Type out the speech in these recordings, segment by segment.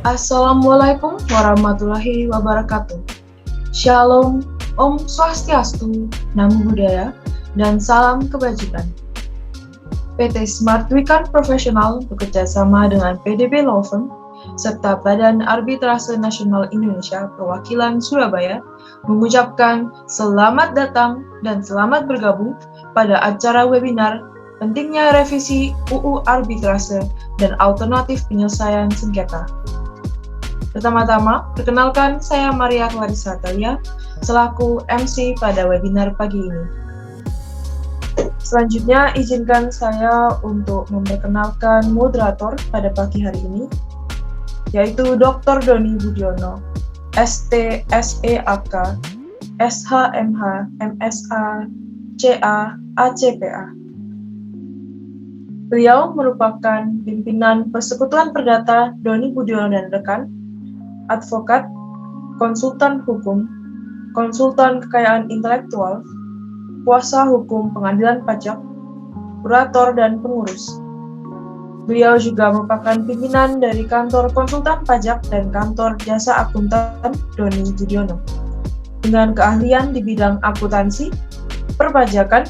Assalamualaikum warahmatullahi wabarakatuh. Shalom, Om Swastiastu, Namo Buddhaya, dan salam kebajikan. PT Smart Weekend Profesional bekerja sama dengan PDB Law Firm serta Badan Arbitrase Nasional Indonesia Perwakilan Surabaya mengucapkan selamat datang dan selamat bergabung pada acara webinar pentingnya revisi UU Arbitrase dan alternatif penyelesaian sengketa. Pertama-tama, perkenalkan saya Maria Clarissa Talia, selaku MC pada webinar pagi ini. Selanjutnya, izinkan saya untuk memperkenalkan moderator pada pagi hari ini, yaitu Dr. Doni Budiono, ST, SEAK, SHMH, MSA, CA, ACPA. Beliau merupakan pimpinan Persekutuan Perdata Doni Budiono dan rekan, advokat, konsultan hukum, konsultan kekayaan intelektual, kuasa hukum pengadilan pajak, kurator, dan pengurus. Beliau juga merupakan pimpinan dari kantor konsultan pajak dan kantor jasa akuntan Doni Budiono, dengan keahlian di bidang akuntansi, perpajakan,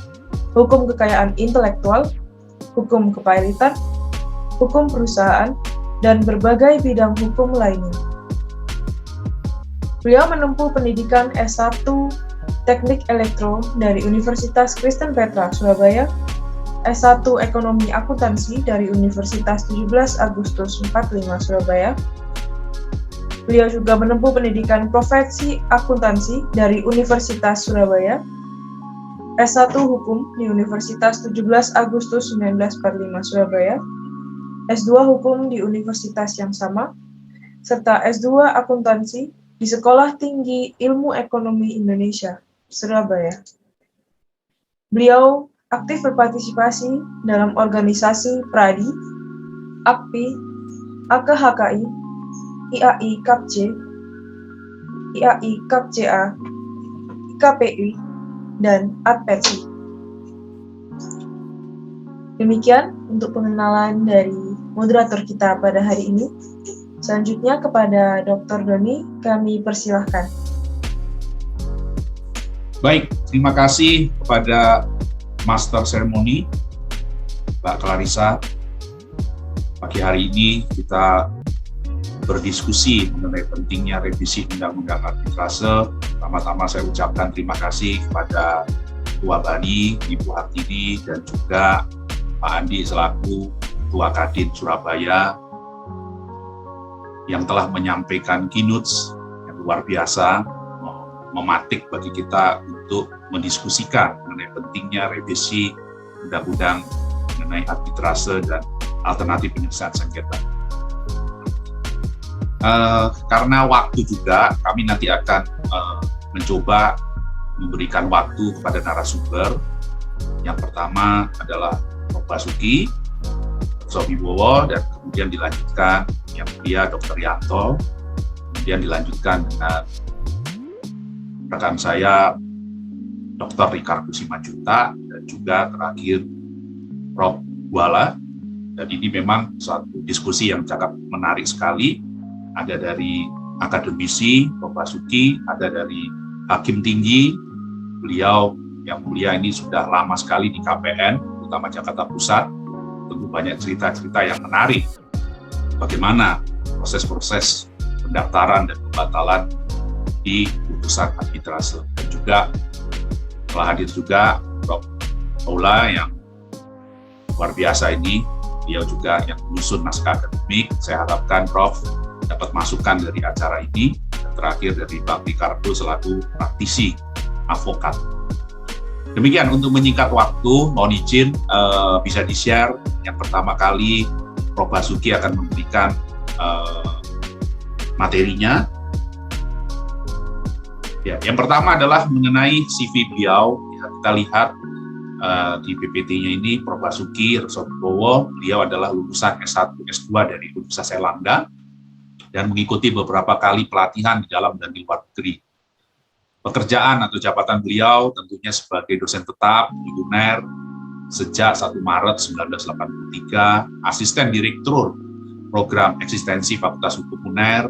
hukum kekayaan intelektual, hukum kepailitan, hukum perusahaan, dan berbagai bidang hukum lainnya. Beliau menempuh pendidikan S1 Teknik Elektro dari Universitas Kristen Petra, Surabaya, S1 Ekonomi Akuntansi dari Universitas 17 Agustus 45, Surabaya. Beliau juga menempuh pendidikan Profesi Akuntansi dari Universitas Surabaya, S1 Hukum di Universitas 17 Agustus 1945, Surabaya, S2 Hukum di Universitas yang sama, serta S2 Akuntansi di Sekolah Tinggi Ilmu Ekonomi Indonesia, Surabaya. Beliau aktif berpartisipasi dalam organisasi PRADI, AKPI, AKHKI, IAI KAPC, IAI KAPCA, IKPI, dan ADPETSI. Demikian untuk pengenalan dari moderator kita pada hari ini. Selanjutnya kepada Dr. Doni, kami persilahkan. Baik, terima kasih kepada Master Ceremony, Mbak Clarissa. Pagi hari ini kita berdiskusi mengenai pentingnya revisi Undang-Undang Arbitrase. Pertama-tama saya ucapkan terima kasih kepada Ketua Bani, Ibu Hartini, dan juga Pak Andi selaku Ketua Kadin Surabaya, yang telah menyampaikan keynotes yang luar biasa, mematik bagi kita untuk mendiskusikan mengenai pentingnya revisi undang-undang mengenai arbitrase dan alternatif penyelesaian sengketa. Karena waktu juga, kami nanti akan mencoba memberikan waktu kepada narasumber. Yang pertama adalah Prof. Basuki Sobibowo, dan kemudian dilanjutkan yang mulia Dr. Yanto, kemudian dilanjutkan dengan rekan saya Dr. Ricardo Simanjuntak, dan juga terakhir Prof. Buala. Dan ini memang suatu diskusi yang sangat menarik sekali. Ada dari akademisi, Prof. Basuki, ada dari Hakim Tinggi. Beliau yang mulia ini sudah lama sekali di KPN, terutama Jakarta Pusat. Tentu banyak cerita-cerita yang menarik. Bagaimana proses-proses pendaftaran dan pembatalan di putusan arbitrase. Dan juga telah hadir juga Prof. Paula yang luar biasa ini. Beliau juga yang menyusun naskah akademik. Saya harapkan Prof. dapat masukan dari acara ini. Dan terakhir dari Pak Ricardo selaku praktisi advokat. Demikian untuk menyingkat waktu, mohon izin bisa di-share. Yang pertama kali Prof. Basuki akan memberikan materinya. Ya, yang pertama adalah mengenai CV beliau. Kita lihat di PPT-nya ini Prof. Basuki Sobibowo, beliau adalah lulusan S1, S2 dari Universitas Airlangga dan mengikuti beberapa kali pelatihan di dalam dan di luar negeri. Pekerjaan atau jabatan beliau tentunya sebagai dosen tetap di UNER sejak 1 Maret 1983, asisten direktur program eksistensi Fakultas Hukum UNER,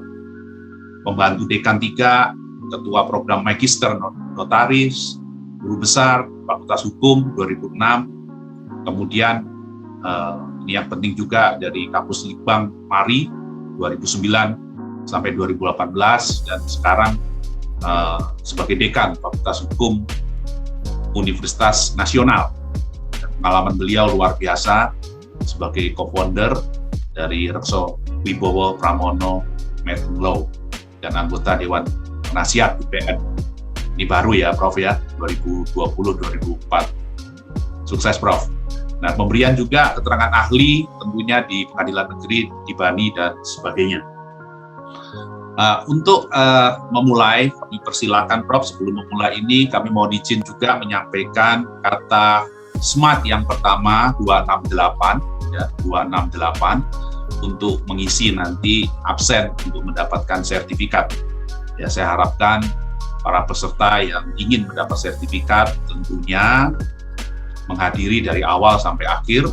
pembantu dekan 3, ketua program Magister Notaris, guru besar Fakultas Hukum 2006, kemudian ini yang penting juga dari Kampus Litbang Mari 2009 sampai 2018, dan sekarang sebagai dekan Fakultas Hukum Universitas Nasional. Pengalaman beliau luar biasa sebagai co-founder dari Rekso Wibowo Pramono Meding Law dan anggota Dewan Penasihat UPN. Ini baru ya Prof ya, 2020-2004. Sukses Prof. Nah, pemberian juga keterangan ahli tentunya di Pengadilan Negeri, di Bani, dan sebagainya. Untuk memulai, kami persilakan Prof, sebelum memulai ini kami mau izin juga menyampaikan kata SMART yang pertama 268, ya, 268 untuk mengisi nanti absen untuk mendapatkan sertifikat. Ya, saya harapkan para peserta yang ingin mendapat sertifikat tentunya menghadiri dari awal sampai akhir,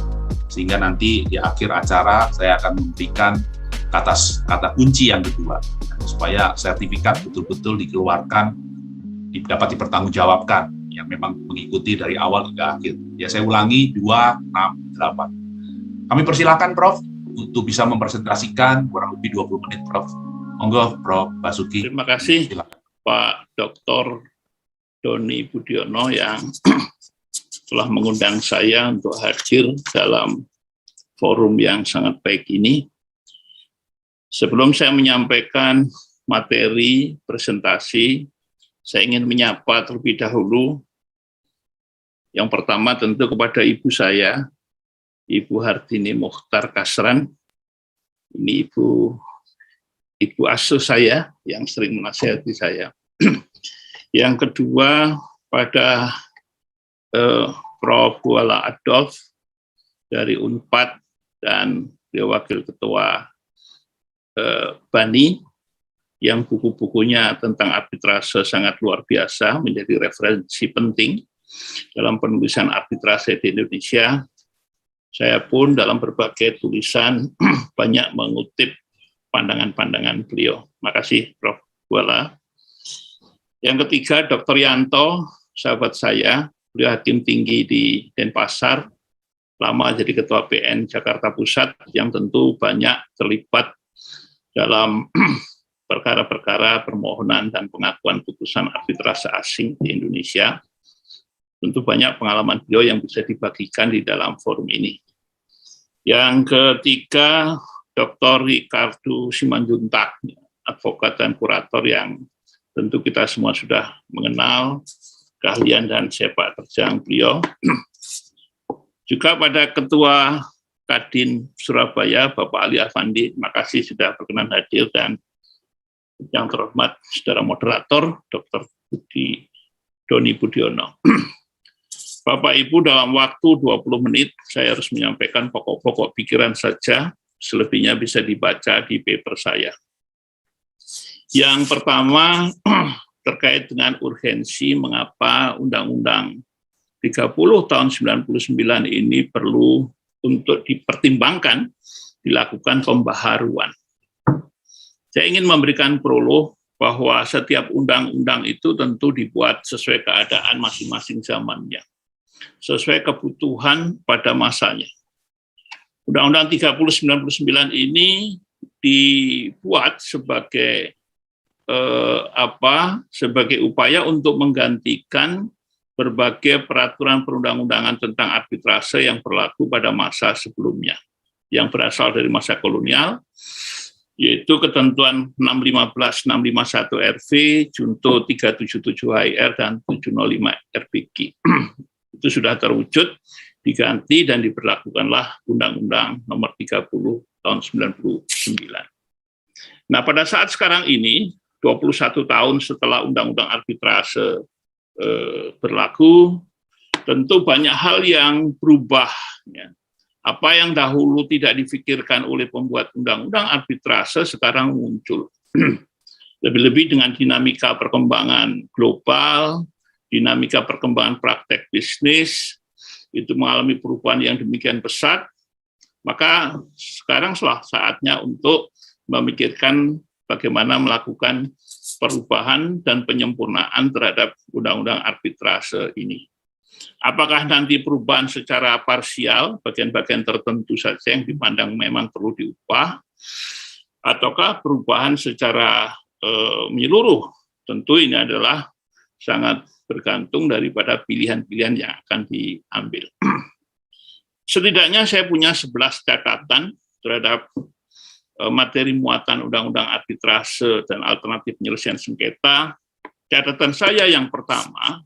sehingga nanti di akhir acara saya akan memberikan kata kunci yang kedua, supaya sertifikat betul-betul dikeluarkan, dapat dipertanggungjawabkan, yang memang mengikuti dari awal hingga akhir. Ya, saya ulangi, 268. Kami persilakan Prof untuk bisa mempresentasikan kurang lebih 20 menit Prof. Monggo Prof Basuki. Terima kasih. Silakan. Pak Dr. Doni Budiono yang telah mengundang saya untuk hadir dalam forum yang sangat baik ini. Sebelum saya menyampaikan materi presentasi, saya ingin menyapa terlebih dahulu. Yang pertama tentu kepada ibu saya, Ibu Hartini Mukhtar Kasran. Ini ibu asuh saya yang sering menasihati saya. Yang kedua pada Prof. Buala Adolf dari UNPAD dan beliau wakil ketua Bani, yang buku-bukunya tentang arbitrase sangat luar biasa, menjadi referensi penting dalam penulisan arbitrase di Indonesia. Saya pun dalam berbagai tulisan banyak mengutip pandangan-pandangan beliau. Makasih Prof. Buala. Yang ketiga, Dr. Yanto, sahabat saya, beliau hakim tinggi di Denpasar, lama jadi ketua PN Jakarta Pusat, yang tentu banyak terlibat dalam perkara-perkara permohonan dan pengakuan putusan arbitrase asing di Indonesia. Tentu banyak pengalaman beliau yang bisa dibagikan di dalam forum ini. Yang ketiga, Dr. Ricardo Simanjuntak, advokat dan kurator yang tentu kita semua sudah mengenal keahlian dan sepak terjang beliau. Juga pada Ketua Kadin Surabaya, Bapak Ali Afandi, terima kasih sudah berkenan hadir, dan yang terhormat saudara moderator, Dr. Doni Budiono. Bapak Ibu, dalam waktu 20 menit saya harus menyampaikan pokok-pokok pikiran saja, selebihnya bisa dibaca di paper saya. Yang pertama, terkait dengan urgensi mengapa Undang-Undang 30 tahun 99 ini perlu untuk dipertimbangkan, dilakukan pembaharuan. Saya ingin memberikan prolog bahwa setiap undang-undang itu tentu dibuat sesuai keadaan masing-masing zamannya, sesuai kebutuhan pada masanya. Undang-Undang 30/99 ini dibuat sebagai sebagai upaya untuk menggantikan berbagai peraturan perundang-undangan tentang arbitrase yang berlaku pada masa sebelumnya, yang berasal dari masa kolonial, yaitu ketentuan 615, 651 RV, Junto 377 HIR, dan 705 RBG. Itu sudah terwujud, diganti, dan diberlakukanlah Undang-Undang Nomor 30 tahun 99. Nah, pada saat sekarang ini, 21 tahun setelah Undang-Undang Arbitrase berlaku, tentu banyak hal yang berubah. Ya. Apa yang dahulu tidak difikirkan oleh pembuat Undang-Undang Arbitrase sekarang muncul. Lebih-lebih dengan dinamika perkembangan global, dinamika perkembangan praktek bisnis, itu mengalami perubahan yang demikian pesat, Maka sekarang saatnya untuk memikirkan bagaimana melakukan perubahan dan penyempurnaan terhadap undang-undang arbitrase ini. Apakah nanti perubahan secara parsial, bagian-bagian tertentu saja yang dipandang memang perlu diubah, ataukah perubahan secara menyeluruh? Tentu ini adalah sangat bergantung daripada pilihan-pilihan yang akan diambil. Setidaknya saya punya 11 catatan terhadap materi muatan undang-undang arbitrase dan alternatif penyelesaian sengketa. Catatan saya yang pertama,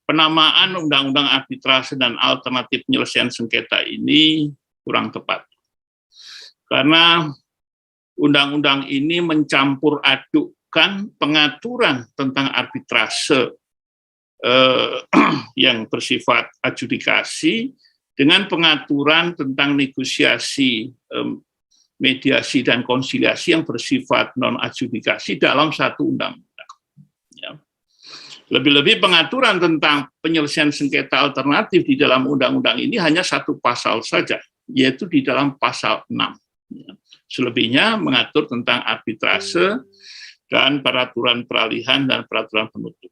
penamaan undang-undang arbitrase dan alternatif penyelesaian sengketa ini kurang tepat. Karena undang-undang ini mencampur adukkan pengaturan tentang arbitrase yang bersifat adjudikasi dengan pengaturan tentang negosiasi, mediasi dan konsiliasi yang bersifat non-adjudikasi dalam satu undang-undang. Ya. Lebih-lebih pengaturan tentang penyelesaian sengketa alternatif di dalam undang-undang ini hanya satu pasal saja, yaitu di dalam pasal 6. Ya. Selebihnya mengatur tentang arbitrase dan peraturan peralihan dan peraturan penutup.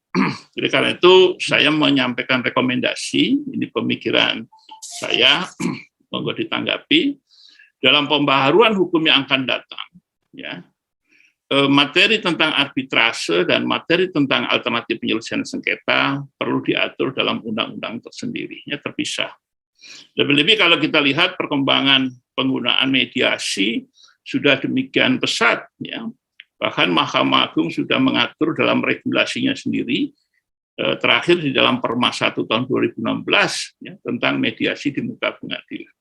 Jadi karena itu saya menyampaikan rekomendasi, ini pemikiran saya, monggo ditanggapi, dalam pembaharuan hukum yang akan datang, ya, materi tentang arbitrase dan materi tentang alternatif penyelesaian sengketa perlu diatur dalam undang-undang tersendiri, ya, terpisah. Lebih-lebih kalau kita lihat perkembangan penggunaan mediasi sudah demikian pesat, ya. Bahkan Mahkamah Agung sudah mengatur dalam regulasinya sendiri, terakhir di dalam Perma 1 tahun 2016, ya, tentang mediasi di muka pengadilan.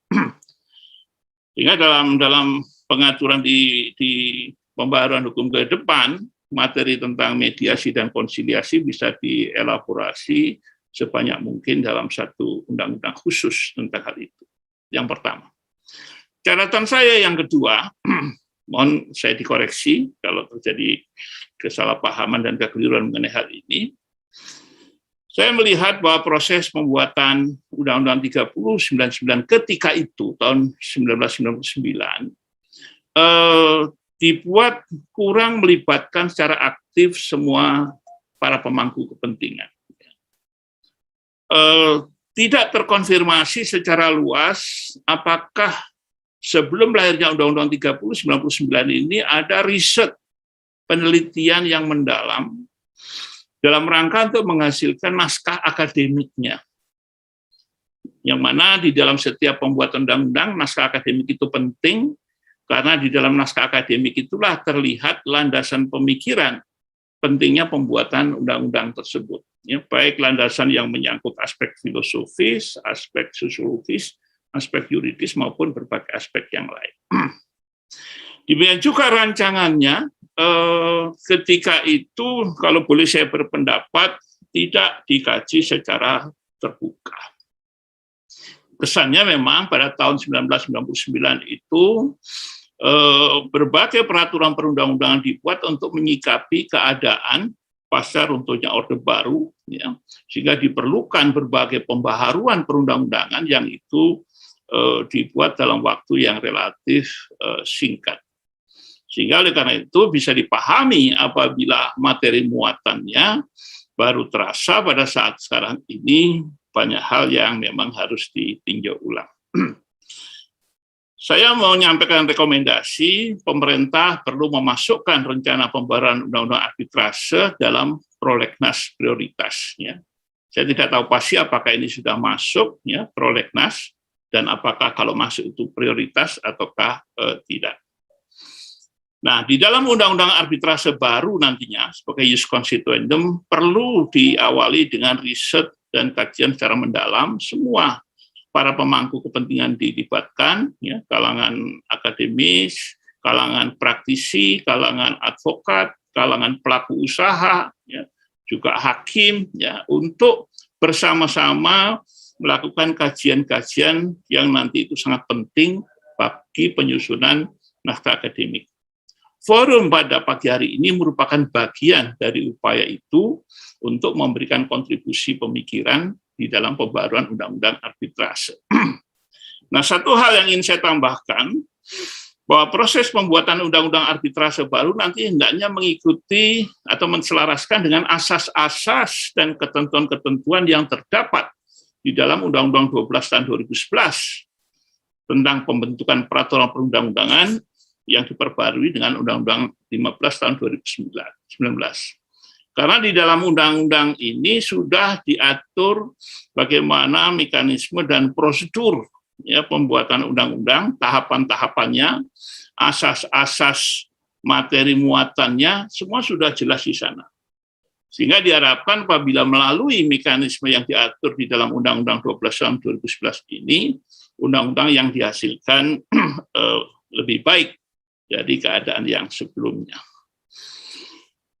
Sehingga dalam pengaturan di pembaharuan hukum ke depan, materi tentang mediasi dan konsiliasi bisa dielaborasi sebanyak mungkin dalam satu undang-undang khusus tentang hal itu. Yang pertama. Catatan saya yang kedua, mohon saya dikoreksi kalau terjadi kesalahpahaman dan kekeliruan mengenai hal ini. Saya melihat bahwa proses pembuatan Undang-Undang 3099 ketika itu, tahun 1999, dibuat kurang melibatkan secara aktif semua para pemangku kepentingan. Tidak terkonfirmasi secara luas apakah sebelum lahirnya Undang-Undang 3099 ini ada riset penelitian yang mendalam dalam rangka untuk menghasilkan naskah akademiknya. Yang mana di dalam setiap pembuatan undang-undang, naskah akademik itu penting, karena di dalam naskah akademik itulah terlihat landasan pemikiran pentingnya pembuatan undang-undang tersebut. Ya, baik landasan yang menyangkut aspek filosofis, aspek sosiologis, aspek yuridis, maupun berbagai aspek yang lain. Demikian juga rancangannya, ketika itu, kalau boleh saya berpendapat, tidak dikaji secara terbuka. Kesannya memang pada tahun 1999 itu, berbagai peraturan perundang-undangan dibuat untuk menyikapi keadaan pasca runtuhnya Orde Baru, ya, sehingga diperlukan berbagai pembaharuan perundang-undangan yang itu dibuat dalam waktu yang relatif singkat. Sehingga oleh karena itu bisa dipahami apabila materi muatannya baru terasa pada saat sekarang ini banyak hal yang memang harus ditinjau ulang. Saya mau menyampaikan rekomendasi pemerintah perlu memasukkan rencana pembaharuan undang-undang arbitrase dalam prolegnas prioritas. Ya. Saya tidak tahu pasti apakah ini sudah masuk, ya, prolegnas, dan apakah kalau masuk itu prioritas ataukah tidak. Nah, di dalam undang-undang arbitrase baru nantinya sebagai ius constituendum perlu diawali dengan riset dan kajian secara mendalam. Semua para pemangku kepentingan dilibatkan, ya, kalangan akademis, kalangan praktisi, kalangan advokat, kalangan pelaku usaha, ya, juga hakim, ya, untuk bersama-sama melakukan kajian-kajian yang nanti itu sangat penting bagi penyusunan naskah akademik. Forum pada pagi hari ini merupakan bagian dari upaya itu untuk memberikan kontribusi pemikiran di dalam pembaharuan undang-undang arbitrase. Nah, satu hal yang ingin saya tambahkan, bahwa proses pembuatan undang-undang arbitrase baru nanti hendaknya mengikuti atau menselaraskan dengan asas-asas dan ketentuan-ketentuan yang terdapat di dalam Undang-Undang 12 tahun 2011 tentang pembentukan peraturan perundang-undangan yang diperbarui dengan Undang-Undang 15 tahun 2019. Karena di dalam undang-undang ini sudah diatur bagaimana mekanisme dan prosedur ya pembuatan undang-undang, tahapan-tahapannya, asas-asas materi muatannya, semua sudah jelas di sana. Sehingga diharapkan apabila melalui mekanisme yang diatur di dalam Undang-Undang 12 tahun 2011 ini, undang-undang yang dihasilkan lebih baik dari keadaan yang sebelumnya.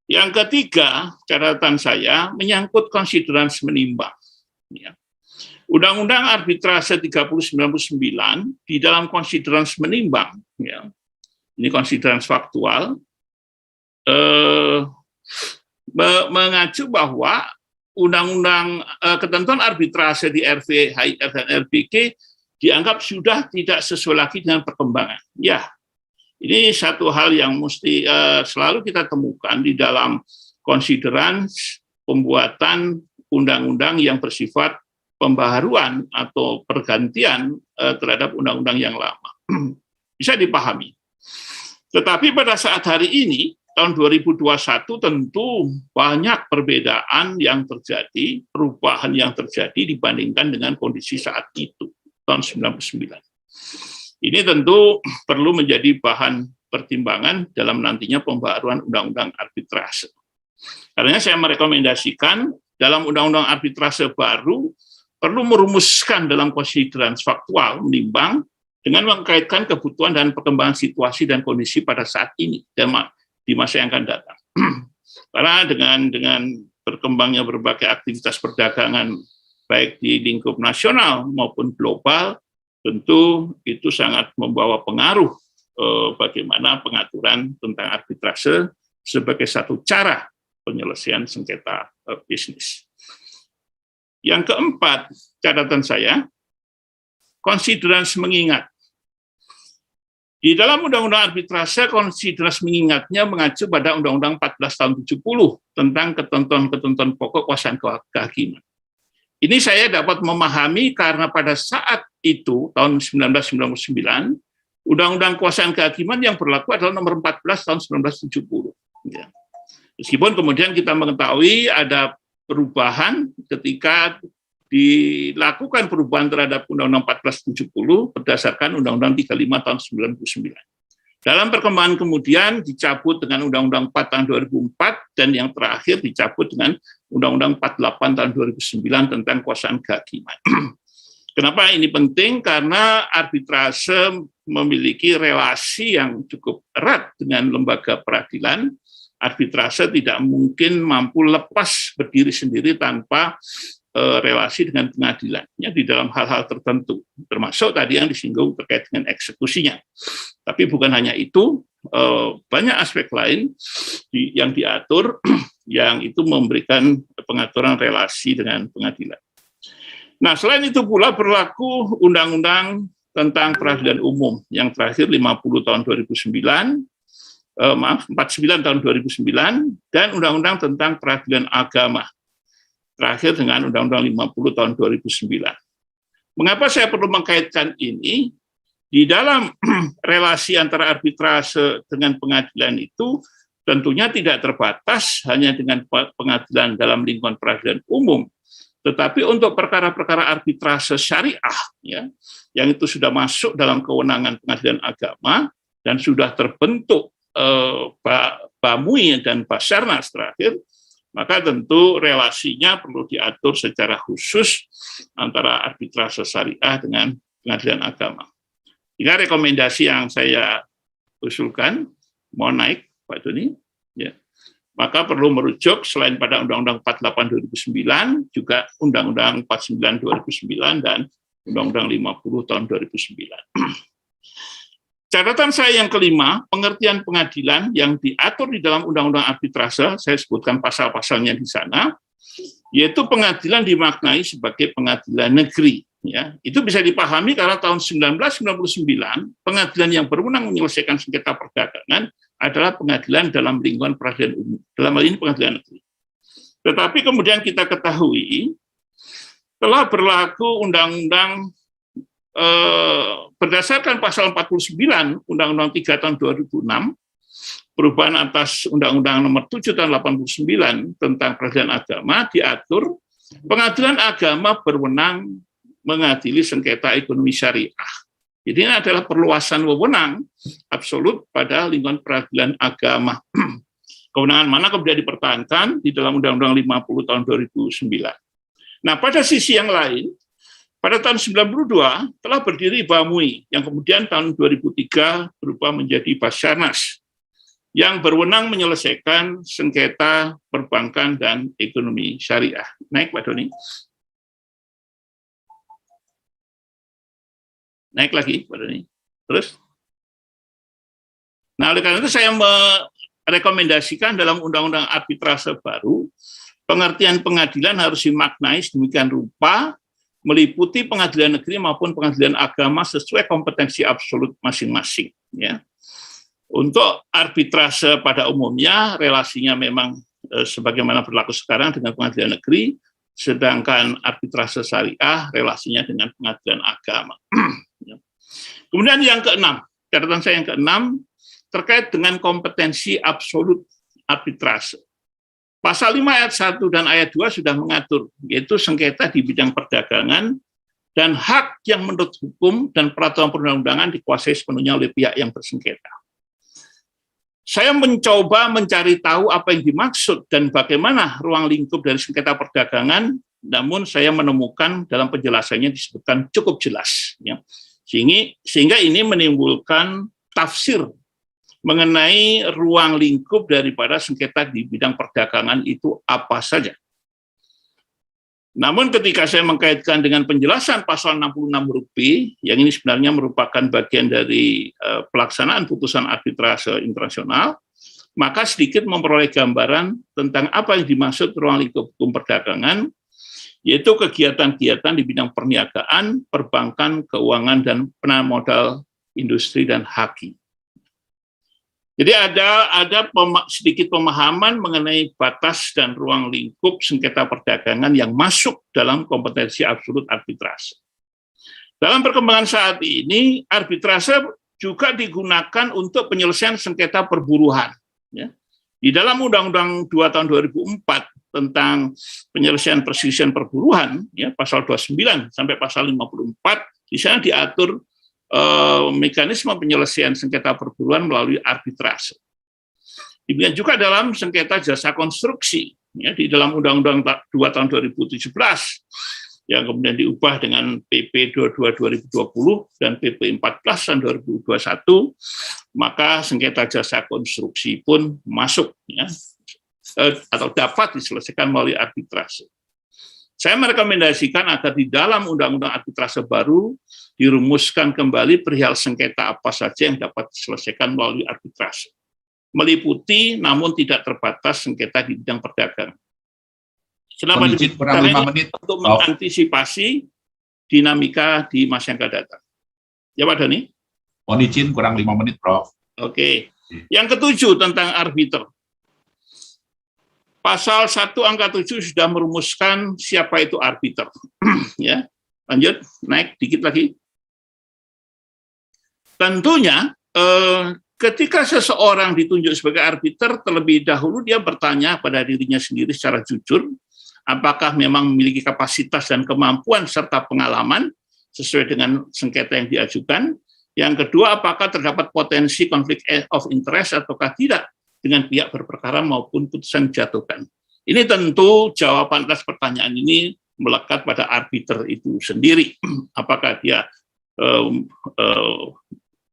Yang ketiga, catatan saya menyangkut konsiderans menimbang. Ya. Undang-Undang Arbitrase 3099 di dalam konsiderans menimbang, ya, ini konsiderans faktual, mengacu bahwa undang-undang ketentuan arbitrase di RV, HIR, dan RBG dianggap sudah tidak sesuai lagi dengan perkembangan. Ya, ini satu hal yang mesti selalu kita temukan di dalam konsiderans pembuatan undang-undang yang bersifat pembaharuan atau pergantian terhadap undang-undang yang lama. Bisa dipahami. Tetapi pada saat hari ini, tahun 2021 tentu banyak perbedaan yang terjadi, perubahan yang terjadi dibandingkan dengan kondisi saat itu, tahun 99. Ini tentu perlu menjadi bahan pertimbangan dalam nantinya pembaharuan undang-undang arbitrase. Karena saya merekomendasikan dalam undang-undang arbitrase baru perlu merumuskan dalam konsiderans faktual menimbang dengan mengkaitkan kebutuhan dan perkembangan situasi dan kondisi pada saat ini dan di masa yang akan datang. Karena dengan berkembangnya berbagai aktivitas perdagangan baik di lingkup nasional maupun global, tentu itu sangat membawa pengaruh bagaimana pengaturan tentang arbitrase sebagai satu cara penyelesaian sengketa bisnis. Yang keempat, catatan saya, konsiderans mengingat. Di dalam Undang-Undang Arbitrase, konsiderans mengingatnya mengacu pada Undang-Undang 14 tahun 70 tentang ketentuan-ketentuan pokok kuasaan kehakiman. Ini saya dapat memahami karena pada saat itu, tahun 1999, Undang-Undang Kuasaan Kehakiman yang berlaku adalah nomor 14 tahun 1970. Ya. Meskipun kemudian kita mengetahui ada perubahan ketika dilakukan perubahan terhadap Undang-Undang 1470 berdasarkan Undang-Undang 35 tahun 99. Dalam perkembangan kemudian dicabut dengan Undang-Undang 4 tahun 2004 dan yang terakhir dicabut dengan Undang-Undang 48 tahun 2009 tentang kuasaan kehakiman. Kenapa ini penting? Karena arbitrase memiliki relasi yang cukup erat dengan lembaga peradilan. Arbitrase tidak mungkin mampu lepas berdiri sendiri tanpa relasi dengan pengadilannya di dalam hal-hal tertentu, termasuk tadi yang disinggung terkait dengan eksekusinya. Tapi bukan hanya itu, banyak aspek lain yang diatur yang itu memberikan pengaturan relasi dengan pengadilan. Nah, selain itu pula berlaku Undang-Undang tentang Peradilan Umum yang terakhir 50 tahun 2009, 49 tahun 2009, dan Undang-Undang tentang Peradilan Agama, terakhir dengan Undang-Undang 50 tahun 2009. Mengapa saya perlu mengkaitkan ini? Di dalam relasi antara arbitrase dengan pengadilan itu, tentunya tidak terbatas hanya dengan pengadilan dalam lingkungan peradilan umum, tetapi untuk perkara-perkara arbitrase syariah, ya, yang itu sudah masuk dalam kewenangan pengadilan agama, dan sudah terbentuk BAMUI dan Basarnas terakhir, maka tentu relasinya perlu diatur secara khusus antara arbitrase syariah dengan pengadilan agama. Ini rekomendasi yang saya usulkan, mau naik Pak Doni, ya. Maka perlu merujuk selain pada Undang-Undang 48 2009, juga Undang-Undang 49 2009 dan Undang-Undang 50 tahun 2009. Catatan saya yang kelima, pengertian pengadilan yang diatur di dalam Undang-Undang Arbitrase, saya sebutkan pasal-pasalnya di sana, yaitu pengadilan dimaknai sebagai pengadilan negeri, ya, itu bisa dipahami karena tahun 1999 pengadilan yang berwenang menyelesaikan sengketa perdagangan adalah pengadilan dalam lingkungan peradilan umum, dalam hal ini pengadilan negeri. Tetapi kemudian kita ketahui telah berlaku undang-undang berdasarkan pasal 49 Undang-Undang 3 tahun 2006 perubahan atas Undang-Undang nomor 7 tahun 89 tentang peradilan agama, diatur pengadilan agama berwenang mengadili sengketa ekonomi syariah. Jadi ini adalah perluasan wewenang absolut pada lingkungan peradilan agama. Kewenangan mana kemudian dipertahankan di dalam Undang-Undang 50 tahun 2009. Nah, pada sisi yang lain, pada tahun 92 telah berdiri BAMUI, yang kemudian tahun 2003 berubah menjadi Basarnas, yang berwenang menyelesaikan sengketa perbankan dan ekonomi syariah. Naik, Pak Doni. Naik lagi, Pak Doni. Terus. Nah, oleh karena itu saya merekomendasikan dalam Undang-Undang Arbitrase baru, pengertian pengadilan harus dimaknai sedemikian rupa, meliputi pengadilan negeri maupun pengadilan agama sesuai kompetensi absolut masing-masing. Ya. Untuk arbitrase pada umumnya, relasinya memang sebagaimana berlaku sekarang dengan pengadilan negeri, sedangkan arbitrase syariah relasinya dengan pengadilan agama. Kemudian yang keenam, catatan saya yang keenam, terkait dengan kompetensi absolut arbitrase. Pasal 5 ayat 1 dan ayat 2 sudah mengatur, yaitu sengketa di bidang perdagangan dan hak yang menurut hukum dan peraturan perundang-undangan dikuasai sepenuhnya oleh pihak yang bersengketa. Saya mencoba mencari tahu apa yang dimaksud dan bagaimana ruang lingkup dari sengketa perdagangan, namun saya menemukan dalam penjelasannya disebutkan cukup jelas. Ya. Sehingga ini menimbulkan tafsir mengenai ruang lingkup daripada sengketa di bidang perdagangan itu apa saja. Namun ketika saya mengkaitkan dengan penjelasan pasal 66 huruf B, yang ini sebenarnya merupakan bagian dari pelaksanaan putusan arbitrase internasional, maka sedikit memperoleh gambaran tentang apa yang dimaksud ruang lingkup hukum perdagangan, yaitu kegiatan-kegiatan di bidang perniagaan, perbankan, keuangan, dan penanaman modal, industri, dan haki. Jadi ada sedikit pemahaman mengenai batas dan ruang lingkup sengketa perdagangan yang masuk dalam kompetensi absolut arbitrase. Dalam perkembangan saat ini, arbitrase juga digunakan untuk penyelesaian sengketa perburuhan. Ya. Di dalam Undang-Undang 2 tahun 2004 tentang penyelesaian perselisihan perburuhan, ya, pasal 29 sampai pasal 54, di sana diatur mekanisme penyelesaian sengketa perburuhan melalui arbitrase. Demikian juga dalam sengketa jasa konstruksi, ya, di dalam Undang-Undang 2 tahun 2017, yang kemudian diubah dengan PP 22 2020 dan PP 14 tahun 2021, maka sengketa jasa konstruksi pun masuk, ya, atau dapat diselesaikan melalui arbitrase. Saya merekomendasikan agar di dalam Undang-Undang Arbitrase baru dirumuskan kembali perihal sengketa apa saja yang dapat diselesaikan melalui arbitrase, meliputi namun tidak terbatas sengketa di bidang perdagangan. Kenapa untuk mengantisipasi dinamika di masa yang akan datang. Ya Pak Doni? Mohon izin kurang 5 menit, Prof. Oke. Yang ketujuh tentang arbiter. Pasal 1 angka 7 sudah merumuskan siapa itu arbiter. Ya, lanjut, naik dikit lagi. Tentunya ketika seseorang ditunjuk sebagai arbiter, terlebih dahulu dia bertanya pada dirinya sendiri secara jujur, apakah memang memiliki kapasitas dan kemampuan serta pengalaman sesuai dengan sengketa yang diajukan. Yang kedua, apakah terdapat potensi konflik of interest ataukah tidak dengan pihak berperkara maupun putusan dijatuhkan. Ini tentu jawaban atas pertanyaan ini melekat pada arbiter itu sendiri. Apakah dia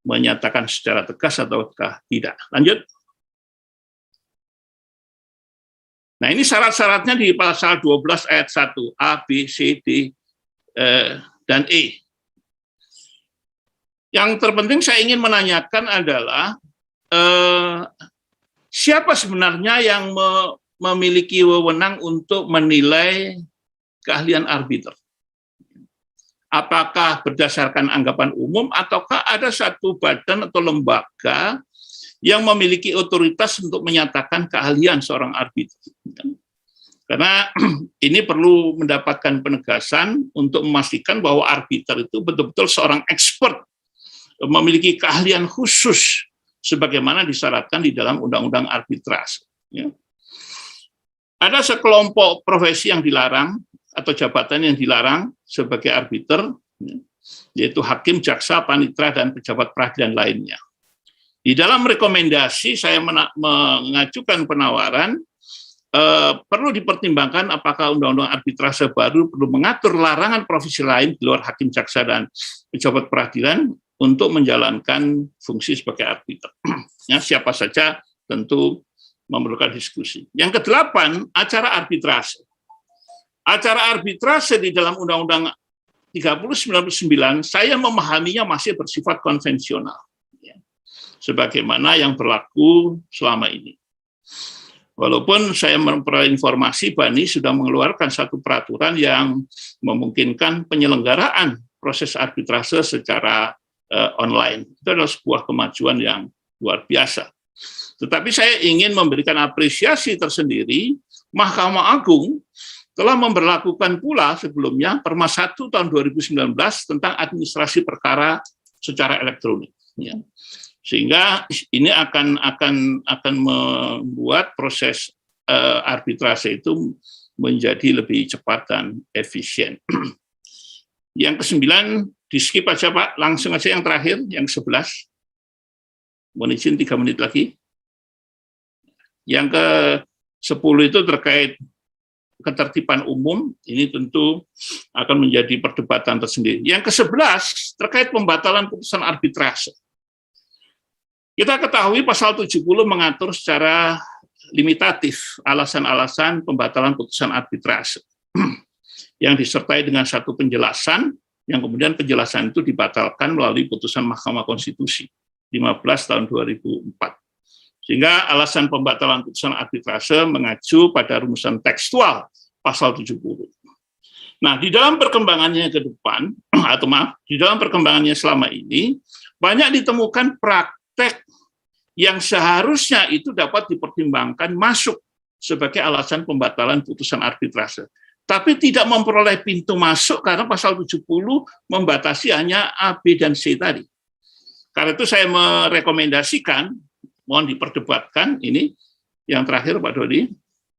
menyatakan secara tegas ataukah tidak. Lanjut. Nah, ini syarat-syaratnya di pasal 12 ayat 1, A, B, C, D, dan E. Yang terpenting saya ingin menanyakan adalah siapa sebenarnya yang memiliki wewenang untuk menilai keahlian arbiter? apakah berdasarkan anggapan umum ataukah ada satu badan atau lembaga yang memiliki otoritas untuk menyatakan keahlian seorang arbiter. Karena ini perlu mendapatkan penegasan untuk memastikan bahwa arbiter itu betul-betul seorang expert, memiliki keahlian khusus sebagaimana disyaratkan di dalam Undang-Undang Arbitrase. Ya. Ada sekelompok profesi yang dilarang atau jabatan yang dilarang sebagai arbiter, yaitu hakim, jaksa, panitera, dan pejabat peradilan lainnya. Di dalam rekomendasi saya mengajukan penawaran, perlu dipertimbangkan apakah Undang-Undang Arbitrase baru perlu mengatur larangan profesi lain di luar hakim, jaksa, dan pejabat peradilan untuk menjalankan fungsi sebagai arbiter. Ya, siapa saja tentu memerlukan diskusi. Yang ke-8, acara arbitrase. Acara arbitrase di dalam Undang-Undang 3099, saya memahaminya masih bersifat konvensional, ya, sebagaimana yang berlaku selama ini. Walaupun saya memperoleh informasi, BANI sudah mengeluarkan satu peraturan yang memungkinkan penyelenggaraan proses arbitrase secara online. Itu adalah sebuah kemajuan yang luar biasa. Tetapi saya ingin memberikan apresiasi tersendiri, Mahkamah Agung telah memberlakukan pula sebelumnya Perma 1 tahun 2019 tentang administrasi perkara secara elektronik. Ya. Sehingga ini akan membuat proses arbitrase itu menjadi lebih cepat dan efisien. Yang ke-9, di skip aja Pak, langsung aja yang terakhir, yang ke-11. Mohon izin 3 menit lagi. Yang ke-10 itu terkait ketertiban umum, ini tentu akan menjadi perdebatan tersendiri. Yang ke-11 terkait pembatalan putusan arbitrase. Kita ketahui pasal 70 mengatur secara limitatif alasan-alasan pembatalan putusan arbitrase yang disertai dengan satu penjelasan, yang kemudian penjelasan itu dibatalkan melalui putusan Mahkamah Konstitusi 15 tahun 2004. Sehingga alasan pembatalan putusan arbitrase mengacu pada rumusan tekstual pasal 70. Nah, di dalam perkembangannya ke depan, atau maaf, di dalam perkembangannya selama ini, banyak ditemukan praktek yang seharusnya itu dapat dipertimbangkan masuk sebagai alasan pembatalan putusan arbitrase. Tapi tidak memperoleh pintu masuk karena pasal 70 membatasi hanya A, B, dan C tadi. Karena itu saya merekomendasikan, mohon diperdebatkan ini, yang terakhir Pak Dodi,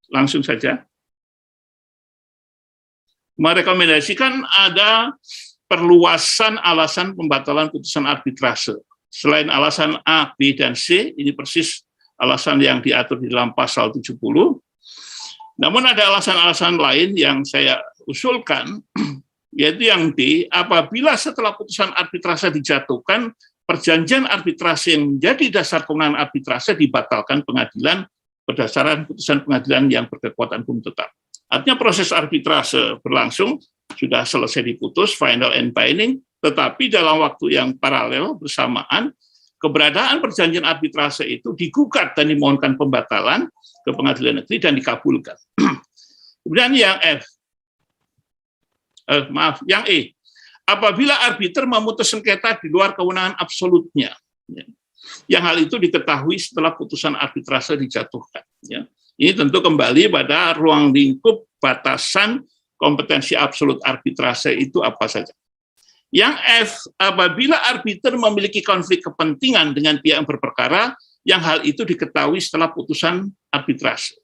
langsung saja. Merekomendasikan ada perluasan alasan pembatalan putusan arbitrase. Selain alasan A, B, dan C, ini persis alasan yang diatur di dalam pasal 70. Namun ada alasan-alasan lain yang saya usulkan, yaitu yang D, apabila setelah putusan arbitrase dijatuhkan, perjanjian arbitrase yang menjadi dasar kewenangan arbitrase dibatalkan pengadilan berdasarkan putusan pengadilan yang berkekuatan hukum tetap. Artinya proses arbitrase berlangsung, sudah selesai diputus, final and binding, tetapi dalam waktu yang paralel bersamaan, keberadaan perjanjian arbitrase itu digugat dan dimohonkan pembatalan ke pengadilan negeri dan dikabulkan. Kemudian yang yang E, apabila arbiter memutus sengketa di luar kewenangan absolutnya, ya, yang hal itu diketahui setelah putusan arbitrase dijatuhkan. Ya. Ini tentu kembali pada ruang lingkup batasan kompetensi absolut arbitrase itu apa saja. Yang F, apabila arbiter memiliki konflik kepentingan dengan pihak yang berperkara, yang hal itu diketahui setelah putusan arbitrase.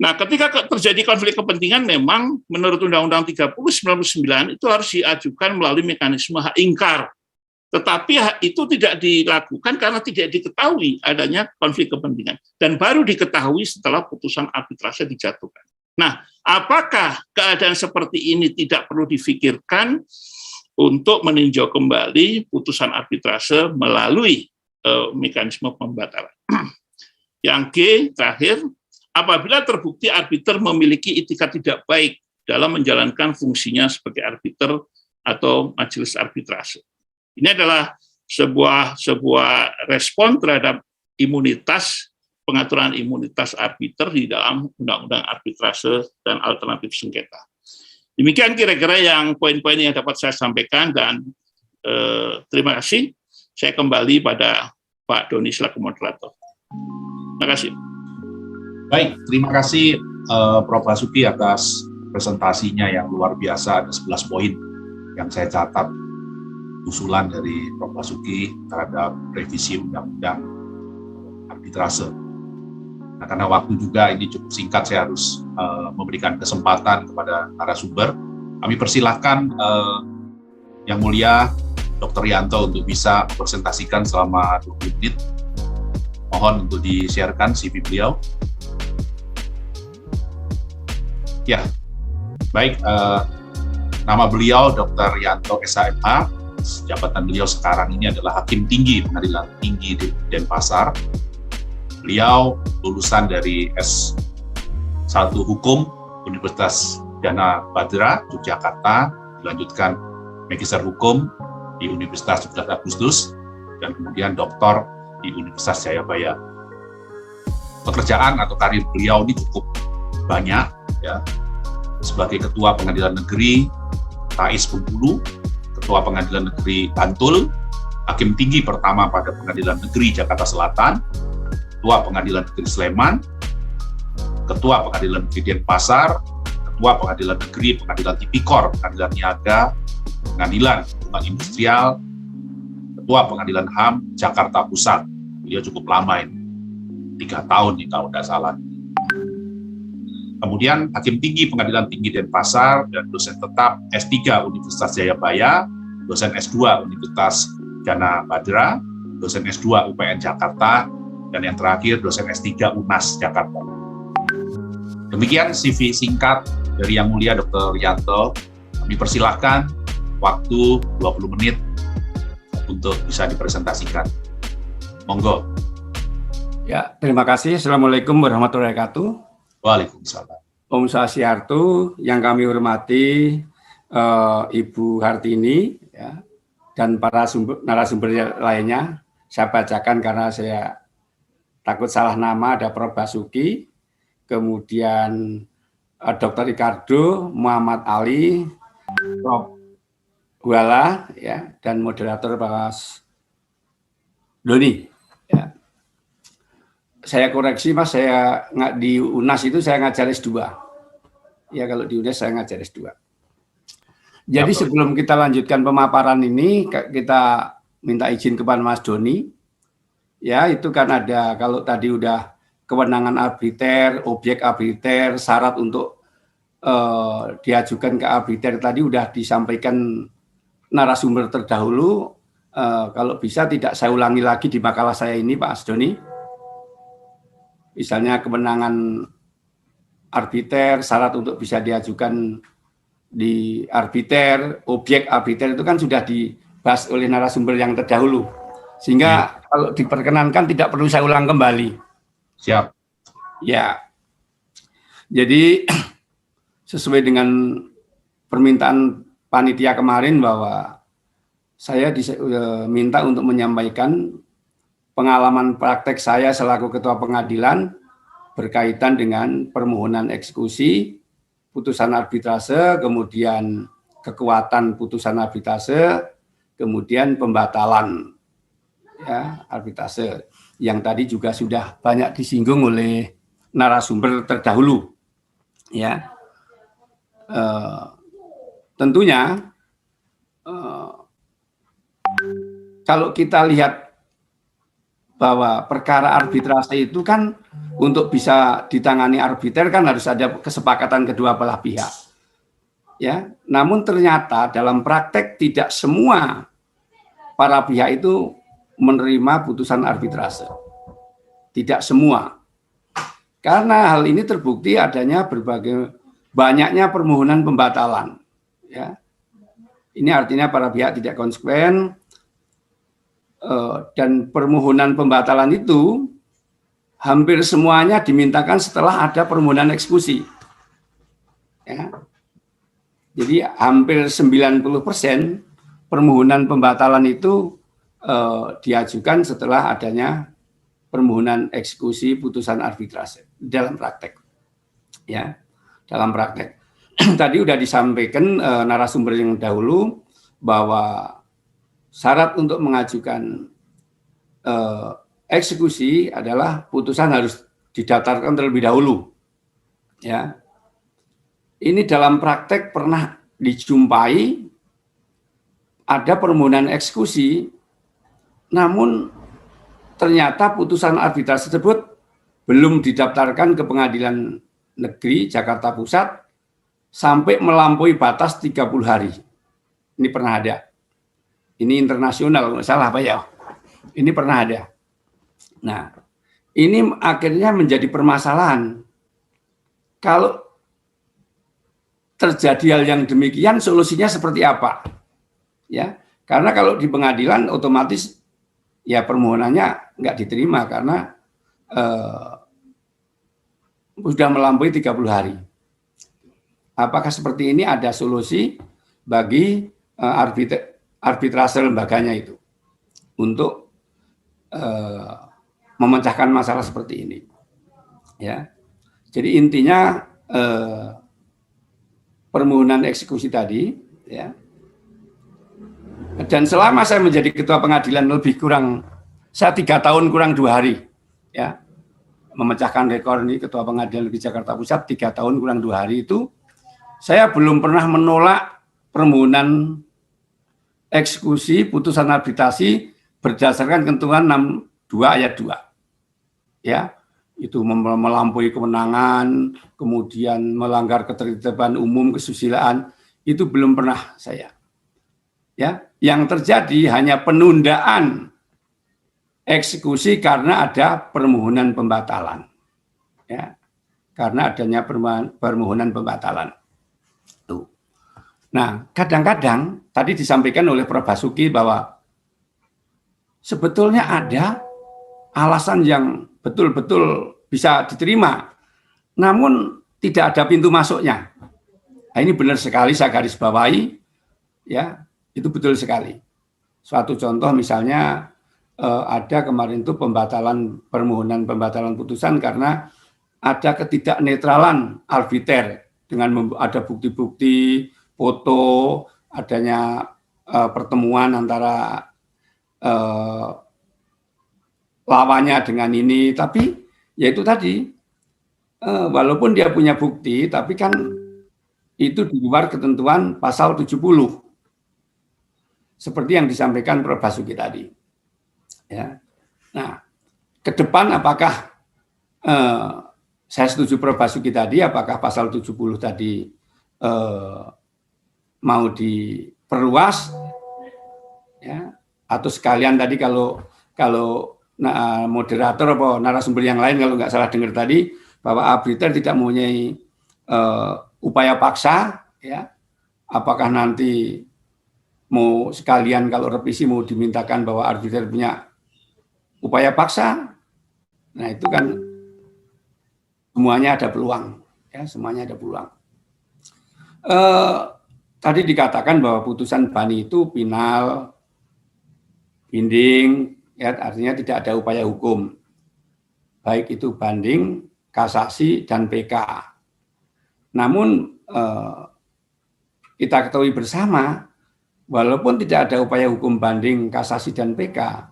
Nah, ketika terjadi konflik kepentingan, memang menurut Undang-Undang 3099 itu harus diajukan melalui mekanisme hak ingkar. Tetapi hak itu tidak dilakukan karena tidak diketahui adanya konflik kepentingan. Dan baru diketahui setelah putusan arbitrase dijatuhkan. Nah, apakah keadaan seperti ini tidak perlu difikirkan untuk meninjau kembali putusan arbitrase melalui mekanisme pembatalan? Yang G, terakhir, apabila terbukti arbiter memiliki itikat tidak baik dalam menjalankan fungsinya sebagai arbiter atau majelis arbitrase. Ini adalah sebuah respon terhadap imunitas, pengaturan imunitas arbiter di dalam Undang-Undang Arbitrase dan Alternatif Sengketa. Demikian kira-kira yang poin-poin yang dapat saya sampaikan, dan terima kasih. Saya kembali pada Pak Doni selaku moderator. Terima kasih. Baik, terima kasih Prof. Basuki atas presentasinya yang luar biasa. Ada 11 poin yang saya catat usulan dari Prof. Basuki terhadap revisi Undang-Undang Arbitrase. Nah, karena waktu juga ini cukup singkat, saya harus memberikan kesempatan kepada narasumber. Kami persilahkan Yang Mulia Dr. Yanto untuk bisa presentasikan selama 20 menit. Mohon untuk di-sharekan CV beliau. Ya, baik. Nama beliau Dr. Yanto SHMH. Jabatan beliau sekarang ini adalah Hakim Tinggi Pengadilan Tinggi di Denpasar. Beliau lulusan dari S1 Hukum Universitas Dana Badra, Yogyakarta, dilanjutkan Magister Hukum di Universitas 17 Agustus, dan kemudian doktor di Universitas Jayabaya. Pekerjaan atau karir beliau ini cukup banyak, ya. Sebagai Ketua Pengadilan Negeri Tais Bengkulu, Ketua Pengadilan Negeri Bantul, Hakim Tinggi pertama pada Pengadilan Negeri Jakarta Selatan, Ketua Pengadilan Negeri Sleman, Ketua Pengadilan Negeri Denpasar, Ketua Pengadilan Negeri Pengadilan Tipikor, Pengadilan Niaga, Pengadilan Hubungan Industrial, Ketua Pengadilan HAM Jakarta Pusat. Beliau cukup lama ini, 3 tahun nih kalau tidak salah. Kemudian Hakim Tinggi Pengadilan Tinggi Denpasar dan dosen tetap S3 Universitas Jayabaya, dosen S2 Universitas Dana Badra, dosen S2 UPN Jakarta, dan yang terakhir dosen S3 UNAS Jakarta. Demikian CV singkat dari Yang Mulia Dr. Yanto. Kami persilahkan waktu 20 menit untuk bisa dipresentasikan. Monggo. Ya, terima kasih. Assalamualaikum warahmatullahi wabarakatuh. Waalaikumsalam. Om Swastiastu, yang kami hormati Ibu Hartini, ya, dan para narasumber lainnya. Saya bacakan karena saya takut salah nama. Ada Prof. Basuki, kemudian Dr. Ricardo, Muhammad Ali, Prof. Guala, ya, dan moderator Pak Doni. Ya. Saya koreksi Mas, saya nggak di UNAS itu saya ngajar S2. Ya, kalau di UNAS saya ngajar S2. Jadi sebelum kita lanjutkan pemaparan ini, kita minta izin kepada Mas Doni. Ya, itu kan ada, kalau tadi udah kewenangan arbiter, objek arbiter, syarat untuk diajukan ke arbiter tadi udah disampaikan narasumber terdahulu. Kalau bisa tidak saya ulangi lagi di makalah saya ini, Pak Asdoni. Misalnya kewenangan arbiter, syarat untuk bisa diajukan di arbiter, objek arbiter itu kan sudah dibahas oleh narasumber yang terdahulu. Sehingga kalau diperkenankan tidak perlu saya ulang kembali. Siap. Ya. Jadi sesuai dengan permintaan panitia kemarin bahwa saya diminta untuk menyampaikan pengalaman praktek saya selaku ketua pengadilan berkaitan dengan permohonan eksekusi, putusan arbitrase, kemudian kekuatan putusan arbitrase, kemudian pembatalan ya arbitrase yang tadi juga sudah banyak disinggung oleh narasumber terdahulu. Ya, tentunya kalau kita lihat bahwa perkara arbitrase itu kan untuk bisa ditangani arbiter kan harus ada kesepakatan kedua belah pihak. Ya, namun ternyata dalam praktek tidak semua para pihak itu menerima putusan arbitrase. Tidak semua. Karena hal ini terbukti adanya banyaknya permohonan pembatalan. Ya. Ini artinya para pihak tidak konsekuen, dan permohonan pembatalan itu hampir semuanya dimintakan setelah ada permohonan eksekusi. Ya. Jadi hampir 90% permohonan pembatalan itu diajukan setelah adanya permohonan eksekusi putusan arbitrase dalam praktek. Ya, dalam praktek. tadi sudah disampaikan narasumber yang dahulu bahwa syarat untuk mengajukan eksekusi adalah putusan harus didaftarkan terlebih dahulu. Ya, ini dalam praktek pernah dijumpai ada permohonan eksekusi, namun ternyata putusan arbitrase tersebut belum didaftarkan ke Pengadilan Negeri Jakarta Pusat sampai melampaui batas 30 hari. Ini pernah ada. Ini internasional, nggak salah apa ya? Ini pernah ada. Nah, ini akhirnya menjadi permasalahan. Kalau terjadi hal yang demikian, solusinya seperti apa? Ya, karena kalau di pengadilan otomatis ya permohonannya nggak diterima karena sudah melampaui 30 hari. Apakah seperti ini ada solusi bagi arbitrase lembaganya itu untuk memecahkan masalah seperti ini? Ya, jadi intinya permohonan eksekusi tadi, ya. Dan selama saya menjadi ketua pengadilan lebih kurang, saya 3 tahun kurang 2 hari, ya, memecahkan rekor ini ketua pengadilan negeri Jakarta Pusat 3 tahun kurang 2 hari itu, saya belum pernah menolak permohonan eksekusi putusan arbitrasi berdasarkan ketentuan 62 ayat 2. Ya, itu melampaui kewenangan, kemudian melanggar ketertiban umum, kesusilaan, itu belum pernah saya. Ya, yang terjadi hanya penundaan eksekusi karena ada permohonan pembatalan. Ya, karena adanya permohonan pembatalan. Tuh. Nah, kadang-kadang tadi disampaikan oleh Prof. Basuki bahwa sebetulnya ada alasan yang betul-betul bisa diterima, namun tidak ada pintu masuknya. Nah, ini benar sekali saya garis bawahi, ya, itu betul sekali. Suatu contoh misalnya ada kemarin itu permohonan pembatalan putusan karena ada ketidaknetralan arbiter dengan ada bukti-bukti foto adanya pertemuan antara lawannya dengan ini, tapi ya itu tadi walaupun dia punya bukti, tapi kan itu di luar ketentuan pasal 70 seperti yang disampaikan Prof. Basuki tadi. Ya. Nah, ke depan apakah saya setuju Prof. Basuki tadi, apakah pasal 70 tadi mau diperluas, ya, atau sekalian tadi kalau moderator atau narasumber yang lain kalau nggak salah dengar tadi bahwa arbiter tidak mempunyai upaya paksa, ya, apakah nanti mau sekalian kalau revisi mau dimintakan bahwa arbiter punya upaya paksa, nah itu kan semuanya ada peluang, ya, semuanya ada peluang. Tadi dikatakan bahwa putusan Bani itu final, binding, ya, artinya tidak ada upaya hukum, baik itu banding, kasasi, dan PK. Namun kita ketahui bersama, walaupun tidak ada upaya hukum banding, kasasi, dan PK,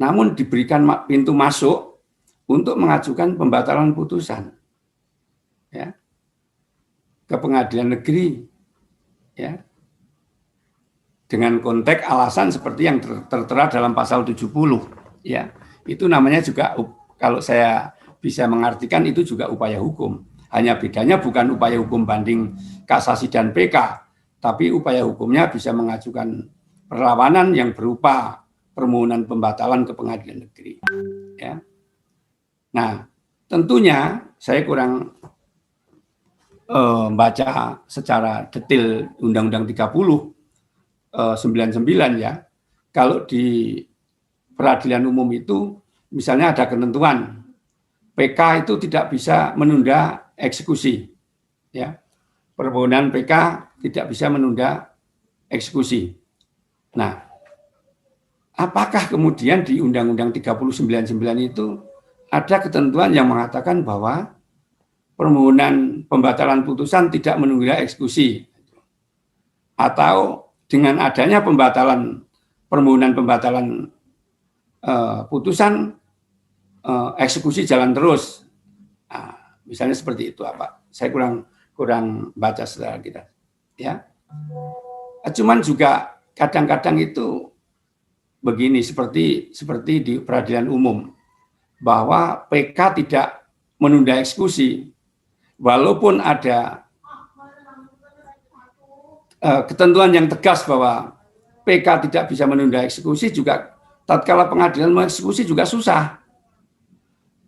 namun diberikan pintu masuk untuk mengajukan pembatalan putusan, ya, ke pengadilan negeri, ya, dengan konteks alasan seperti yang tertera dalam pasal 70, ya, itu namanya juga, kalau saya bisa mengartikan, itu juga upaya hukum. Hanya bedanya bukan upaya hukum banding, kasasi, dan PK, tapi upaya hukumnya bisa mengajukan perlawanan yang berupa permohonan pembatalan ke pengadilan negeri. Ya. Nah, tentunya saya kurang baca secara detail Undang-Undang 30 99 ya. Kalau di peradilan umum itu misalnya ada ketentuan PK itu tidak bisa menunda eksekusi, ya. Permohonan PK tidak bisa menunda eksekusi. Nah, apakah kemudian di Undang-Undang 30 99 itu ada ketentuan yang mengatakan bahwa permohonan pembatalan putusan tidak menunda eksekusi, atau dengan adanya permohonan pembatalan putusan, eksekusi jalan terus. Nah, misalnya seperti itu apa? Saya kurang baca secara kita, ya. Cuman juga kadang-kadang itu begini, seperti di peradilan umum, bahwa PK tidak menunda eksekusi, walaupun ada ketentuan yang tegas bahwa PK tidak bisa menunda eksekusi, juga tatkala pengadilan mengeksekusi juga susah.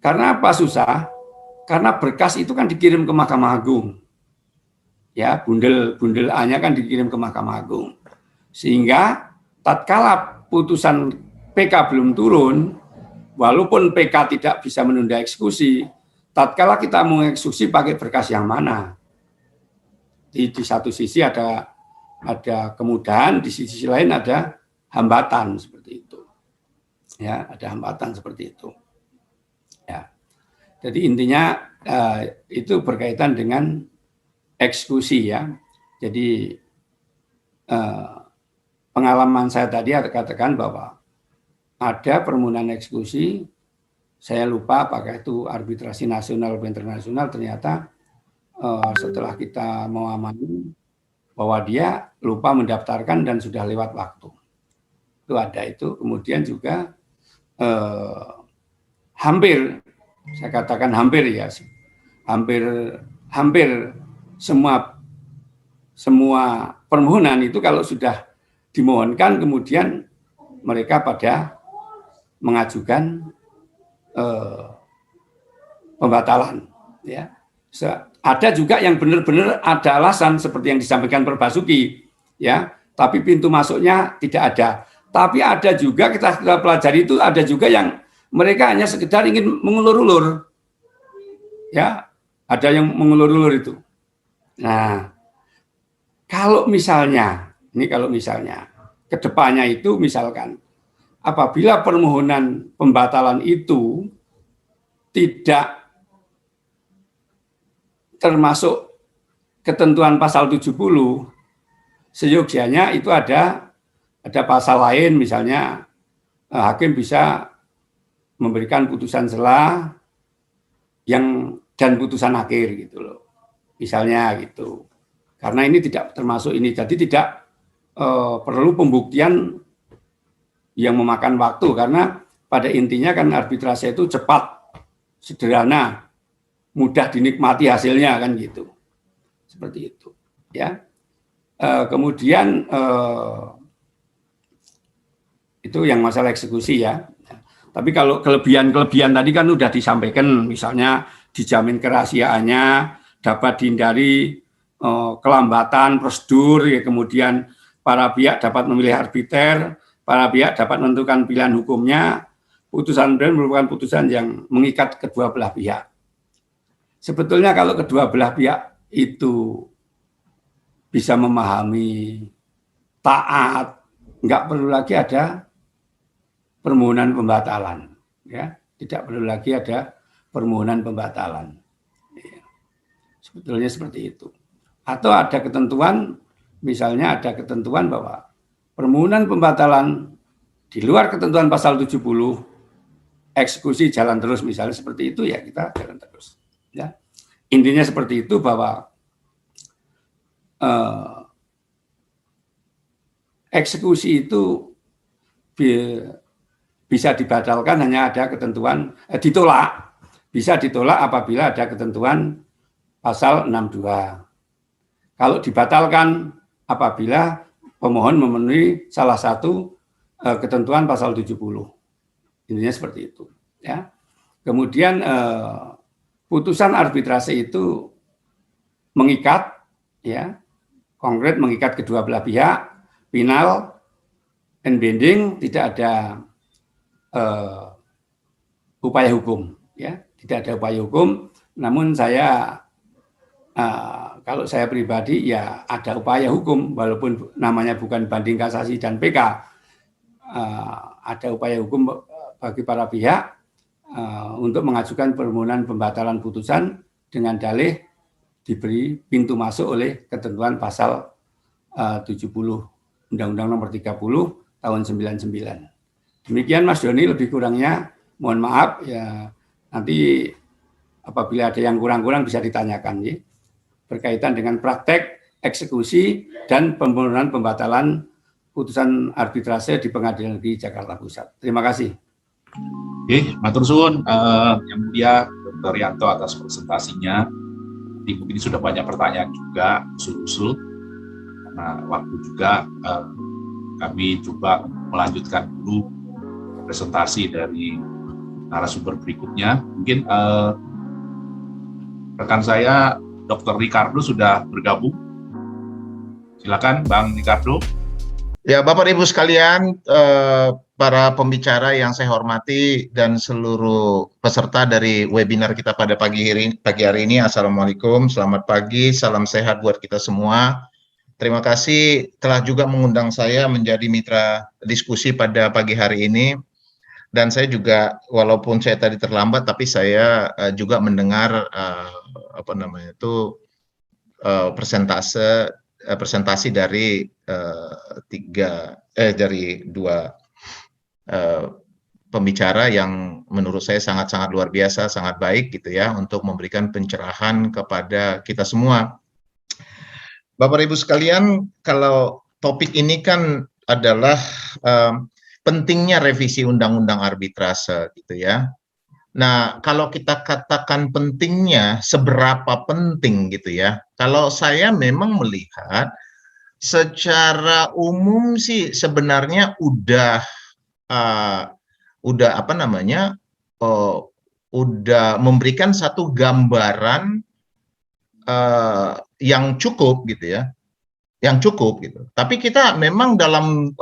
Karena apa susah? Karena berkas itu kan dikirim ke Mahkamah Agung. Ya, bundel A-nya kan dikirim ke Mahkamah Agung. Sehingga tatkala putusan PK belum turun, walaupun PK tidak bisa menunda eksekusi, tatkala kita mau eksekusi pakai berkas yang mana? Di satu sisi ada kemudahan, di sisi lain ada hambatan seperti itu. Ya, ada hambatan seperti itu. Ya. Jadi intinya itu berkaitan dengan eksekusi, ya. Jadi pengalaman saya tadi katakan bahwa ada permohonan eksekusi, saya lupa apakah itu arbitrasi nasional atau internasional, ternyata setelah kita mengamani bahwa dia lupa mendaftarkan dan sudah lewat waktu. Itu ada itu. Kemudian juga hampir, saya katakan hampir ya, hampir semua permohonan itu kalau sudah dimohonkan kemudian mereka pada mengajukan pembatalan, ya. Ada juga yang benar-benar ada alasan seperti yang disampaikan Prof. Basuki, ya, tapi pintu masuknya tidak ada. Tapi ada juga kita pelajari itu ada juga yang mereka hanya sekedar ingin mengulur-ulur, ya, ada yang mengulur-ulur itu. Nah, kalau misalnya kedepannya itu misalkan apabila permohonan pembatalan itu tidak termasuk ketentuan pasal 70, seyogyanya itu ada pasal lain, misalnya hakim bisa memberikan putusan sela dan putusan akhir gitu loh. Misalnya gitu. Karena ini tidak termasuk ini, jadi tidak perlu pembuktian yang memakan waktu, karena pada intinya kan arbitrase itu cepat, sederhana, mudah dinikmati hasilnya kan gitu, seperti itu, ya. Kemudian itu yang masalah eksekusi, ya. Tapi kalau kelebihan tadi kan sudah disampaikan, misalnya dijamin kerahasiaannya, dapat dihindari kelambatan prosedur, ya, kemudian para pihak dapat memilih arbiter, para pihak dapat menentukan pilihan hukumnya, putusan merupakan putusan yang mengikat kedua belah pihak. Sebetulnya kalau kedua belah pihak itu bisa memahami, taat, nggak perlu lagi ada permohonan pembatalan, ya, tidak perlu lagi ada permohonan pembatalan. Ya. Sebetulnya seperti itu. Atau ada ketentuan, misalnya ada ketentuan bahwa permohonan pembatalan di luar ketentuan pasal 70, eksekusi jalan terus, misalnya seperti itu, ya kita jalan terus. Ya. Intinya seperti itu, bahwa eksekusi itu bisa dibatalkan hanya ada ketentuan, bisa ditolak apabila ada ketentuan pasal 62. Kalau dibatalkan apabila pemohon memenuhi salah satu ketentuan pasal 70. Intinya seperti itu, ya. Kemudian putusan arbitrase itu mengikat, ya, konkret mengikat kedua belah pihak, final and binding, tidak ada upaya hukum, ya, tidak ada upaya hukum. Namun saya kalau saya pribadi, ya ada upaya hukum, walaupun namanya bukan banding kasasi dan PK, ada upaya hukum bagi para pihak untuk mengajukan permohonan pembatalan putusan dengan dalih diberi pintu masuk oleh ketentuan pasal 70 Undang-Undang Nomor 30 tahun 99. Demikian Mas Doni, lebih kurangnya mohon maaf ya, nanti apabila ada yang kurang-kurang bisa ditanyakan ya, berkaitan dengan praktek eksekusi dan penurunan pembatalan putusan arbitrase di Pengadilan Negeri Jakarta Pusat. Terima kasih. Oke, matur suwun Yang Mulia Dr. Rianto atas presentasinya. Mungkin sudah banyak pertanyaan juga, usul-usul. Karena waktu juga kami coba melanjutkan dulu presentasi dari narasumber berikutnya. Mungkin rekan saya Dr. Ricardo sudah bergabung. Silakan Bang Ricardo. Ya, Bapak Ibu sekalian, para pembicara yang saya hormati dan seluruh peserta dari webinar kita pada pagi hari ini, Assalamualaikum, selamat pagi, salam sehat buat kita semua. Terima kasih telah juga mengundang saya menjadi mitra diskusi pada pagi hari ini. Dan saya juga, walaupun saya tadi terlambat, tapi saya juga mendengar presentasi dari dua pembicara yang menurut saya sangat-sangat luar biasa, sangat baik gitu ya, untuk memberikan pencerahan kepada kita semua. Bapak Ibu sekalian, kalau topik ini kan adalah pentingnya revisi Undang-Undang Arbitrase gitu ya. Nah, kalau kita katakan pentingnya, seberapa penting gitu ya. Kalau saya memang melihat secara umum sih sebenarnya udah memberikan satu gambaran yang cukup gitu ya. Yang cukup gitu. Tapi kita memang dalam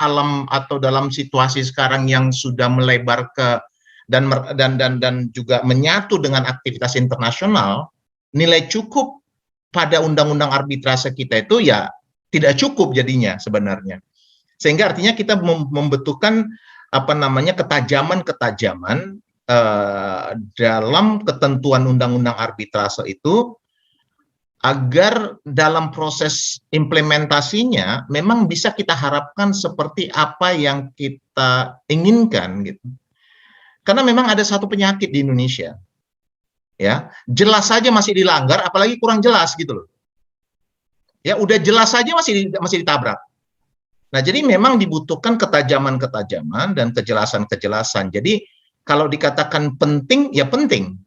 alam atau dalam situasi sekarang yang sudah melebar ke dan juga menyatu dengan aktivitas internasional, nilai cukup pada undang-undang arbitrase kita itu ya tidak cukup jadinya sebenarnya. Sehingga artinya kita membutuhkan ketajaman dalam ketentuan undang-undang arbitrase itu, agar dalam proses implementasinya memang bisa kita harapkan seperti apa yang kita inginkan gitu. Karena memang ada satu penyakit di Indonesia, ya jelas saja masih dilanggar, apalagi kurang jelas gitu loh. Ya udah jelas saja masih ditabrak. Nah jadi memang dibutuhkan ketajaman-ketajaman dan kejelasan-kejelasan. Jadi kalau dikatakan penting, ya penting.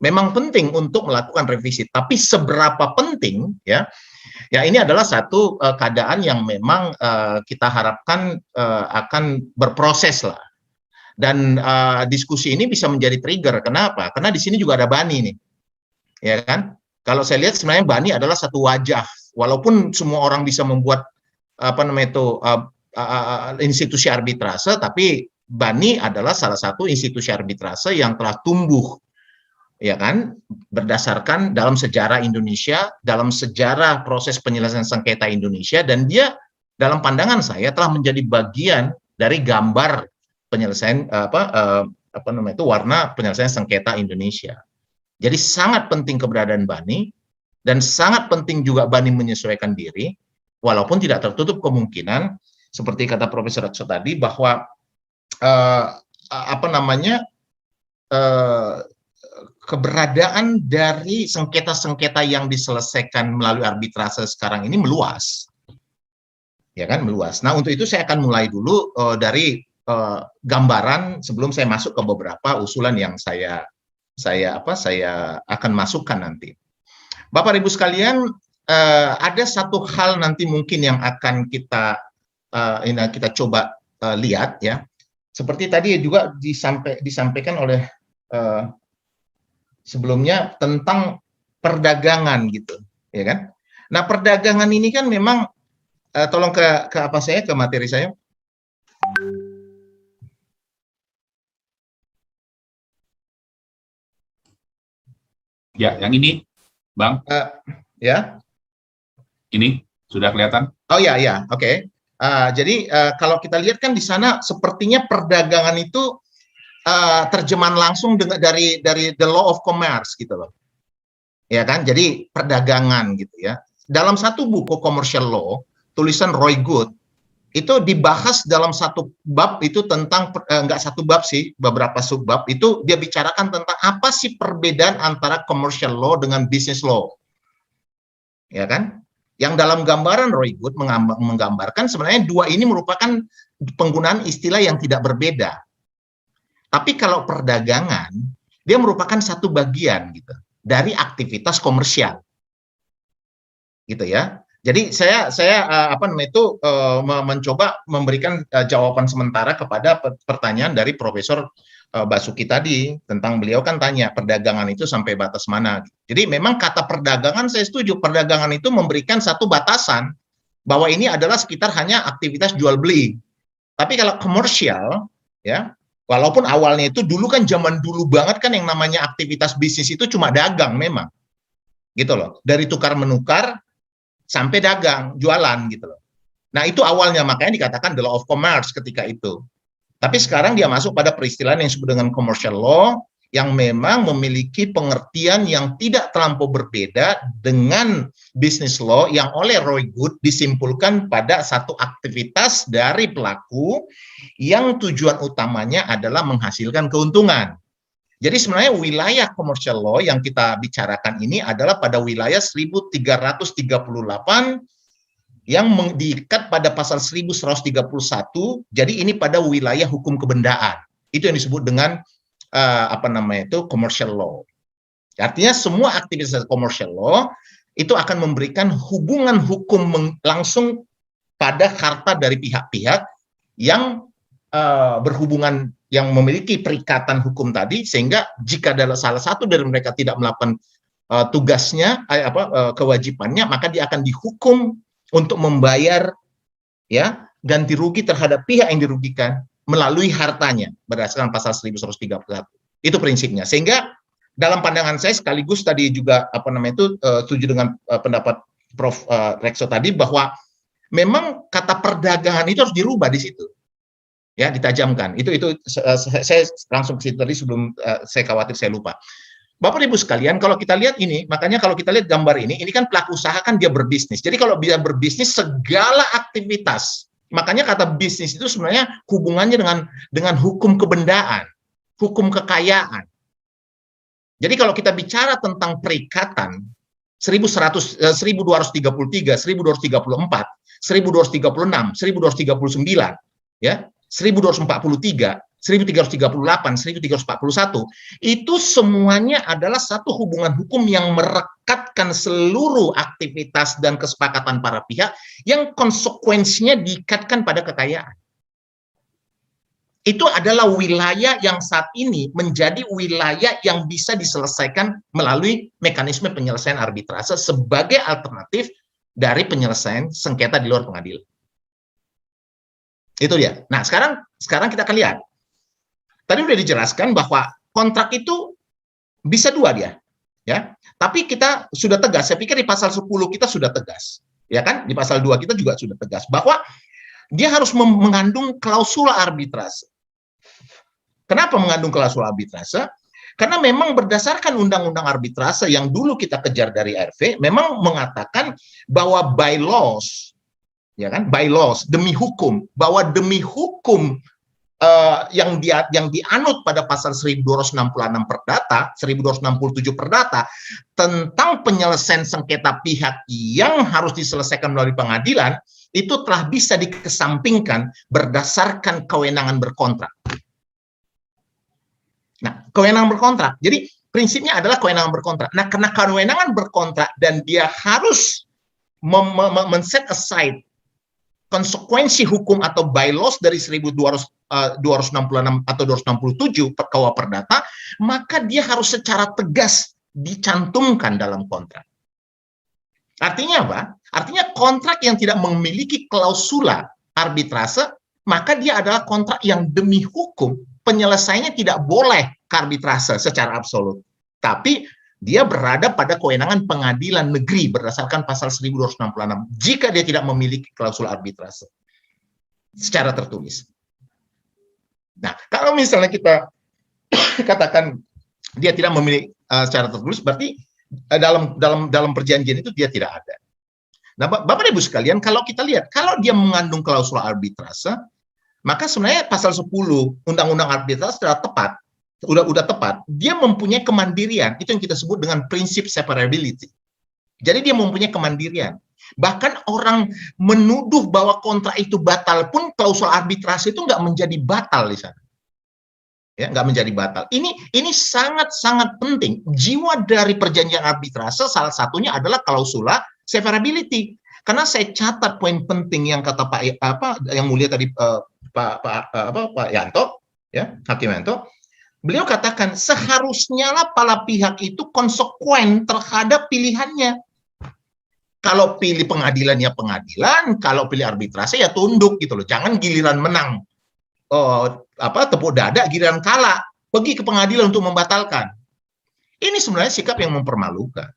Memang penting untuk melakukan revisi, tapi seberapa penting ya? Ya ini adalah satu keadaan yang memang kita harapkan akan berproses lah. Dan diskusi ini bisa menjadi trigger. Kenapa? Karena di sini juga ada Bani nih, ya kan? Kalau saya lihat sebenarnya Bani adalah satu wajah. Walaupun semua orang bisa membuat institusi arbitrase, tapi Bani adalah salah satu institusi arbitrase yang telah tumbuh, ya kan? Berdasarkan dalam sejarah Indonesia, dalam sejarah proses penyelesaian sengketa Indonesia, dan dia dalam pandangan saya telah menjadi bagian dari gambar penyelesaian warna penyelesaian sengketa Indonesia. Jadi sangat penting keberadaan Bani, dan sangat penting juga Bani menyesuaikan diri, walaupun tidak tertutup kemungkinan seperti kata Profesor Rekso tadi bahwa keberadaan dari sengketa-sengketa yang diselesaikan melalui arbitrase sekarang ini meluas, ya kan, meluas. Nah untuk itu saya akan mulai dulu dari gambaran sebelum saya masuk ke beberapa usulan yang saya akan masukkan nanti. Bapak Ibu sekalian, ada satu hal nanti mungkin yang akan kita coba lihat ya. Seperti tadi juga disampaikan oleh sebelumnya tentang perdagangan gitu, ya kan? Nah perdagangan ini kan memang tolong ke materi saya. Ya, yang ini, Bang. Ya. Ini sudah kelihatan? Oh ya, oke. Jadi kalau kita lihat kan di sana sepertinya perdagangan itu terjemahan langsung dari the law of commerce gitu loh. Ya kan? Jadi perdagangan gitu ya. Dalam satu buku commercial law, tulisan Roy Good, itu dibahas dalam satu bab itu tentang, enggak satu bab sih, beberapa subbab, itu dia bicarakan tentang apa sih perbedaan antara commercial law dengan business law. Ya kan? Yang dalam gambaran Roy Good menggambarkan sebenarnya dua ini merupakan penggunaan istilah yang tidak berbeda. Tapi kalau perdagangan, dia merupakan satu bagian gitu dari aktivitas komersial, gitu ya. Jadi saya mencoba memberikan jawaban sementara kepada pertanyaan dari Profesor Basuki tadi, tentang beliau kan tanya perdagangan itu sampai batas mana. Jadi memang kata perdagangan saya setuju, perdagangan itu memberikan satu batasan bahwa ini adalah sekitar hanya aktivitas jual beli. Tapi kalau komersial, ya, walaupun awalnya itu dulu kan zaman dulu banget kan yang namanya aktivitas bisnis itu cuma dagang memang, gitu loh. Dari tukar menukar sampai dagang, jualan gitu loh. Nah itu awalnya, makanya dikatakan the law of commerce ketika itu. Tapi sekarang dia masuk pada peristilahan yang disebut dengan commercial law, yang memang memiliki pengertian yang tidak terlampau berbeda dengan business law yang oleh Roy Good disimpulkan pada satu aktivitas dari pelaku yang tujuan utamanya adalah menghasilkan keuntungan. Jadi sebenarnya wilayah commercial law yang kita bicarakan ini adalah pada wilayah 1338 yang diikat pada pasal 1131, jadi ini pada wilayah hukum kebendaan. Itu yang disebut dengan commercial law. Artinya semua aktivitas commercial law itu akan memberikan hubungan hukum langsung pada harta dari pihak-pihak yang berhubungan, yang memiliki perikatan hukum tadi, sehingga jika ada salah satu dari mereka tidak melakukan tugasnya, kewajibannya, maka dia akan dihukum untuk membayar ya ganti rugi terhadap pihak yang dirugikan melalui hartanya berdasarkan pasal 1131. Itu prinsipnya. Sehingga dalam pandangan saya sekaligus tadi juga setuju dengan pendapat Prof Rekso tadi, bahwa memang kata perdagangan itu harus dirubah di situ. Ya, ditajamkan. Itu saya langsung ke situ tadi sebelum saya khawatir saya lupa. Bapak Ibu sekalian, kalau kita lihat ini, makanya kalau kita lihat gambar ini kan pelaku usaha kan dia berbisnis. Jadi kalau dia berbisnis, segala aktivitas, makanya kata bisnis itu sebenarnya hubungannya dengan hukum kebendaan, hukum kekayaan. Jadi kalau kita bicara tentang perikatan 1233, 1234, 1236, 1239, ya, 1243, 1338, 1341, itu semuanya adalah satu hubungan hukum yang merekatkan seluruh aktivitas dan kesepakatan para pihak yang konsekuensinya diikatkan pada kekayaan. Itu adalah wilayah yang saat ini menjadi wilayah yang bisa diselesaikan melalui mekanisme penyelesaian arbitrase sebagai alternatif dari penyelesaian sengketa di luar pengadilan. Itu dia. Nah, sekarang kita akan lihat. Tadi sudah dijelaskan bahwa kontrak itu bisa dua dia, ya. Tapi kita sudah tegas. Saya pikir di pasal 10 kita sudah tegas, ya kan? Di pasal 2 kita juga sudah tegas bahwa dia harus mengandung klausul arbitrase. Kenapa mengandung klausul arbitrase? Karena memang berdasarkan undang-undang arbitrase yang dulu kita kejar dari RV, memang mengatakan bahwa by laws, ya kan? By laws, demi hukum, bahwa demi hukum yang dianut pada pasal 1266 Perdata, 1267 Perdata tentang penyelesaian sengketa pihak yang harus diselesaikan melalui pengadilan, itu telah bisa dikesampingkan berdasarkan kewenangan berkontrak. Nah, kewenangan berkontrak. Jadi prinsipnya adalah kewenangan berkontrak. Nah, karena kewenangan berkontrak dan dia harus men-set aside konsekuensi hukum atau bylaws dari 1266 atau 267 KUH Perdata, maka dia harus secara tegas dicantumkan dalam kontrak. Artinya apa? Artinya kontrak yang tidak memiliki klausula arbitrase, maka dia adalah kontrak yang demi hukum penyelesaiannya tidak boleh ke arbitrase secara absolut. Tapi dia berada pada kewenangan pengadilan negeri berdasarkan pasal 1266 jika dia tidak memiliki klausul arbitrase secara tertulis. Nah, kalau misalnya kita katakan dia tidak memilih secara tertulis, berarti dalam perjanjian itu dia tidak ada. Nah, Bapak Ibu sekalian, kalau kita lihat, kalau dia mengandung klausul arbitrase, maka sebenarnya pasal 10 Undang-Undang Arbitrase sudah tepat, udah tepat. Dia mempunyai kemandirian, itu yang kita sebut dengan prinsip separability. Jadi dia mempunyai kemandirian. Bahkan orang menuduh bahwa kontrak itu batal pun klausul arbitrase itu nggak menjadi batal di sana. Ya, nggak menjadi batal. Ini sangat-sangat penting. Jiwa dari perjanjian arbitrase salah satunya adalah klausula separability. Karena saya catat poin penting yang kata yang mulia tadi Pak Yanto, ya, Hakim Yanto. Beliau katakan seharusnya lah para pihak itu konsekuen terhadap pilihannya. Kalau pilih pengadilan ya pengadilan, kalau pilih arbitrase ya tunduk gitu loh. Jangan giliran menang tepuk dada, giliran kalah pergi ke pengadilan untuk membatalkan. Ini sebenarnya sikap yang mempermalukan.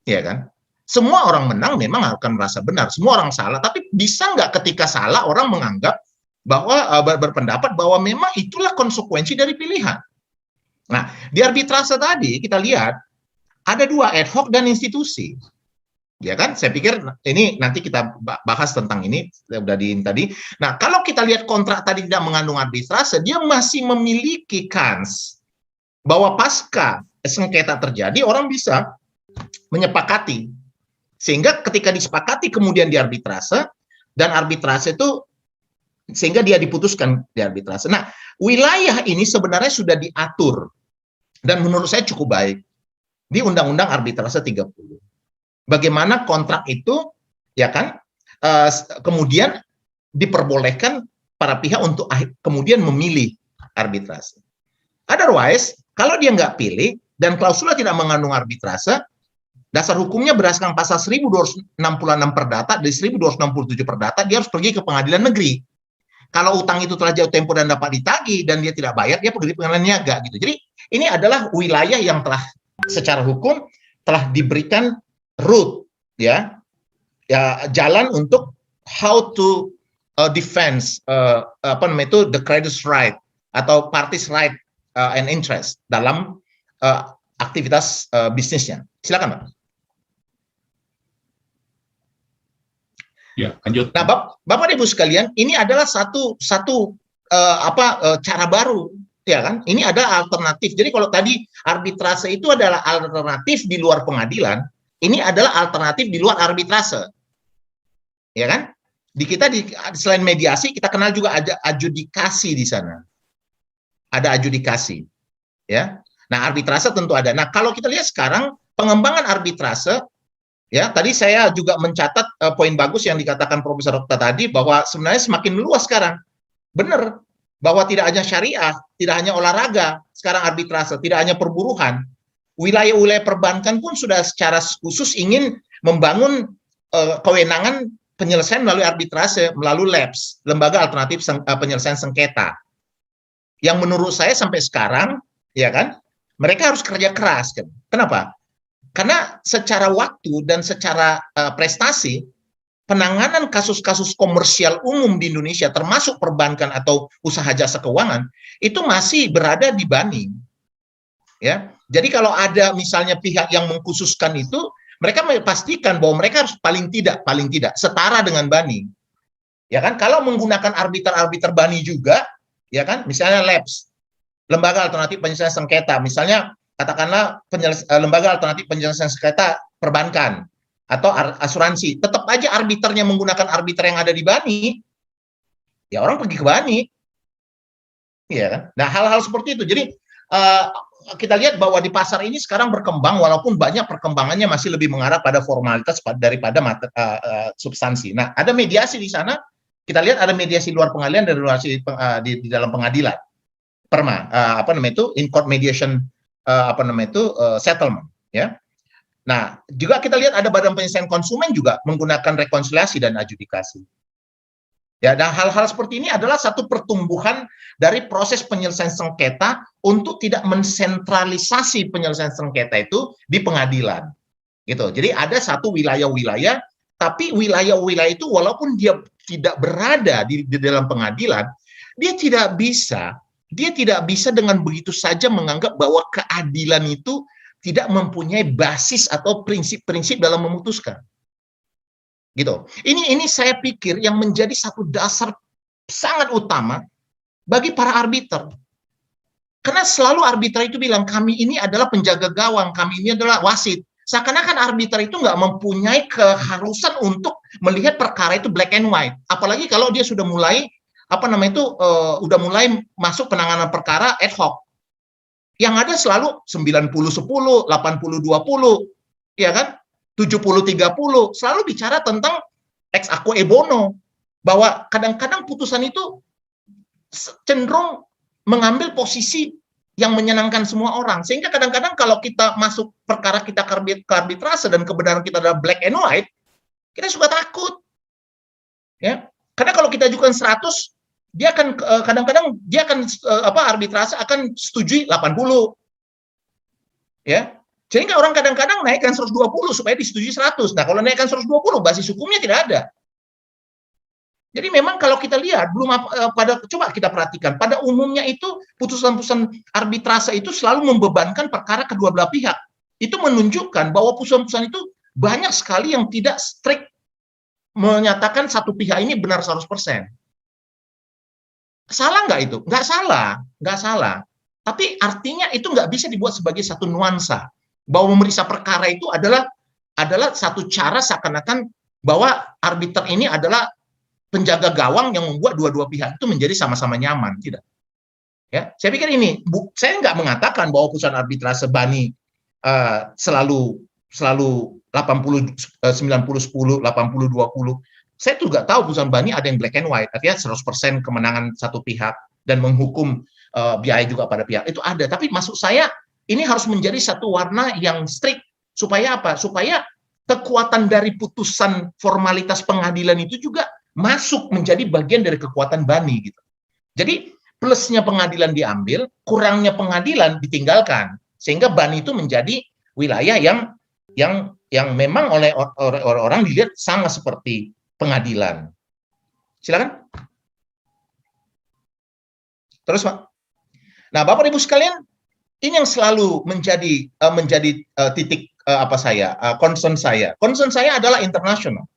Ya kan? Semua orang menang memang akan merasa benar, semua orang salah, tapi bisa nggak ketika salah orang menganggap bahwa berpendapat bahwa memang itulah konsekuensi dari pilihan. Nah, di arbitrase tadi kita lihat ada dua, ad hoc dan institusi. Ya kan, saya pikir ini nanti kita bahas tentang ini udah tadi. Nah, kalau kita lihat kontrak tadi tidak mengandung arbitrase, dia masih memiliki kans bahwa pasca sengketa terjadi orang bisa menyepakati, sehingga ketika disepakati kemudian di arbitrase dan arbitrase itu sehingga dia diputuskan di arbitrase. Nah, wilayah ini sebenarnya sudah diatur dan menurut saya cukup baik di Undang-Undang Arbitrase 30. Bagaimana kontrak itu, ya kan, kemudian diperbolehkan para pihak untuk kemudian memilih arbitrase. Otherwise, kalau dia nggak pilih dan klausula tidak mengandung arbitrase, dasar hukumnya berdasarkan pasal 1266 Perdata, dari 1267 Perdata, dia harus pergi ke pengadilan negeri. Kalau utang itu telah jatuh tempo dan dapat ditagih dan dia tidak bayar, dia pergi ke pengadilan niaga gitu. Jadi ini adalah wilayah yang telah secara hukum telah diberikan route, ya jalan untuk how to defense the creditors right atau parties right and interest dalam aktivitas bisnisnya. Silakan, Pak. Ya, lanjut. Nah, Bapak Ibu sekalian, ini adalah satu cara baru, ya kan? Ini ada alternatif. Jadi kalau tadi arbitrase itu adalah alternatif di luar pengadilan, ini adalah alternatif di luar arbitrase, ya kan? Selain mediasi, kita kenal juga ada adjudikasi di sana. Ada adjudikasi, ya. Nah, arbitrase tentu ada. Nah, kalau kita lihat sekarang pengembangan arbitrase, ya, tadi saya juga mencatat poin bagus yang dikatakan Profesor Okta tadi bahwa sebenarnya semakin meluas sekarang. Benar, bahwa tidak hanya syariah, tidak hanya olahraga, sekarang arbitrase, tidak hanya perburuhan. Wilayah-wilayah perbankan pun sudah secara khusus ingin membangun kewenangan penyelesaian melalui arbitrase, melalui LAPS, Lembaga Alternatif Penyelesaian Sengketa. Yang menurut saya sampai sekarang, ya kan, mereka harus kerja keras, kan? Kenapa? Karena secara waktu dan secara prestasi, penanganan kasus-kasus komersial umum di Indonesia, termasuk perbankan atau usaha jasa keuangan, itu masih berada di BANI. Ya, jadi kalau ada misalnya pihak yang mengkhususkan itu, mereka pastikan bahwa mereka harus paling tidak setara dengan BANI. Ya kan, kalau menggunakan arbiter BANI juga, ya kan, misalnya LAPS, Lembaga Alternatif Penyelesaian Sengketa, misalnya katakanlah Lembaga Alternatif Penyelesaian Sengketa perbankan atau asuransi, tetap aja arbiternya menggunakan arbiter yang ada di BANI, ya orang pergi ke BANI. Ya kan? Nah, hal-hal seperti itu. Jadi kita lihat bahwa di pasar ini sekarang berkembang, walaupun banyak perkembangannya masih lebih mengarah pada formalitas daripada substansi. Nah, ada mediasi di sana. Kita lihat ada mediasi luar pengadilan dan mediasi di dalam pengadilan. In court mediation settlement, ya. Nah, juga kita lihat ada Badan Penyelesaian Konsumen juga menggunakan rekonsiliasi dan adjudikasi. Ya, dan hal-hal seperti ini adalah satu pertumbuhan dari proses penyelesaian sengketa untuk tidak mensentralisasi penyelesaian sengketa itu di pengadilan. Gitu. Jadi ada satu wilayah-wilayah, tapi wilayah-wilayah itu walaupun dia tidak berada di dalam pengadilan, dia tidak bisa dia tidak bisa dengan begitu saja menganggap bahwa keadilan itu tidak mempunyai basis atau prinsip-prinsip dalam memutuskan. Gitu. Ini saya pikir yang menjadi satu dasar sangat utama bagi para arbiter. Karena selalu arbiter itu bilang, kami ini adalah penjaga gawang, kami ini adalah wasit. Seakan-akan arbiter itu nggak mempunyai keharusan untuk melihat perkara itu black and white. Apalagi kalau dia sudah mulai, udah mulai masuk penanganan perkara ad hoc. Yang ada selalu 90-10, 80-20, ya kan? 70-30, selalu bicara tentang ex aequo e bono. Bahwa kadang-kadang putusan itu cenderung mengambil posisi yang menyenangkan semua orang. Sehingga kadang-kadang kalau kita masuk perkara kita ke arbitrase dan kebenaran kita adalah black and white, kita suka takut. Ya. Karena kalau kita ajukan 100, dia akan kadang-kadang dia akan arbitrase akan setujui 80. Ya. Sehingga orang kadang-kadang naikkan 120 supaya disetujui 100. Nah, kalau naikkan 120, basis hukumnya tidak ada. Jadi memang kalau kita lihat coba kita perhatikan, pada umumnya itu putusan-putusan arbitrase itu selalu membebankan perkara kedua belah pihak. Itu menunjukkan bahwa putusan-putusan itu banyak sekali yang tidak strict menyatakan satu pihak ini benar 100%. Salah nggak itu? Nggak salah. Tapi artinya itu nggak bisa dibuat sebagai satu nuansa bahwa memeriksa perkara itu adalah satu cara seakan-akan bahwa arbiter ini adalah penjaga gawang yang membuat dua-dua pihak itu menjadi sama-sama nyaman, tidak. Ya, saya pikir ini, saya nggak mengatakan bahwa putusan arbitrase BANI selalu 80 90 10 80 20. Saya juga tahu putusan BANI ada yang black and white, artinya 100% kemenangan satu pihak dan menghukum biaya juga pada pihak. Itu ada, tapi maksud saya ini harus menjadi satu warna yang strict supaya apa? Supaya kekuatan dari putusan formalitas pengadilan itu juga masuk menjadi bagian dari kekuatan BANI gitu. Jadi plusnya pengadilan diambil, kurangnya pengadilan ditinggalkan, sehingga BANI itu menjadi wilayah yang memang oleh orang dilihat sama seperti pengadilan. Silakan. Terus Pak. Nah, Bapak Ibu sekalian, ini yang selalu menjadi titik concern saya. Concern saya adalah internasional.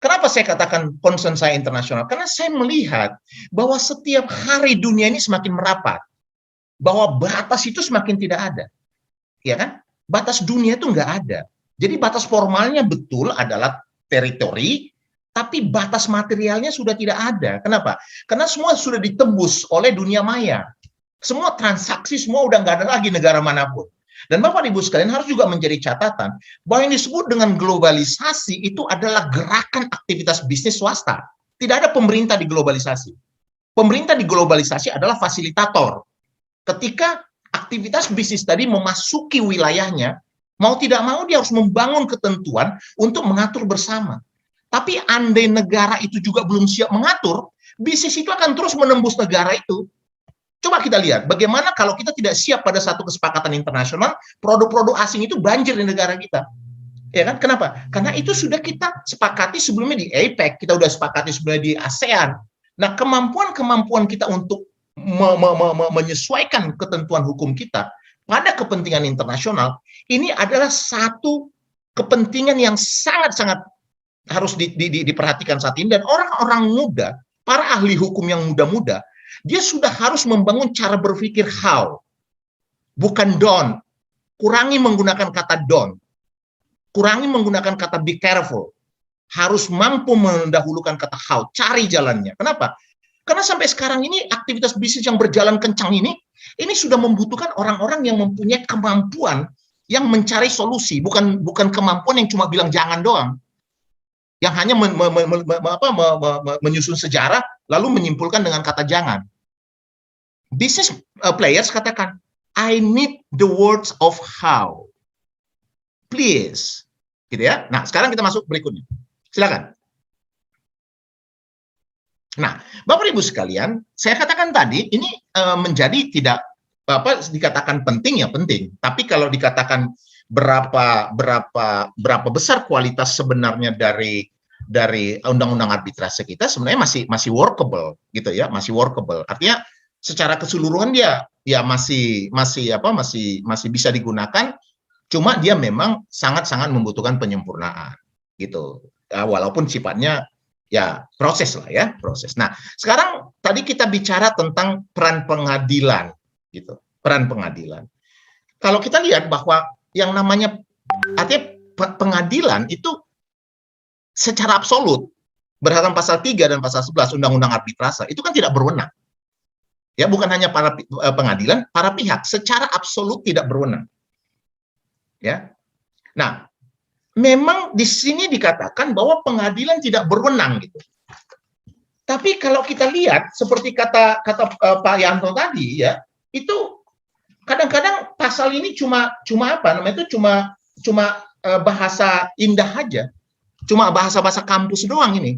Kenapa saya katakan concern saya internasional? Karena saya melihat bahwa setiap hari dunia ini semakin merapat. Bahwa batas itu semakin tidak ada. Ya kan? Batas dunia itu nggak ada. Jadi batas formalnya betul adalah teritori, tapi batas materialnya sudah tidak ada. Kenapa? Karena semua sudah ditembus oleh dunia maya. Semua transaksi, semua udah nggak ada lagi negara manapun. Dan Bapak Ibu sekalian harus juga menjadi catatan bahwa yang disebut dengan globalisasi itu adalah gerakan aktivitas bisnis swasta. Tidak ada pemerintah di globalisasi. Pemerintah di globalisasi adalah fasilitator. Ketika aktivitas bisnis tadi memasuki wilayahnya, mau tidak mau dia harus membangun ketentuan untuk mengatur bersama. Tapi andai negara itu juga belum siap mengatur, bisnis itu akan terus menembus negara itu. Coba kita lihat bagaimana kalau kita tidak siap pada satu kesepakatan internasional, produk-produk asing itu banjir di negara kita. Ya kan? Kenapa? Karena itu sudah kita sepakati sebelumnya di APEC, kita sudah sepakati sebelumnya di ASEAN. Nah, kemampuan kita untuk menyesuaikan ketentuan hukum kita pada kepentingan internasional, ini adalah satu kepentingan yang sangat-sangat harus diperhatikan saat ini. Dan orang-orang muda, para ahli hukum yang muda-muda, dia sudah harus membangun cara berpikir how, bukan don't. Kurangi menggunakan kata don't. Kurangi menggunakan kata be careful. Harus mampu mendahulukan kata how, cari jalannya. Kenapa? Karena sampai sekarang ini aktivitas bisnis yang berjalan kencang ini sudah membutuhkan orang-orang yang mempunyai kemampuan yang mencari solusi, bukan kemampuan yang cuma bilang jangan doang. Yang hanya menyusun sejarah lalu menyimpulkan dengan kata jangan. Business players katakan, I need the words of how. Please. Gitu ya. Nah, sekarang kita masuk berikutnya. Silakan. Nah, Bapak Ibu sekalian, saya katakan tadi ini menjadi tidak dikatakan penting ya penting, tapi kalau dikatakan berapa besar kualitas sebenarnya dari undang-undang arbitrase kita sebenarnya masih workable gitu ya, masih workable. Artinya secara keseluruhan dia ya masih bisa digunakan, cuma dia memang sangat-sangat membutuhkan penyempurnaan gitu. Walaupun sifatnya ya proses lah ya, proses. Nah, sekarang tadi kita bicara tentang peran pengadilan gitu. Peran pengadilan. Kalau kita lihat bahwa yang namanya artinya pengadilan itu secara absolut berdasarkan pasal 3 dan pasal 11 Undang-Undang Arbitrase itu kan tidak berwenang. Ya, bukan hanya para pengadilan, para pihak secara absolut tidak berwenang. Ya. Nah, memang di sini dikatakan bahwa pengadilan tidak berwenang gitu. Tapi kalau kita lihat seperti kata Pak Yanto tadi ya, itu kadang-kadang pasal ini cuma apa namanya itu cuma bahasa indah aja. Cuma bahasa-bahasa kampus doang ini.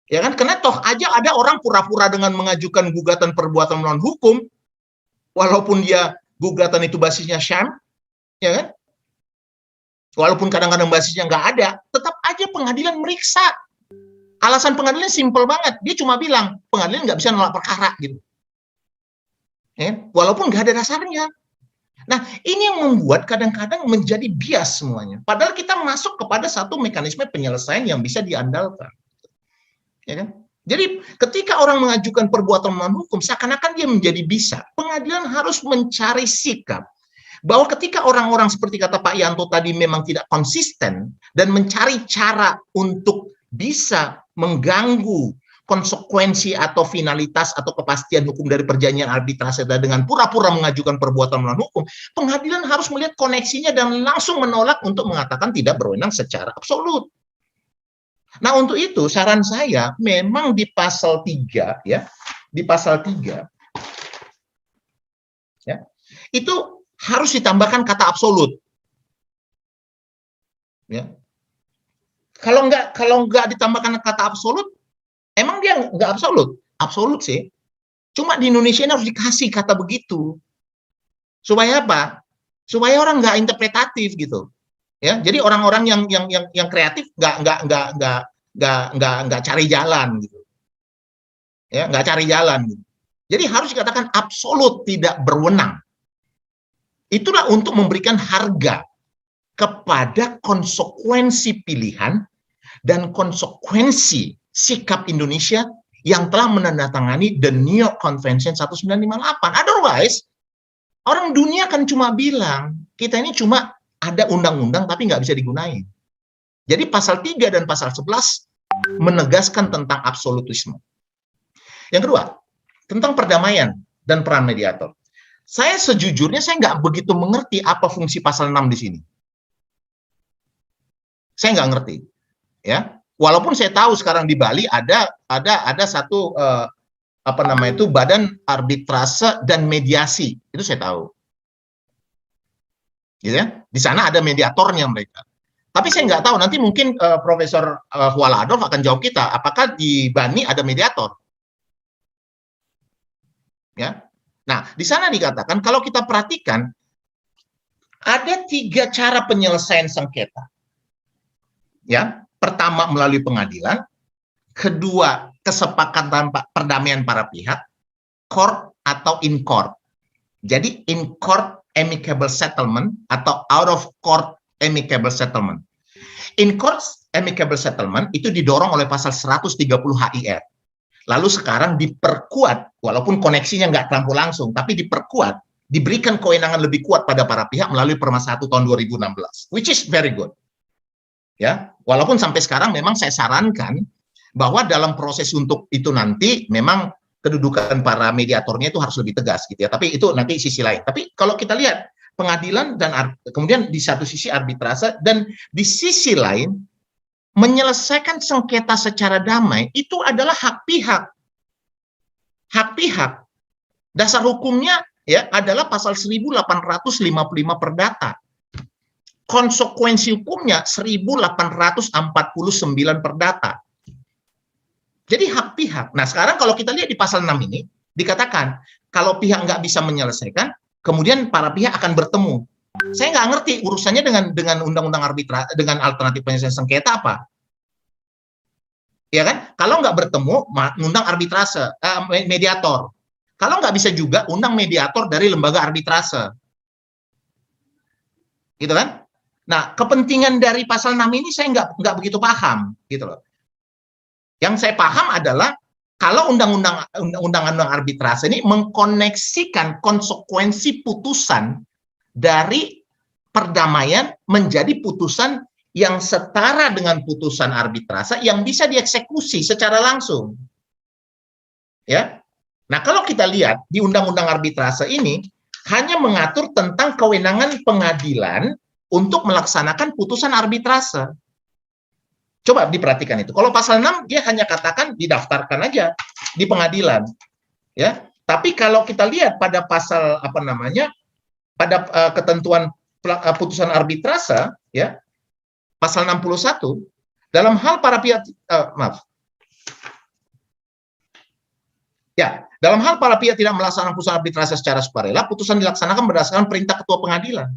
Ya kan? Karena toh aja ada orang pura-pura dengan mengajukan gugatan perbuatan melawan hukum, walaupun dia gugatan itu basisnya syam, ya kan? Walaupun kadang-kadang basisnya nggak ada, tetap aja pengadilan meriksa. Alasan pengadilan simpel banget, dia cuma bilang pengadilan nggak bisa nolak perkara gitu. Ya, walaupun nggak ada dasarnya. Nah, ini yang membuat kadang-kadang menjadi bias semuanya. Padahal kita masuk kepada satu mekanisme penyelesaian yang bisa diandalkan. Ya kan? Jadi ketika orang mengajukan perbuatan melawan hukum, seakan-akan dia menjadi bisa. Pengadilan harus mencari sikap bahwa ketika orang-orang seperti kata Pak Yanto tadi memang tidak konsisten dan mencari cara untuk bisa mengganggu konsekuensi atau finalitas atau kepastian hukum dari perjanjian arbitrase dengan pura-pura mengajukan perbuatan melawan hukum, pengadilan harus melihat koneksinya dan langsung menolak untuk mengatakan tidak berwenang secara absolut. Nah, untuk itu saran saya memang di pasal 3 ya, di pasal 3 ya, itu harus ditambahkan kata absolut. Ya. Kalau nggak ditambahkan kata absolut, emang dia nggak absolut? Absolut sih. Cuma di Indonesia ini harus dikasih kata begitu. Supaya apa? Supaya orang nggak interpretatif gitu. Ya, jadi orang-orang yang kreatif nggak cari jalan gitu. Ya, nggak cari jalan gitu. Jadi harus dikatakan absolut tidak berwenang. Itulah untuk memberikan harga kepada konsekuensi pilihan dan konsekuensi sikap Indonesia yang telah menandatangani The New York Convention 1958. Otherwise, orang dunia kan cuma bilang, kita ini cuma ada undang-undang tapi nggak bisa digunain. Jadi pasal 3 dan pasal 11 menegaskan tentang absolutisme. Yang kedua, tentang perdamaian dan peran mediator. Saya sejujurnya saya nggak begitu mengerti apa fungsi pasal 6 di sini. Saya nggak ngerti. Ya, walaupun saya tahu sekarang di Bali ada satu badan arbitrase dan mediasi, itu saya tahu. Gitu ya. Di sana ada mediatornya mereka. Tapi saya nggak tahu, nanti mungkin Profesor Huala Adolf akan jawab kita, apakah di Bani ada mediator? Ya. Nah, di sana dikatakan kalau kita perhatikan ada 3 cara penyelesaian sengketa. Ya, pertama melalui pengadilan, kedua kesepakatan perdamaian para pihak, court atau in court. Jadi in court amicable settlement atau out of court amicable settlement. In court amicable settlement itu didorong oleh pasal 130 HIR. Lalu sekarang diperkuat, walaupun koneksinya nggak terlampau langsung, tapi diperkuat, diberikan kewenangan lebih kuat pada para pihak melalui Perma 1 tahun 2016, which is very good. Ya, walaupun sampai sekarang memang saya sarankan bahwa dalam proses untuk itu nanti memang kedudukan para mediatornya itu harus lebih tegas gitu ya. Tapi itu nanti sisi lain. Tapi kalau kita lihat pengadilan dan kemudian di satu sisi arbitrase dan di sisi lain menyelesaikan sengketa secara damai itu adalah hak pihak. Hak pihak. Dasar hukumnya ya adalah pasal 1855 Perdata. Konsekuensi hukumnya 1849 Perdata. Jadi hak pihak. Nah sekarang kalau kita lihat di pasal 6 ini, dikatakan kalau pihak nggak bisa menyelesaikan, kemudian para pihak akan bertemu. Saya nggak ngerti urusannya dengan undang-undang arbitrase, dengan alternatif penyelesaian sengketa apa. Ya kan? Kalau nggak bertemu, ngundang arbitrase, mediator. Kalau nggak bisa juga, undang mediator dari lembaga arbitrase. Gitu kan? Nah, kepentingan dari pasal 6 ini saya nggak begitu paham, gitu loh. Yang saya paham adalah kalau undang-undang arbitrase ini mengkoneksikan konsekuensi putusan dari perdamaian menjadi putusan yang setara dengan putusan arbitrase yang bisa dieksekusi secara langsung. Ya. Nah, kalau kita lihat di undang-undang arbitrase ini hanya mengatur tentang kewenangan pengadilan untuk melaksanakan putusan arbitrase. Coba diperhatikan itu. Kalau pasal 6 dia hanya katakan didaftarkan aja di pengadilan, ya. Tapi kalau kita lihat pada pasal pada ketentuan putusan arbitrase, ya, pasal 61 dalam hal para pihak dalam hal para pihak tidak melaksanakan putusan arbitrase secara sukarela, putusan dilaksanakan berdasarkan perintah ketua pengadilan.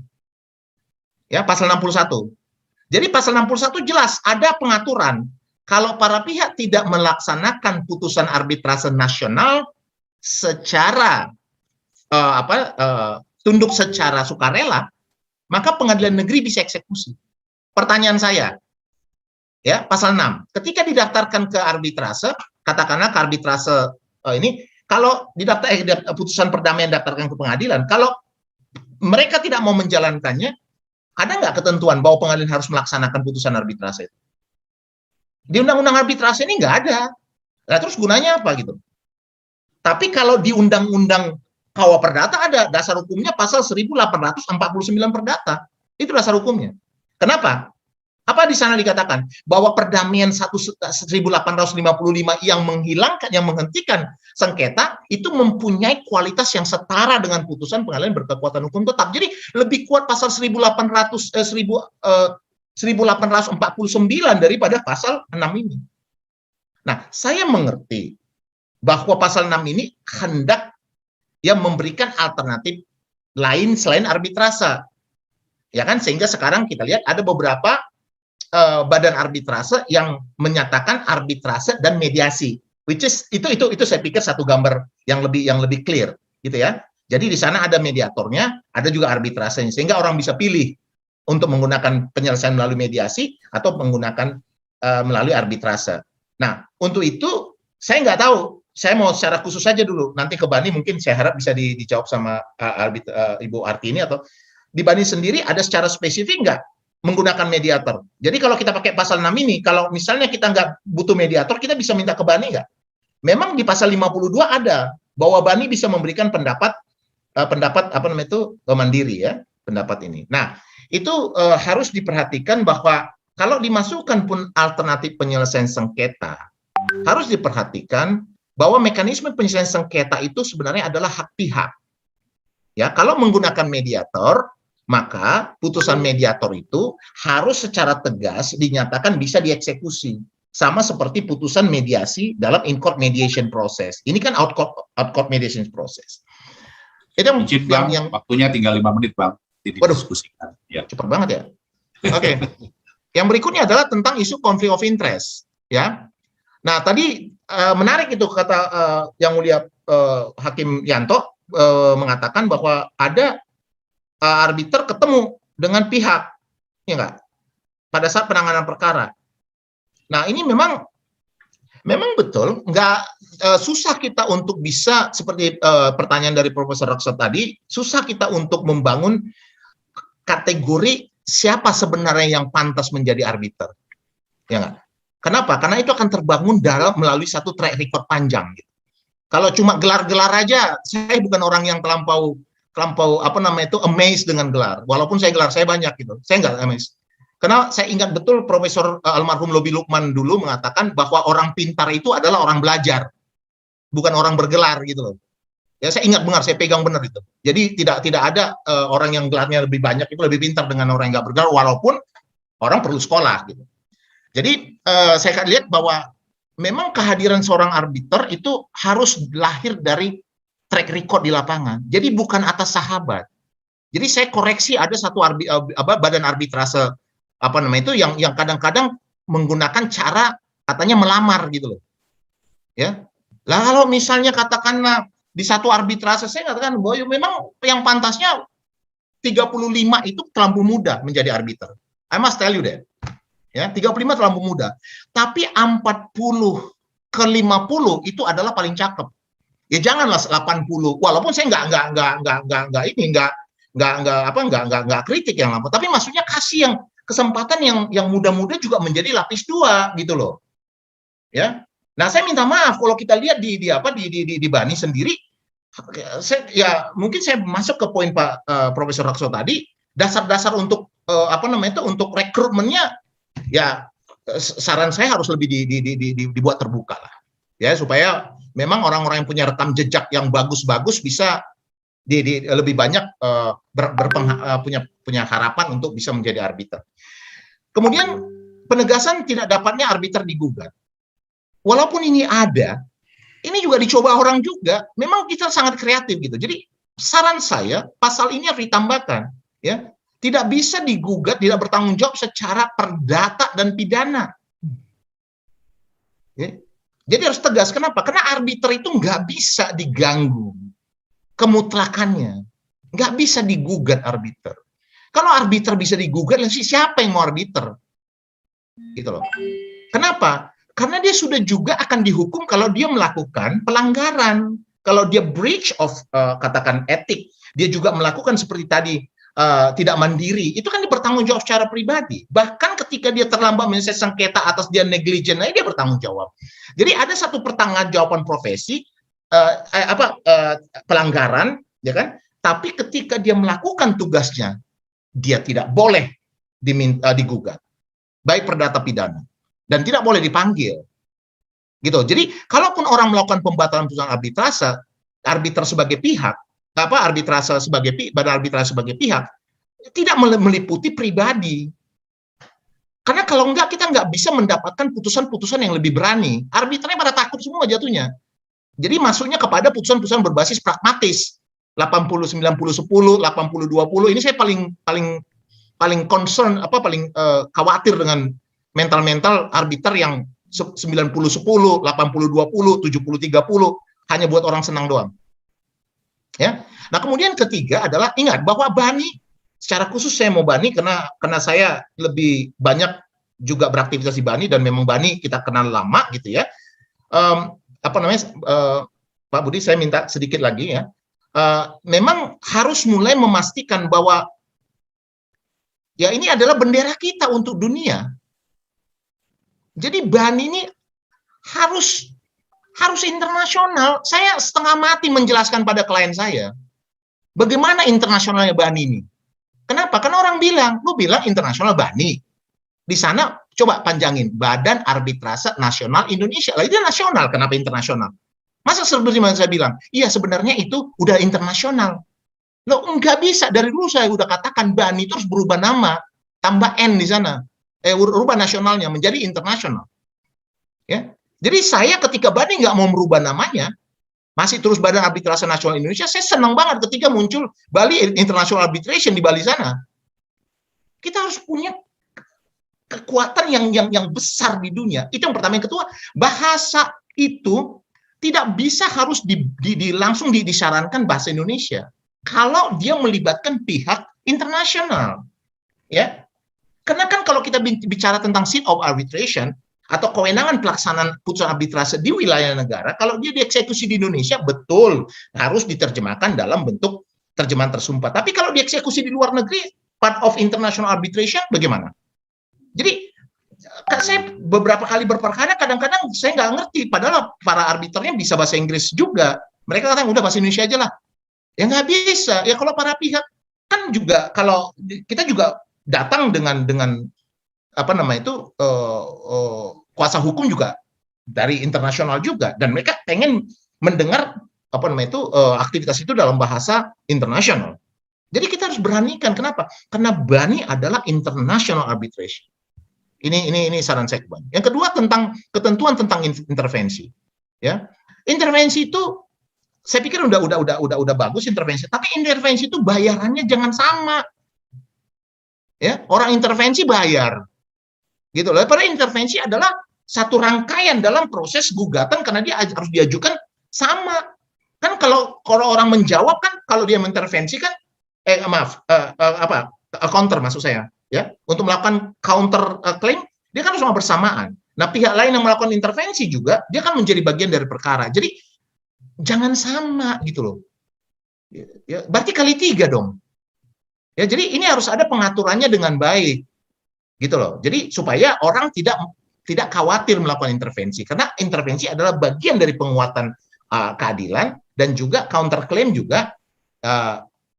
Ya, pasal 61. Jadi pasal 61 jelas ada pengaturan kalau para pihak tidak melaksanakan putusan arbitrase nasional secara tunduk secara sukarela, maka pengadilan negeri bisa eksekusi. Pertanyaan saya, ya, pasal 6, ketika didaftarkan ke arbitrase, katakanlah ke arbitrase ini, kalau putusan perdamaian didaftarkan ke pengadilan, kalau mereka tidak mau menjalankannya, ada nggak ketentuan bahwa pengadilan harus melaksanakan putusan arbitrase itu? Di undang-undang arbitrase ini nggak ada. Nah, terus gunanya apa gitu? Tapi kalau di undang-undang KUA Perdata ada dasar hukumnya pasal 1849 Perdata. Itu dasar hukumnya. Kenapa? Apa di sana dikatakan? Bahwa perdamaian 1855 yang menghentikan sengketa itu mempunyai kualitas yang setara dengan putusan pengadilan berkekuatan hukum tetap. Jadi lebih kuat pasal 1849 daripada pasal 6 ini. Nah, saya mengerti bahwa pasal 6 ini hendak yang memberikan alternatif lain selain arbitrase. Ya kan, sehingga sekarang kita lihat ada beberapa badan arbitrase yang menyatakan arbitrase dan mediasi, which is itu saya pikir satu gambar yang lebih clear, gitu ya. Jadi di sana ada mediatornya, ada juga arbitrasenya, sehingga orang bisa pilih untuk menggunakan penyelesaian melalui mediasi atau menggunakan melalui arbitrase. Nah, untuk itu saya nggak tahu. Saya mau secara khusus saja dulu. Nanti ke Bani mungkin saya harap bisa dijawab sama Ibu Artini, atau di Bani sendiri ada secara spesifik nggak menggunakan mediator. Jadi kalau kita pakai pasal 6 ini, kalau misalnya kita nggak butuh mediator, kita bisa minta ke Bani nggak? Memang di pasal 52 ada bahwa Bani bisa memberikan pendapat mandiri, ya, pendapat ini. Nah, itu harus diperhatikan bahwa kalau dimasukkan pun alternatif penyelesaian sengketa, harus diperhatikan bahwa mekanisme penyelesaian sengketa itu sebenarnya adalah hak pihak. Ya, kalau menggunakan mediator, maka putusan mediator itu harus secara tegas dinyatakan bisa dieksekusi. Sama seperti putusan mediasi dalam in-court mediation process. Ini kan out-court mediation process. Itu yang waktunya tinggal 5 menit, Bang. Didiskusikan. Ya. Cepat banget ya. Oke. Yang berikutnya adalah tentang isu conflict of interest. Ya. Nah, tadi menarik itu kata yang mulia Hakim Yanto mengatakan bahwa ada arbiter ketemu dengan pihak, ya enggak, pada saat penanganan perkara. Nah, ini memang betul, enggak susah kita untuk bisa, seperti pertanyaan dari Profesor Raksa tadi, susah kita untuk membangun kategori siapa sebenarnya yang pantas menjadi arbiter. Ya enggak? Kenapa? Karena itu akan terbangun melalui satu track record panjang. Gitu. Kalau cuma gelar-gelar aja, saya bukan orang yang terlampau amazed dengan gelar. Walaupun gelar saya banyak gitu. Saya nggak amazed. Karena saya ingat betul Profesor almarhum Lobi Lukman dulu mengatakan bahwa orang pintar itu adalah orang belajar, bukan orang bergelar gitu loh. Ya, saya ingat benar, saya pegang benar itu. Jadi tidak ada orang yang gelarnya lebih banyak itu lebih pintar dengan orang yang nggak bergelar, walaupun orang perlu sekolah gitu. Jadi saya lihat bahwa memang kehadiran seorang arbiter itu harus lahir dari track record di lapangan. Jadi bukan atas sahabat. Jadi saya koreksi, ada satu badan arbitrase yang kadang-kadang menggunakan cara katanya melamar gitu loh. Ya. Lah kalau misalnya katakanlah Di satu arbitrase saya katakan bahwa memang yang pantasnya 35 itu terlalu muda menjadi arbiter. I must tell you that. Ya, 35 terlalu muda. Tapi 40 ke 50 itu adalah paling cakep. Ya janganlah 80. Walaupun saya nggak kritik yang lama. Tapi maksudnya kasih yang kesempatan yang muda-muda juga menjadi lapis 2 gitu loh. Ya. Nah, saya minta maaf kalau kita lihat di BANI sendiri, mungkin saya masuk ke poin Pak Profesor Rakso tadi, dasar-dasar untuk untuk rekrutmennya, ya saran saya harus lebih dibuat terbuka lah, ya supaya memang orang-orang yang punya rekam jejak yang bagus-bagus bisa lebih banyak punya harapan untuk bisa menjadi arbiter. Kemudian penegasan tidak dapatnya arbiter digugat. Walaupun ini ada, ini juga dicoba orang juga. Memang kita sangat kreatif gitu. Jadi saran saya pasal ini harus ditambahkan, ya. Tidak bisa digugat, tidak bertanggung jawab secara perdata dan pidana. Ya. Jadi harus tegas. Kenapa? Karena arbiter itu nggak bisa diganggu kemutlakannya, nggak bisa digugat arbiter. Kalau arbiter bisa digugat, siapa yang mau arbiter? Gitu loh. Kenapa? Karena dia sudah juga akan dihukum kalau dia melakukan pelanggaran. Kalau dia breach of katakan etik, dia juga melakukan seperti tadi tidak mandiri, itu kan dia bertanggung jawab secara pribadi. Bahkan ketika dia terlambat menyelesaikan sengketa atas dia negligent, dia bertanggung jawab. Jadi ada satu pertanggungjawaban profesi pelanggaran, ya kan? Tapi ketika dia melakukan tugasnya, dia tidak boleh digugat, baik perdata pidana. Dan tidak boleh dipanggil, gitu. Jadi, kalaupun orang melakukan pembatalan putusan arbitrase, arbiter sebagai pihak, badan arbitrase sebagai pihak, tidak meliputi pribadi. Karena kalau enggak, kita nggak bisa mendapatkan putusan-putusan yang lebih berani. Arbiternya pada takut semua jatuhnya. Jadi masuknya kepada putusan-putusan berbasis pragmatis, 80-90-10, 80-20. Ini saya paling concern, paling khawatir dengan mental arbiter yang 90-10, 80-20, 70-30 hanya buat orang senang doang. Ya. Nah, kemudian ketiga adalah ingat bahwa BANI, secara khusus saya mau BANI karena saya lebih banyak juga beraktivitas di BANI dan memang BANI kita kenal lama gitu ya. Pak Budi, saya minta sedikit lagi ya. Memang harus mulai memastikan bahwa ya ini adalah bendera kita untuk dunia. Jadi BANI ini harus internasional. Saya setengah mati menjelaskan pada klien saya bagaimana internasionalnya BANI ini. Kenapa? Karena orang bilang, lu bilang internasional BANI. Di sana coba panjangin, Badan Arbitrase Nasional Indonesia. Lah itu nasional, kenapa internasional? Masa seperti yang saya bilang, iya sebenarnya itu udah internasional. Loh enggak bisa, dari dulu saya udah katakan BANI itu harus berubah nama, tambah N di sana. Rubah nasionalnya menjadi internasional. Ya. Jadi saya ketika BANI nggak mau merubah namanya, masih terus Badan Arbitrase Nasional Indonesia, saya senang banget ketika muncul Bali International Arbitration di Bali sana. Kita harus punya kekuatan yang besar di dunia. Itu yang pertama. Yang kedua, bahasa itu tidak bisa harus langsung disarankan bahasa Indonesia. Kalau dia melibatkan pihak internasional. Ya. Karena kan kalau kita bicara tentang seat of arbitration atau kewenangan pelaksanaan putusan arbitrase di wilayah negara, kalau dia dieksekusi di Indonesia, betul harus diterjemahkan dalam bentuk terjemahan tersumpah. Tapi kalau dieksekusi di luar negeri, part of international arbitration, bagaimana? Jadi, saya beberapa kali berperkara, kadang-kadang saya nggak ngerti, padahal para arbiternya bisa bahasa Inggris juga. Mereka katakan, udah bahasa Indonesia aja lah. Ya nggak bisa. Ya kalau para pihak, kan juga, kalau kita juga datang dengan kuasa hukum juga dari internasional juga, dan mereka pengen mendengar aktivitas itu dalam bahasa internasional. Jadi kita harus beranikan. Kenapa? Karena BANI adalah international arbitration. Ini saran saya. Yang kedua tentang ketentuan tentang intervensi. Ya, intervensi itu saya pikir udah bagus intervensi. Tapi intervensi itu bayarannya jangan sama. Ya, orang intervensi bayar, gitu loh. Padahal intervensi adalah satu rangkaian dalam proses gugatan karena dia harus diajukan sama. Kan kalau orang menjawab kan, kalau dia mengintervensi kan, counter maksud saya, ya, untuk melakukan counter claim, dia kan harus bersamaan. Nah, pihak lain yang melakukan intervensi juga, dia kan menjadi bagian dari perkara. Jadi jangan sama gitu loh. Ya, berarti kali 3 dong. Ya, jadi ini harus ada pengaturannya dengan baik, gitu loh. Jadi supaya orang tidak khawatir melakukan intervensi, karena intervensi adalah bagian dari penguatan keadilan, dan juga counter claim juga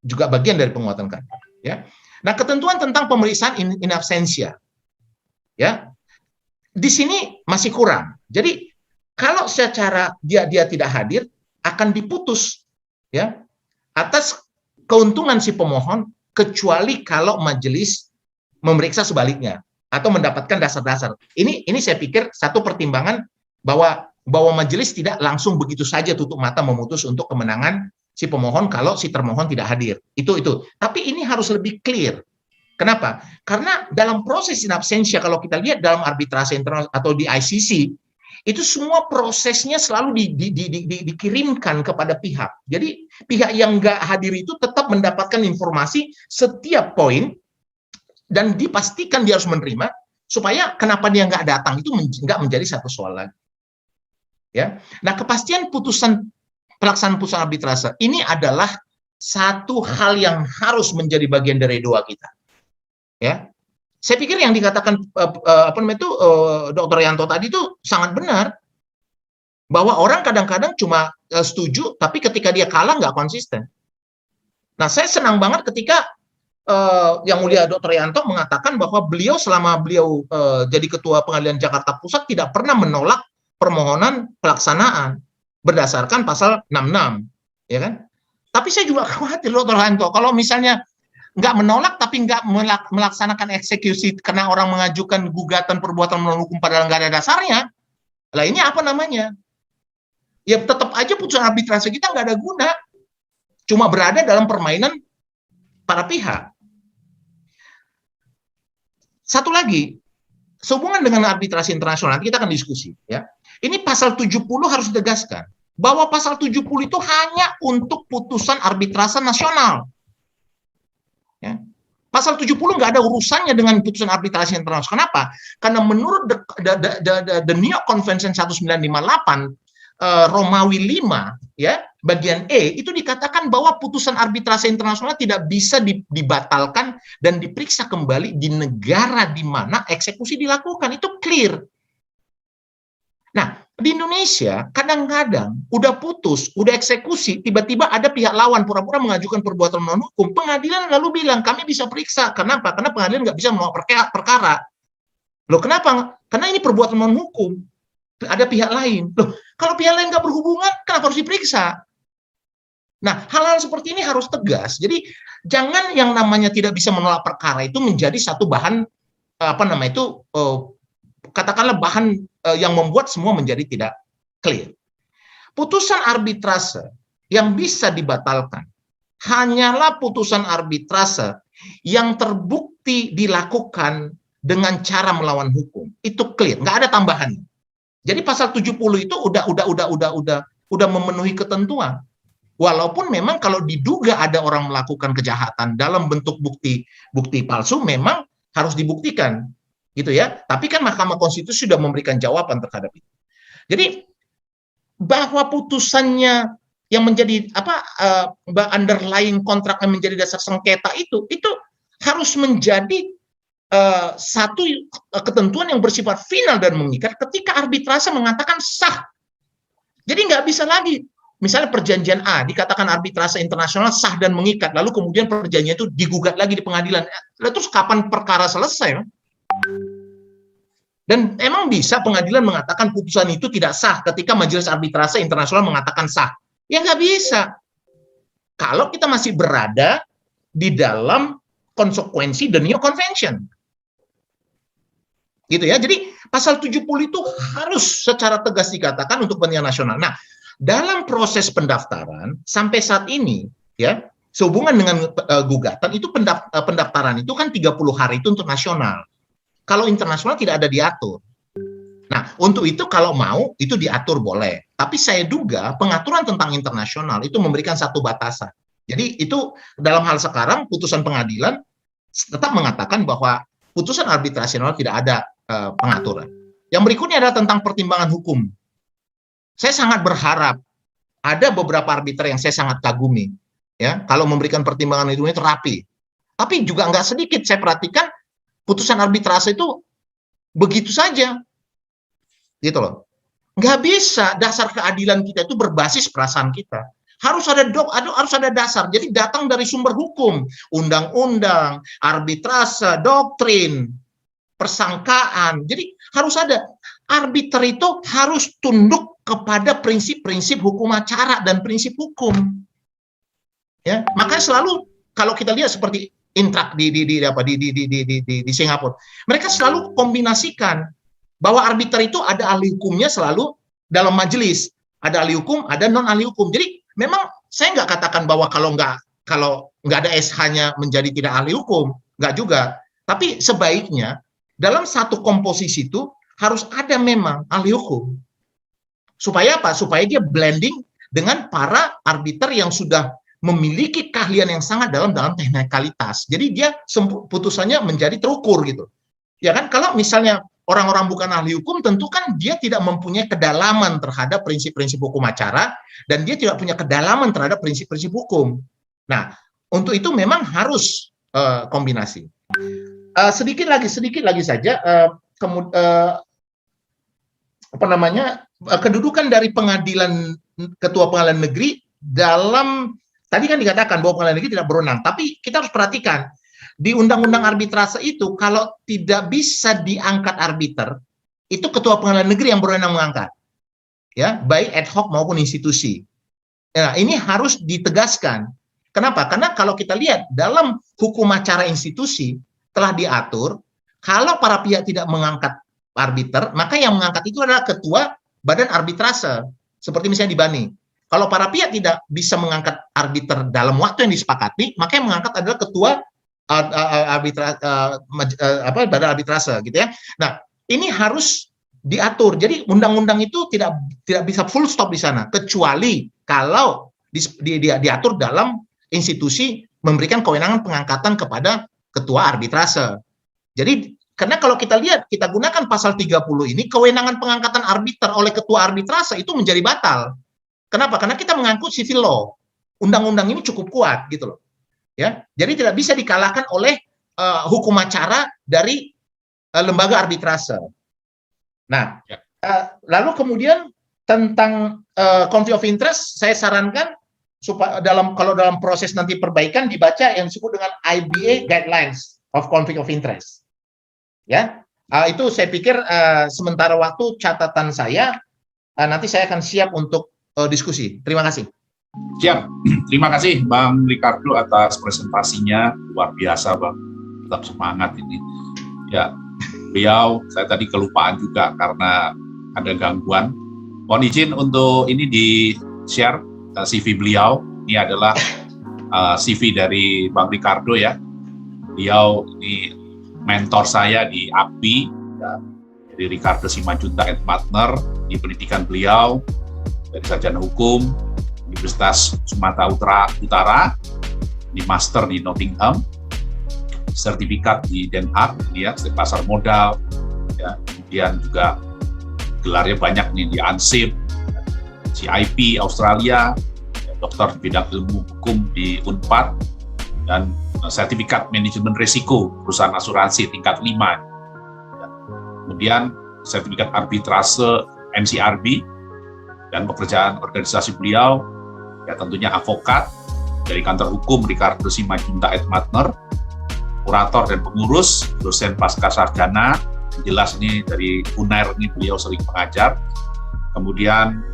bagian dari penguatan keadilan. Ya. Nah, ketentuan tentang pemeriksaan in absentia, ya, di sini masih kurang. Jadi kalau secara dia tidak hadir, akan diputus, ya, atas keuntungan si pemohon, kecuali kalau majelis memeriksa sebaliknya atau mendapatkan dasar-dasar. Ini saya pikir satu pertimbangan bahwa majelis tidak langsung begitu saja tutup mata memutus untuk kemenangan si pemohon kalau si termohon tidak hadir. Itu. Tapi ini harus lebih clear. Kenapa? Karena dalam proses in absentia, kalau kita lihat dalam arbitrase internasional atau di ICC, itu semua prosesnya selalu dikirimkan kepada pihak. Jadi pihak yang nggak hadir itu tetap mendapatkan informasi setiap poin, dan dipastikan dia harus menerima, supaya kenapa dia nggak datang itu nggak menjadi satu soal lagi. Ya. Nah, kepastian pelaksanaan putusan arbitrase ini adalah satu hal yang harus menjadi bagian dari doa kita. Ya. Saya pikir yang dikatakan Dr. Yanto tadi itu sangat benar, bahwa orang kadang-kadang cuma setuju, tapi ketika dia kalah nggak konsisten. Nah, saya senang banget ketika Yang Mulia Dr. Yanto mengatakan bahwa beliau selama beliau jadi Ketua Pengadilan Jakarta Pusat tidak pernah menolak permohonan pelaksanaan berdasarkan pasal 66, ya kan? Tapi saya juga khawatir Dr. Yanto, kalau misalnya nggak menolak tapi nggak melaksanakan eksekusi karena orang mengajukan gugatan perbuatan melawan hukum padahal nggak ada dasarnya, lah ini apa namanya? Ya tetap aja putusan arbitrase kita nggak ada guna, cuma berada dalam permainan para pihak. Satu lagi, sehubungan dengan arbitrase internasional, nanti kita akan diskusi, ya. Ini pasal 70 harus ditegaskan bahwa pasal 70 itu hanya untuk putusan arbitrase nasional. Ya. Pasal 70 nggak ada urusannya dengan putusan arbitrase internasional. Kenapa? Karena menurut the New York Convention 1958 Romawi 5, ya, bagian E, itu dikatakan bahwa putusan arbitrase internasional tidak bisa dibatalkan dan diperiksa kembali di negara di mana eksekusi dilakukan. Itu clear. Nah, di Indonesia kadang-kadang udah putus, udah eksekusi, tiba-tiba ada pihak lawan pura-pura mengajukan perbuatan melawan hukum, pengadilan lalu bilang kami bisa periksa. Kenapa? Karena pengadilan nggak bisa menolak perkara. Loh, kenapa? Karena ini perbuatan melawan hukum. Ada pihak lain. Loh, kalau pihak lain nggak berhubungan, kenapa harus diperiksa? Nah, hal-hal seperti ini harus tegas. Jadi jangan yang namanya tidak bisa menolak perkara itu menjadi satu bahan katakanlah bahan yang membuat semua menjadi tidak clear. Putusan arbitrase yang bisa dibatalkan hanyalah putusan arbitrase yang terbukti dilakukan dengan cara melawan hukum. Itu clear, nggak ada tambahan. Jadi pasal 70 itu udah memenuhi ketentuan. Walaupun memang kalau diduga ada orang melakukan kejahatan dalam bentuk bukti palsu, memang harus dibuktikan, gitu ya. Tapi kan Mahkamah Konstitusi sudah memberikan jawaban terhadap itu. Jadi bahwa putusannya yang menjadi underlying kontrak yang menjadi dasar sengketa itu harus menjadi satu ketentuan yang bersifat final dan mengikat ketika arbitrase mengatakan sah. Jadi nggak bisa lagi, misalnya perjanjian A dikatakan arbitrase internasional sah dan mengikat, lalu kemudian perjanjian itu digugat lagi di pengadilan. Lalu terus kapan perkara selesai? Dan emang bisa pengadilan mengatakan putusan itu tidak sah ketika majelis arbitrase internasional mengatakan sah? Ya nggak bisa. Kalau kita masih berada di dalam konsekuensi the New York Convention. Gitu ya. Jadi pasal 70 itu harus secara tegas dikatakan untuk kepentingan nasional. Nah, dalam proses pendaftaran sampai saat ini, ya, sehubungan dengan gugatan itu pendaftaran itu kan 30 hari itu untuk nasional. Kalau internasional tidak ada diatur. Nah, untuk itu kalau mau itu diatur boleh. Tapi saya duga pengaturan tentang internasional itu memberikan satu batasan. Jadi itu dalam hal sekarang putusan pengadilan tetap mengatakan bahwa putusan arbitrasi nasional tidak ada pengaturan. Yang berikutnya adalah tentang pertimbangan hukum. Saya sangat berharap ada beberapa arbiter yang saya sangat kagumi, ya, kalau memberikan pertimbangan itu rapi. Tapi juga nggak sedikit saya perhatikan putusan arbitrase itu begitu saja, gitu loh. Nggak bisa, dasar keadilan kita itu berbasis perasaan kita. Harus ada dasar. Jadi datang dari sumber hukum, undang-undang, arbitrase, doktrin, persangkaan. Jadi harus ada. Arbiter itu harus tunduk kepada prinsip-prinsip hukum acara dan prinsip hukum. Ya, makanya selalu kalau kita lihat seperti Intrak di Singapura, mereka selalu kombinasikan bahwa arbiter itu ada ahli hukumnya selalu dalam majelis, ada ahli hukum, ada non ahli hukum. Jadi memang saya nggak katakan bahwa kalau nggak ada SH-nya menjadi tidak ahli hukum, nggak juga. Tapi sebaiknya dalam satu komposisi itu harus ada memang ahli hukum. Supaya apa? Supaya dia blending dengan para arbiter yang sudah memiliki keahlian yang sangat dalam teknikalitas. Jadi dia putusannya menjadi terukur gitu. Ya kan? Kalau misalnya orang-orang bukan ahli hukum, tentu kan dia tidak mempunyai kedalaman terhadap prinsip-prinsip hukum acara, dan dia tidak punya kedalaman terhadap prinsip-prinsip hukum. Nah, untuk itu memang harus kombinasi. Sedikit lagi saja, kedudukan dari ketua pengadilan negeri dalam, tadi kan dikatakan bahwa pengadilan negeri tidak berwenang, tapi kita harus perhatikan di undang-undang arbitrase itu kalau tidak bisa diangkat arbiter, itu ketua pengadilan negeri yang berwenang mengangkat, ya, baik ad hoc maupun institusi. Nah, ini harus ditegaskan. Kenapa? Karena kalau kita lihat dalam hukum acara institusi telah diatur, kalau para pihak tidak mengangkat arbiter, maka yang mengangkat itu adalah ketua badan arbitrase, seperti misalnya di BANI. Kalau para pihak tidak bisa mengangkat arbiter dalam waktu yang disepakati, maka yang mengangkat adalah ketua badan arbitrase, gitu ya. Nah, ini harus diatur. Jadi undang-undang itu tidak bisa full stop di sana, kecuali kalau diatur dalam institusi memberikan kewenangan pengangkatan kepada ketua arbitrase. Jadi karena kalau kita lihat, kita gunakan pasal 30 ini, kewenangan pengangkatan arbiter oleh ketua arbitrase itu menjadi batal. Kenapa? Karena kita mengangkut civil law. Undang-undang ini cukup kuat, gitu loh. Ya, jadi tidak bisa dikalahkan oleh hukum acara dari lembaga arbitrase. Nah, lalu kemudian tentang conflict of interest, saya sarankan supaya kalau dalam proses nanti perbaikan dibaca yang disebut dengan IBA Guidelines of Conflict of Interest. Ya, itu saya pikir sementara waktu catatan saya, nanti saya akan siap untuk diskusi. Terima kasih. Siap, terima kasih Bang Ricardo atas presentasinya, luar biasa Bang, tetap semangat ini. Ya, beliau, saya tadi kelupaan juga karena ada gangguan. Mohon izin untuk ini di-share CV beliau. Ini adalah CV dari Bang Ricardo ya. Beliau ini mentor saya di API, ya, dari Ricardo Simanjuntak & Partner, di pendidikan beliau dari sarjana hukum Universitas Sumatera Utara, di master di Nottingham, sertifikat di Den Haag, ya, pasar modal, ya, kemudian juga gelarnya banyak nih di ANSIP, CIP Australia, ya, dokter di bidang ilmu hukum di Unpad, dan sertifikat manajemen risiko perusahaan asuransi tingkat 5. Ya. Kemudian sertifikat arbitrase MCRB, dan pekerjaan organisasi beliau ya tentunya advokat dari kantor hukum Ricardo Simanjuntak & Partner, kurator dan pengurus, dosen pasca sarjana, jelas ini dari UNAIR ini beliau sering mengajar. Kemudian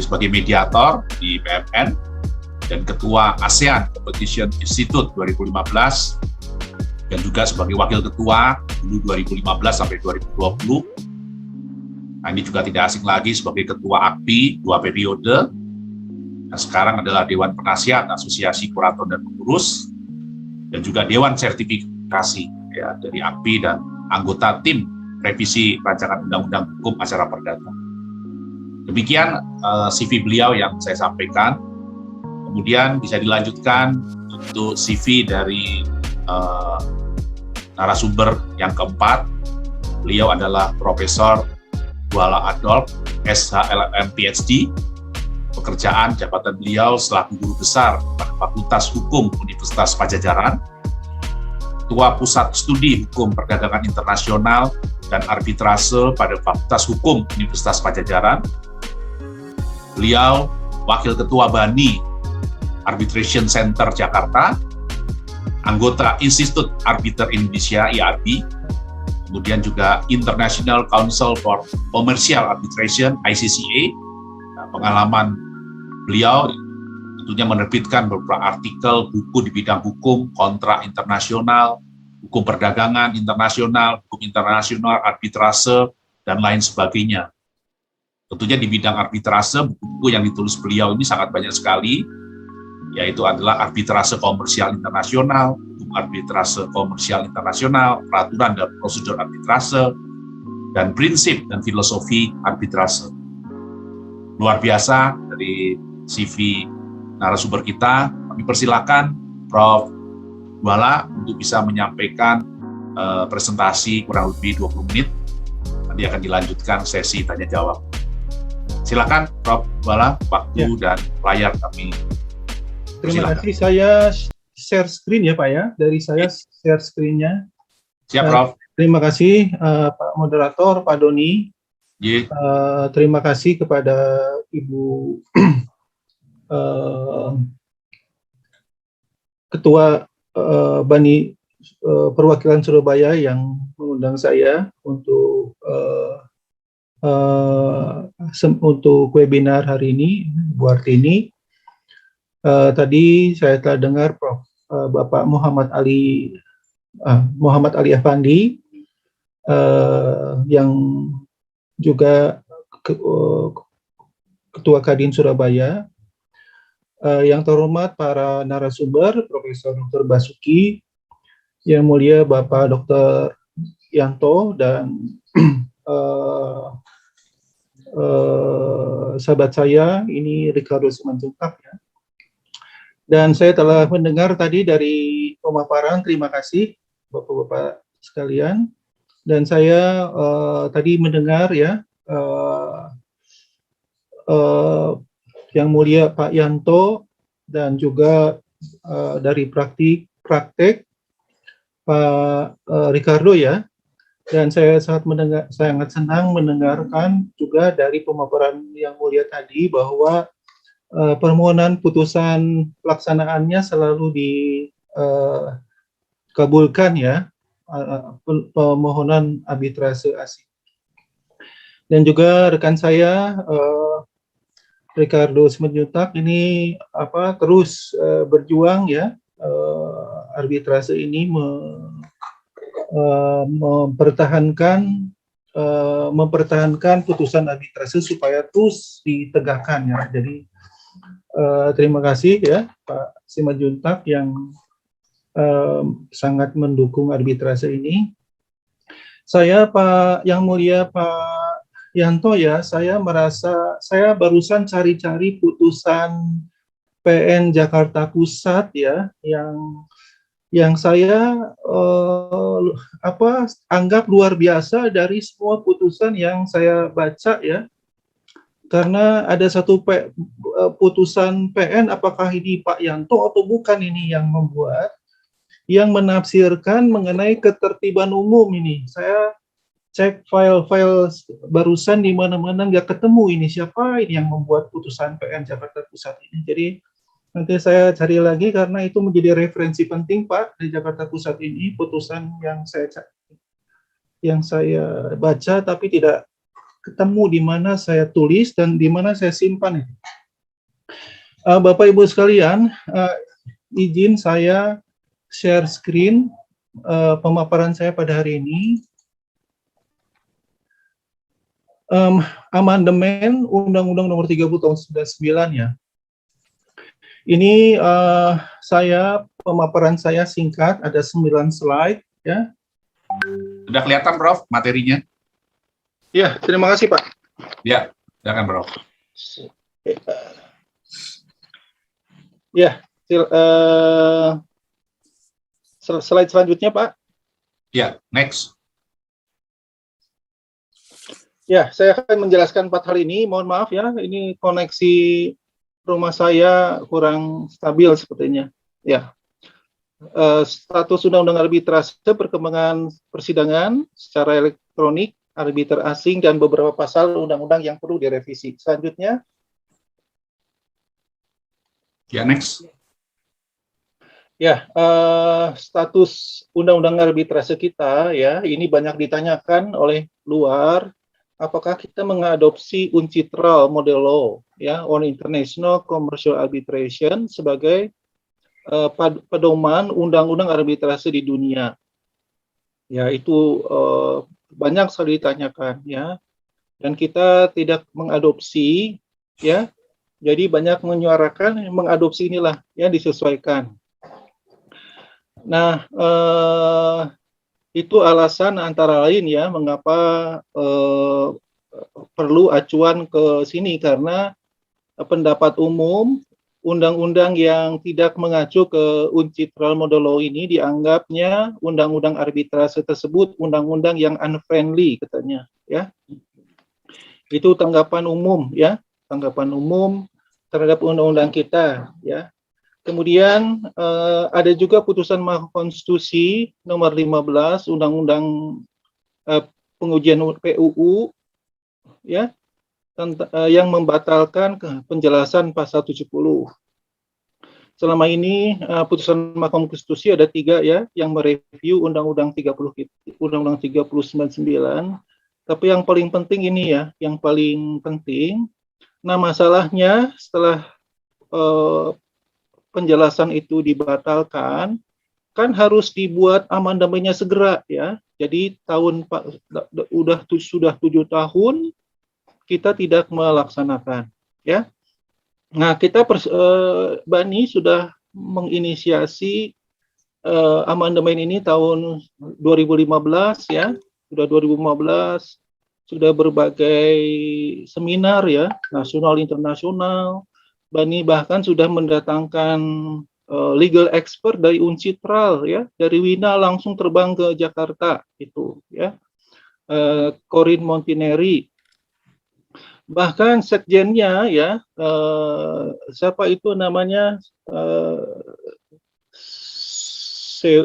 sebagai mediator di PMN, dan Ketua ASEAN Competition Institute 2015, dan juga sebagai Wakil Ketua dulu 2015 sampai 2020. Nah, ini juga tidak asing lagi sebagai Ketua AKPI 2 periode, dan sekarang adalah Dewan Penasihat Asosiasi Kurator dan Pengurus, dan juga Dewan Sertifikasi ya, dari AKPI, dan anggota tim revisi rancangan Undang-Undang Hukum Acara Perdata. Demikian CV beliau yang saya sampaikan. Kemudian bisa dilanjutkan untuk CV dari narasumber yang keempat. Beliau adalah Profesor Guala Adolf, SHLM PhD. Pekerjaan jabatan beliau selaku guru besar pada Fakultas Hukum Universitas Padjadjaran, Ketua Pusat Studi Hukum Perdagangan Internasional dan Arbitrase pada Fakultas Hukum Universitas Padjadjaran. Beliau Wakil Ketua BANI Arbitration Center Jakarta, anggota Institut Arbiter Indonesia IARBI, kemudian juga International Council for Commercial Arbitration ICCA. Pengalaman beliau tentunya menerbitkan beberapa artikel buku di bidang hukum, kontrak internasional, hukum perdagangan internasional, hukum internasional, arbitrase, dan lain sebagainya. Tentunya di bidang arbitrase, buku-buku yang ditulis beliau ini sangat banyak sekali, yaitu adalah arbitrase komersial internasional, hukum arbitrase komersial internasional, peraturan dan prosedur arbitrase, dan prinsip dan filosofi arbitrase. Luar biasa dari CV narasumber kita. Kami persilakan Prof. Guala untuk bisa menyampaikan presentasi kurang lebih 20 menit. Nanti akan dilanjutkan sesi tanya jawab. Silakan Prof. Guala, waktu dan layar kami. Terima kasih, saya share screen ya Pak ya. Dari saya share screen-nya. Siap Prof. Terima kasih Pak Moderator, Pak Doni. Terima kasih kepada Ibu Ketua BANI Perwakilan Surabaya yang mengundang saya untuk webinar hari ini, Bu Hartini. Tadi saya telah dengar Bapak Muhammad Ali Affandi yang juga Ketua Kadin Surabaya, yang terhormat para narasumber, Profesor Dr. Basuki, yang mulia Bapak Dr. Yanto, dan sahabat saya, ini Ricardo Simanjuntak ya. Dan saya telah mendengar tadi dari pemaparan, terima kasih Bapak-Bapak sekalian. Dan saya tadi mendengar ya yang mulia Pak Yanto dan juga dari praktek Pak Ricardo ya. Dan saya sangat senang mendengarkan juga dari pemaparan yang mulia tadi bahwa permohonan putusan pelaksanaannya selalu dikabulkan ya. Permohonan arbitrase asing. Dan juga rekan saya Ricardo Simanjuntak ini terus berjuang ya, arbitrase ini mempertahankan putusan arbitrase supaya terus ditegakkan ya. Jadi terima kasih ya Pak Simanjuntak yang sangat mendukung arbitrase ini. Saya Pak yang mulia Pak Yanto ya, saya merasa saya barusan cari-cari putusan PN Jakarta Pusat ya, yang saya anggap luar biasa dari semua putusan yang saya baca ya. Karena ada satu putusan PN, apakah ini Pak Yanto atau bukan ini yang membuat, yang menafsirkan mengenai ketertiban umum ini. Saya cek file-file barusan di mana-mana nggak ketemu ini siapa ini yang membuat putusan PN Jakarta Pusat ini. Jadi nanti saya cari lagi karena itu menjadi referensi penting Pak di Jakarta Pusat ini, putusan yang saya baca tapi tidak ketemu di mana saya tulis dan di mana saya simpan itu. Bapak Ibu sekalian, izin saya share screen pemaparan saya pada hari ini. Amandemen Undang-Undang Nomor 30 Tahun 99 ya. Ini pemaparan saya singkat, ada 9 slide ya. Sudah kelihatan Prof materinya? Ya, terima kasih Pak. Ya. Silakan, Bro. Ya, slide selanjutnya, Pak. Ya, next. Ya, saya akan menjelaskan 4 hal ini. Mohon maaf ya, ini koneksi rumah saya kurang stabil sepertinya. Ya, status Undang-Undang Arbitrase, perkembangan persidangan secara elektronik, arbiter asing, dan beberapa pasal undang-undang yang perlu direvisi. Selanjutnya. Ya, next. Ya, status undang-undang arbitrase kita ya, ini banyak ditanyakan oleh luar. Apakah kita mengadopsi UNCITRAL model law ya, on international commercial arbitration sebagai pedoman undang-undang arbitrase di dunia? Ya, itu banyak sekali ditanyakan ya. Dan kita tidak mengadopsi ya. Jadi banyak menyuarakan mengadopsi inilah yang disesuaikan. Nah, itu alasan antara lain ya mengapa perlu acuan ke sini, karena pendapat umum undang-undang yang tidak mengacu ke UNCITRAL model law ini dianggapnya undang-undang arbitrase tersebut undang-undang yang unfriendly katanya ya. Itu tanggapan umum ya, tanggapan umum terhadap undang-undang kita ya. Kemudian ada juga putusan Mahkamah Konstitusi nomor 15 Undang-Undang pengujian PUU ya, yang membatalkan penjelasan pasal 70. Selama ini putusan Mahkamah Konstitusi ada 3 ya yang mereview Undang-Undang 3099. Tapi yang paling penting ini ya, yang paling penting. Nah, masalahnya setelah penjelasan itu dibatalkan, kan harus dibuat amandemennya segera ya. Jadi sudah 7 tahun kita tidak melaksanakan ya. Nah, kita Bani sudah menginisiasi amandemen ini tahun 2015 ya. Sudah 2015, sudah berbagai seminar ya, nasional internasional. Bani bahkan sudah mendatangkan legal expert dari UNCITRAL ya, dari Wina langsung terbang ke Jakarta itu ya. Corin Montineri. Bahkan sekjennya ya, siapa itu namanya,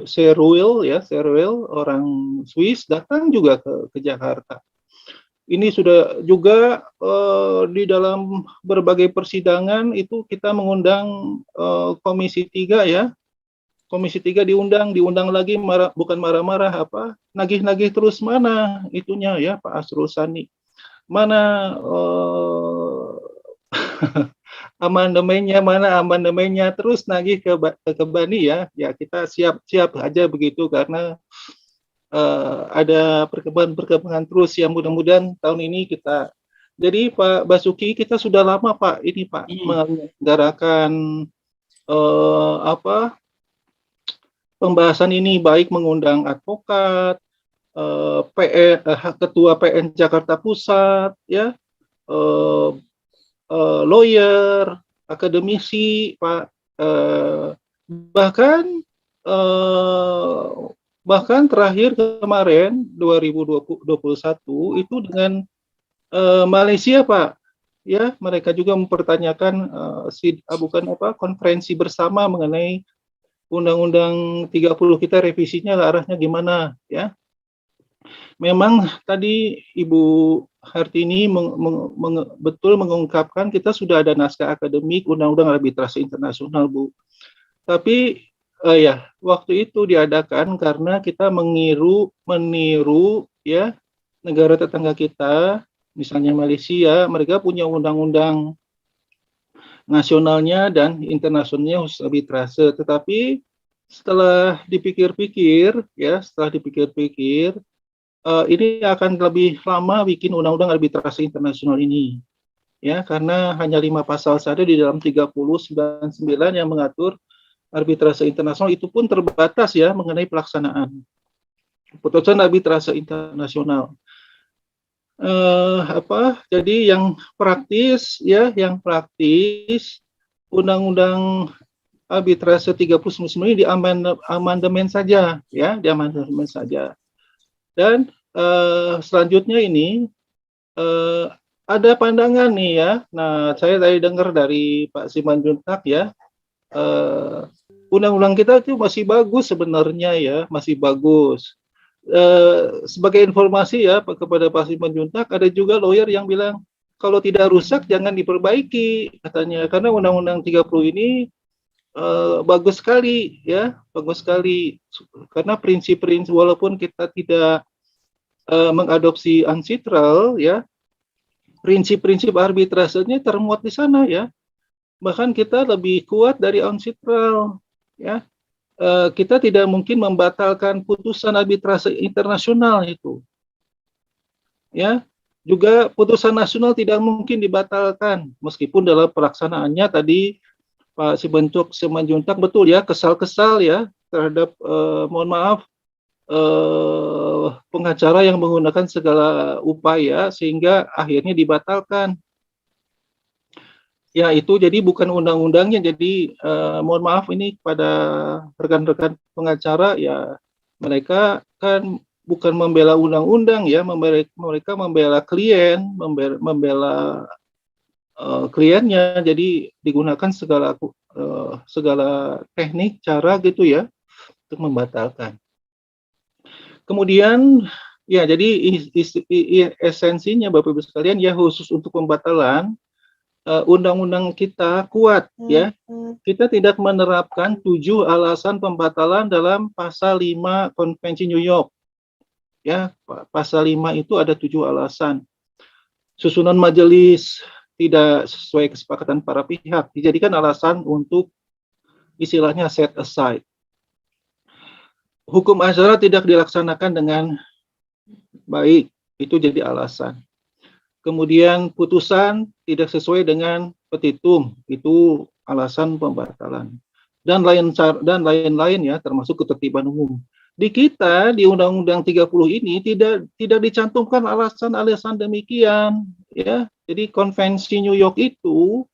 Seruil orang Swiss datang juga ke Jakarta. Ini sudah juga di dalam berbagai persidangan itu kita mengundang Komisi 3 ya. Komisi 3 diundang lagi, bukan marah-marah apa, nagih-nagih terus, mana itunya ya Pak Asrul Sani. Mana amandemennya, terus nagih ke Bani ya. Ya, kita siap aja begitu, karena ada perkembangan terus yang mudah-mudahan tahun ini kita. Jadi Pak Basuki, kita sudah lama Pak ini Pak menyelenggarakan pembahasan ini, baik mengundang advokat, Ketua PN Jakarta Pusat ya, lawyer, akademisi, Pak, bahkan terakhir kemarin 2021 itu dengan Malaysia Pak, ya mereka juga mempertanyakan konferensi bersama mengenai Undang-Undang 30 kita, revisinya arahnya gimana ya. Memang tadi Ibu Hartini betul mengungkapkan kita sudah ada naskah akademik Undang-Undang Arbitrase Internasional, Bu. Tapi ya waktu itu diadakan karena kita meniru ya negara tetangga kita, misalnya Malaysia, mereka punya undang-undang nasionalnya dan internasionalnya khusus arbitrase. Tetapi setelah dipikir-pikir ini akan lebih lama bikin undang-undang arbitrase internasional ini ya, karena hanya 5 pasal saja di dalam 3099 yang mengatur arbitrase internasional, itu pun terbatas ya mengenai pelaksanaan putusan arbitrase internasional. Jadi yang praktis ya, Undang-Undang Arbitrase 39 ini amandemen saja ya, diamandemen saja. Dan selanjutnya ini ada pandangan nih ya. Nah, saya tadi dengar dari Pak Simanjuntak ya, undang-undang kita itu masih bagus sebenarnya ya, masih bagus. Sebagai informasi ya kepada Pak Simanjuntak, ada juga lawyer yang bilang kalau tidak rusak jangan diperbaiki katanya, karena Undang-Undang 30 ini bagus sekali ya, bagus sekali, karena prinsip-prinsip walaupun kita tidak mengadopsi uncitral ya, prinsip-prinsip arbitrasenya termuat di sana ya. Bahkan kita lebih kuat dari uncitral ya. Kita tidak mungkin membatalkan putusan arbitrase internasional itu. Ya, juga putusan nasional tidak mungkin dibatalkan, meskipun dalam pelaksanaannya tadi Pak Simanjuntak betul ya, kesal-kesal ya terhadap mohon maaf pengacara yang menggunakan segala upaya sehingga akhirnya dibatalkan. Ya itu jadi bukan undang-undangnya, jadi mohon maaf ini kepada rekan-rekan pengacara ya, mereka kan bukan membela undang-undang ya, mereka membela klien, membela kliennya, jadi digunakan segala teknik cara gitu ya untuk membatalkan. Kemudian ya jadi esensinya Bapak Ibu sekalian ya, khusus untuk pembatalan undang-undang kita kuat ya. Kita tidak menerapkan 7 alasan pembatalan dalam pasal 5 Konvensi New York. Ya, pasal 5 itu ada 7 alasan. Susunan majelis tidak sesuai kesepakatan para pihak dijadikan alasan untuk istilahnya set aside. Hukum acara tidak dilaksanakan dengan baik, itu jadi alasan. Kemudian putusan tidak sesuai dengan petitum, itu alasan pembatalan. Dan lain-lain ya, termasuk ketertiban umum. Di kita di Undang-Undang 30 ini tidak dicantumkan alasan-alasan demikian ya. Jadi Konvensi New York itu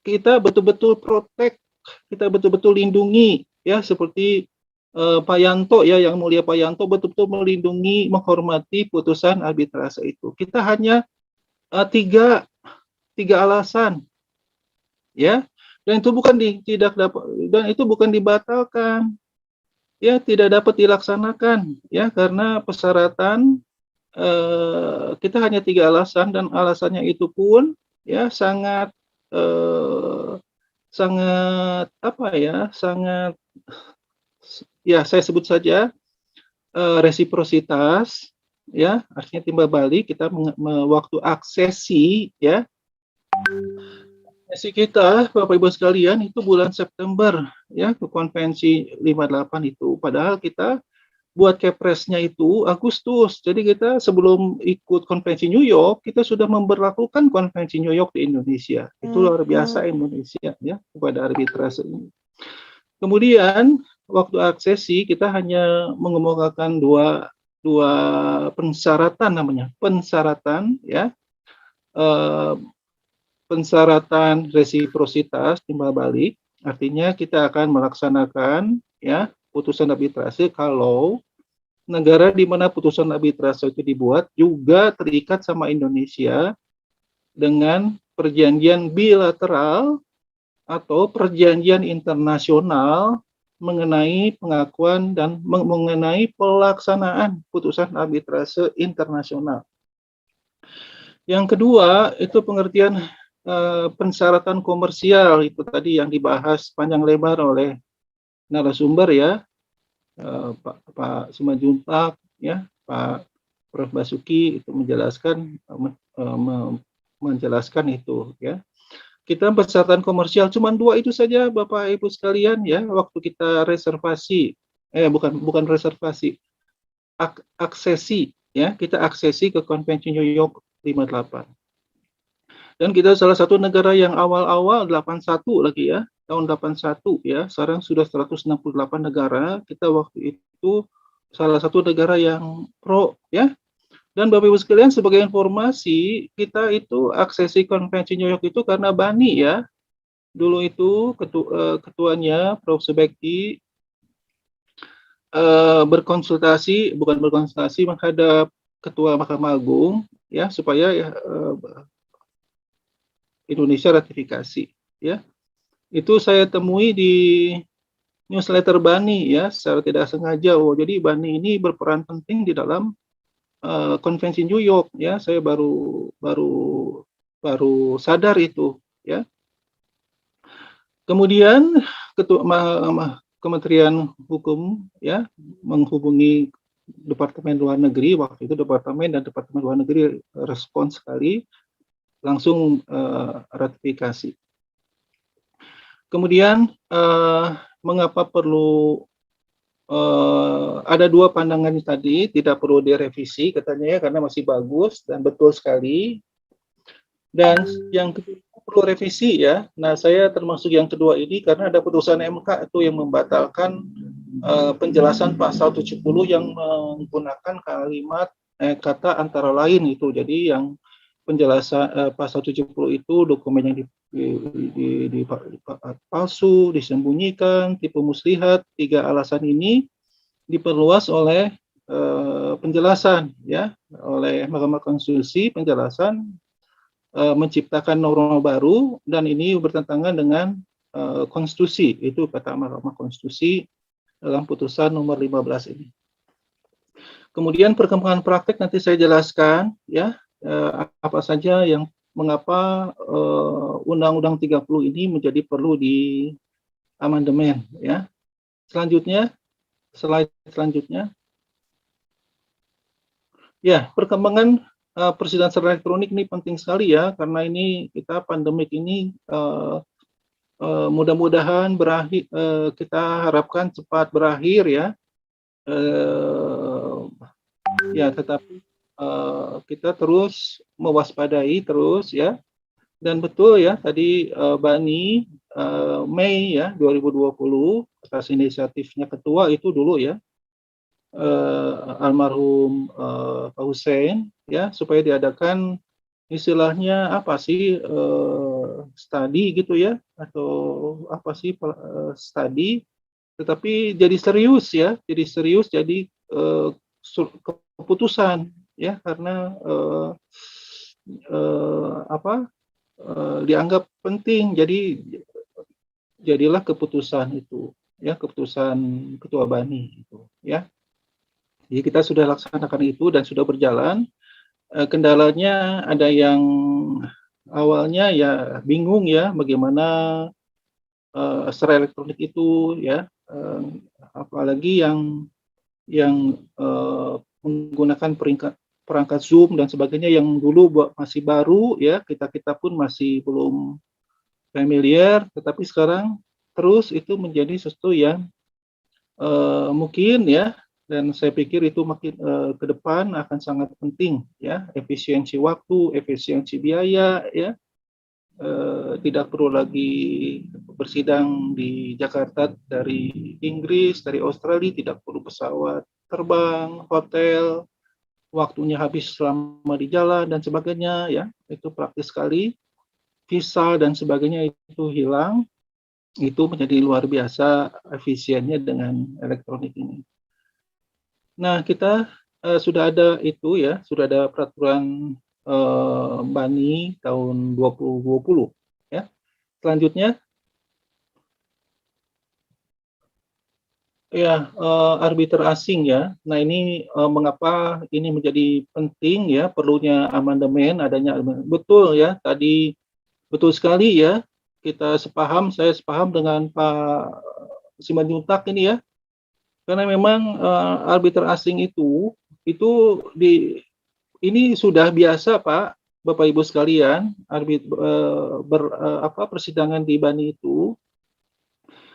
kita betul-betul protect, kita betul-betul lindungi ya, seperti Pak Yanto ya, yang mulia Pak Yanto betul-betul melindungi, menghormati putusan arbitrase itu. Kita hanya tiga alasan ya, dan itu bukan dibatalkan ya, tidak dapat dilaksanakan ya, karena persyaratan kita hanya 3 alasan, dan alasannya itu pun ya sangat ya saya sebut saja resiprositas ya, artinya timbal balik. Kita waktu aksesi ya, aksesi kita Bapak Ibu sekalian itu bulan September ya, ke Konvensi 58 itu, padahal kita buat kepresnya itu Agustus. Jadi kita sebelum ikut Konvensi New York, kita sudah memberlakukan Konvensi New York di Indonesia. Itu luar biasa Indonesia ya kepada arbitrase ini. Kemudian waktu aksesi kita hanya mengemukakan dua pensyaratan, namanya pensyaratan ya, pensyaratan resiprositas timbal balik, artinya kita akan melaksanakan ya putusan arbitrase kalau negara di mana putusan arbitrase itu dibuat juga terikat sama Indonesia dengan perjanjian bilateral atau perjanjian internasional mengenai pengakuan dan mengenai pelaksanaan putusan arbitrase internasional. Yang kedua itu pengertian pensyaratan komersial, itu tadi yang dibahas panjang lebar oleh narasumber ya, Pak Simanjuntak ya, Pak Prof Basuki itu menjelaskan itu ya. Kita persyaratan komersial cuma 2 itu saja Bapak Ibu sekalian ya, waktu kita reservasi, bukan reservasi, aksesi ya, kita aksesi ke Konvensi New York 58. Dan kita salah satu negara yang awal-awal 81 lagi ya, tahun 81 ya, sekarang sudah 168 negara, kita waktu itu salah satu negara yang pro ya. Dan Bapak Ibu sekalian, sebagai informasi, kita itu aksesi konvensi New York itu karena Bani ya. Dulu itu ketuanya Prof. Subekti bukan berkonsultasi menghadap Ketua Mahkamah Agung ya supaya ya, Indonesia ratifikasi ya. Itu saya temui di newsletter Bani ya secara tidak sengaja. Oh, jadi Bani ini berperan penting di dalam konvensi New York ya. Saya baru sadar itu ya. Kemudian Kementerian Hukum ya menghubungi Departemen Luar Negeri, waktu itu Departemen Luar Negeri respons sekali, langsung ratifikasi. Kemudian mengapa perlu ada dua pandangan tadi, tidak perlu direvisi katanya ya karena masih bagus dan betul sekali. Dan yang kedua perlu revisi ya. Nah, saya termasuk yang kedua ini karena ada putusan MK itu yang membatalkan penjelasan pasal 70 yang menggunakan kalimat kata antara lain itu. Jadi yang penjelasan pasal 70 itu dokumen yang palsu, disembunyikan, tipu muslihat, 3 alasan ini diperluas oleh penjelasan ya oleh Mahkamah Konstitusi, penjelasan menciptakan norma baru dan ini bertentangan dengan konstitusi, itu kata Mahkamah Konstitusi dalam putusan nomor 15 ini. Kemudian perkembangan praktek nanti saya jelaskan ya apa saja yang mengapa Undang-Undang 30 ini menjadi perlu di amandemen ya. Selanjutnya slide selanjutnya. Ya, perkembangan persidangan secara elektronik ini penting sekali ya, karena ini kita pandemik ini mudah-mudahan berakhir, kita harapkan cepat berakhir ya. Ya, tetapi kita terus mewaspadai terus ya. Dan betul ya, tadi Bani Mei ya 2020 atas inisiatifnya ketua itu dulu ya. Almarhum Pak Hussein ya supaya diadakan istilahnya apa sih studi gitu ya atau apa sih studi tetapi jadi serius ya jadi keputusan ya karena dianggap penting jadilah keputusan itu ya keputusan Ketua Bani itu ya. Jadi kita sudah laksanakan itu dan sudah berjalan. Kendalanya ada yang awalnya ya bingung ya bagaimana secara elektronik itu ya, apalagi yang menggunakan perangkat Zoom dan sebagainya yang dulu masih baru ya kita pun masih belum familiar, tetapi sekarang terus itu menjadi sesuatu yang mungkin ya. Dan saya pikir itu makin ke depan akan sangat penting ya, efisiensi waktu, efisiensi biaya ya, tidak perlu lagi bersidang di Jakarta dari Inggris, dari Australia, tidak perlu pesawat terbang, hotel, waktunya habis selama di jalan dan sebagainya ya, itu praktis sekali, visa dan sebagainya itu hilang, itu menjadi luar biasa efisiennya dengan elektronik ini. Nah, kita sudah ada itu ya, sudah ada peraturan Bani tahun 2020 ya. Selanjutnya ya arbiter asing ya. Nah, ini mengapa ini menjadi penting ya, perlunya amandemen, adanya betul ya, tadi betul sekali ya. Saya sepaham dengan Pak Simanjuntak ini ya. Karena memang arbiter asing itu ini sudah biasa Pak, Bapak Ibu sekalian, persidangan di Bani itu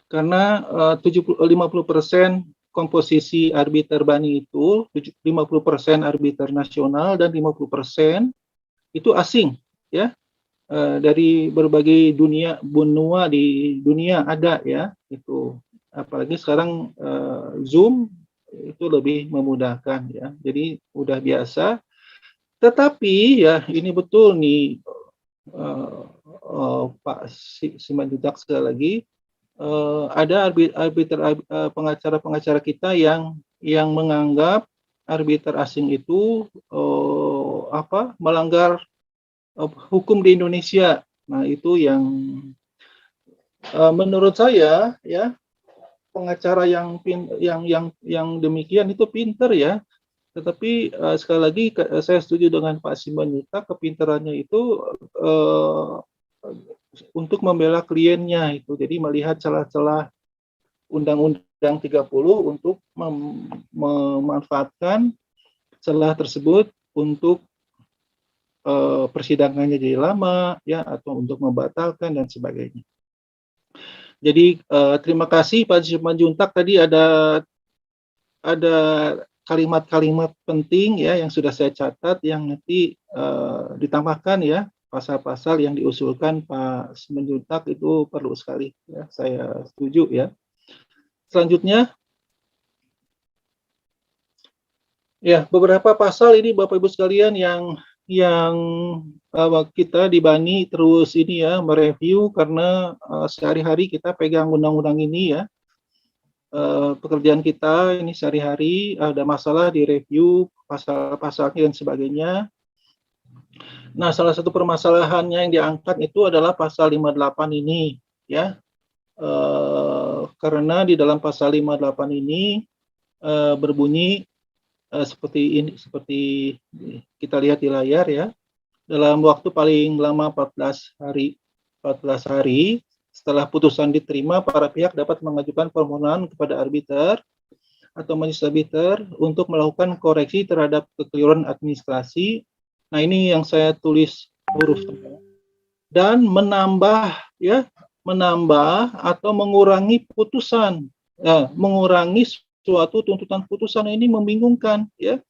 karena 50% komposisi arbiter Bani itu 50% arbiter nasional dan 50% itu asing ya, dari berbagai benua di dunia ada ya itu. Apalagi sekarang Zoom itu lebih memudahkan ya. Jadi udah biasa Tetapi ya ini betul nih Pak Simanjuntak sekali lagi, ada pengacara-pengacara kita yang menganggap arbiter asing itu melanggar hukum di Indonesia. Nah, itu yang menurut saya ya, pengacara yang demikian itu pinter ya. Tetapi sekali lagi saya setuju dengan Pak Simanjuntak, kepintarannya itu untuk membela kliennya itu. Jadi melihat celah-celah Undang-Undang 30 untuk memanfaatkan celah tersebut untuk persidangannya jadi lama ya, atau untuk membatalkan dan sebagainya. Jadi terima kasih Pak Simanjuntak, tadi ada kalimat-kalimat penting ya yang sudah saya catat, yang nanti ditambahkan ya, pasal-pasal yang diusulkan Pak Simanjuntak itu perlu sekali ya, saya setuju ya. Selanjutnya ya, beberapa pasal ini Bapak Ibu sekalian yang kita di Bani terus ini ya mereview, karena sehari-hari kita pegang undang-undang ini ya. Pekerjaan kita ini sehari-hari ada masalah di review pasal-pasalnya dan sebagainya. Nah, salah satu permasalahannya yang diangkat itu adalah pasal 58 ini ya. Karena di dalam pasal 58 ini berbunyi seperti ini, seperti kita lihat di layar ya. Dalam waktu paling lama 14 hari setelah putusan diterima, para pihak dapat mengajukan permohonan kepada arbiter atau majelis arbiter untuk melakukan koreksi terhadap kekeliruan administrasi. Nah, ini yang saya tulis huruf dan menambah atau mengurangi putusan, mengurangi suatu tuntutan putusan. Ini membingungkan ya.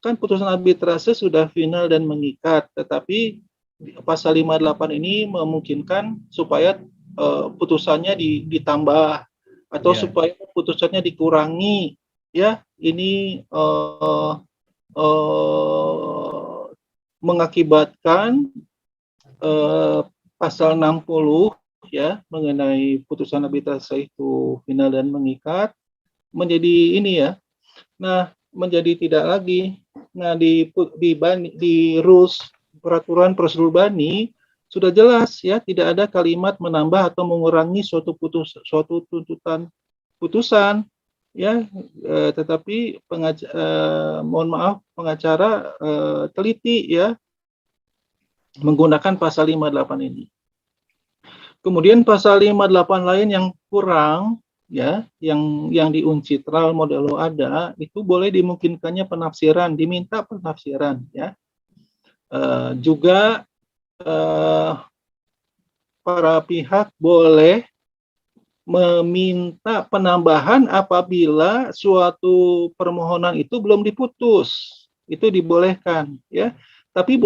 Kan putusan arbitrase sudah final dan mengikat, tetapi pasal 58 ini memungkinkan supaya putusannya ditambah atau supaya putusannya dikurangi ya. Ini mengakibatkan pasal 60 ya mengenai putusan arbitrase itu final dan mengikat menjadi ini ya. Nah, menjadi tidak lagi. Nah, di rules peraturan prosedur Bani sudah jelas ya, tidak ada kalimat menambah atau mengurangi suatu tuntutan putusan ya, tetapi mohon maaf, pengacara teliti ya menggunakan pasal 58 ini. Kemudian pasal 58 lain yang kurang ya, yang di uncitral modelo ada, itu boleh dimungkinkannya penafsiran, diminta penafsiran ya. Juga para pihak boleh meminta penambahan apabila suatu permohonan itu belum diputus, itu dibolehkan ya. Tapi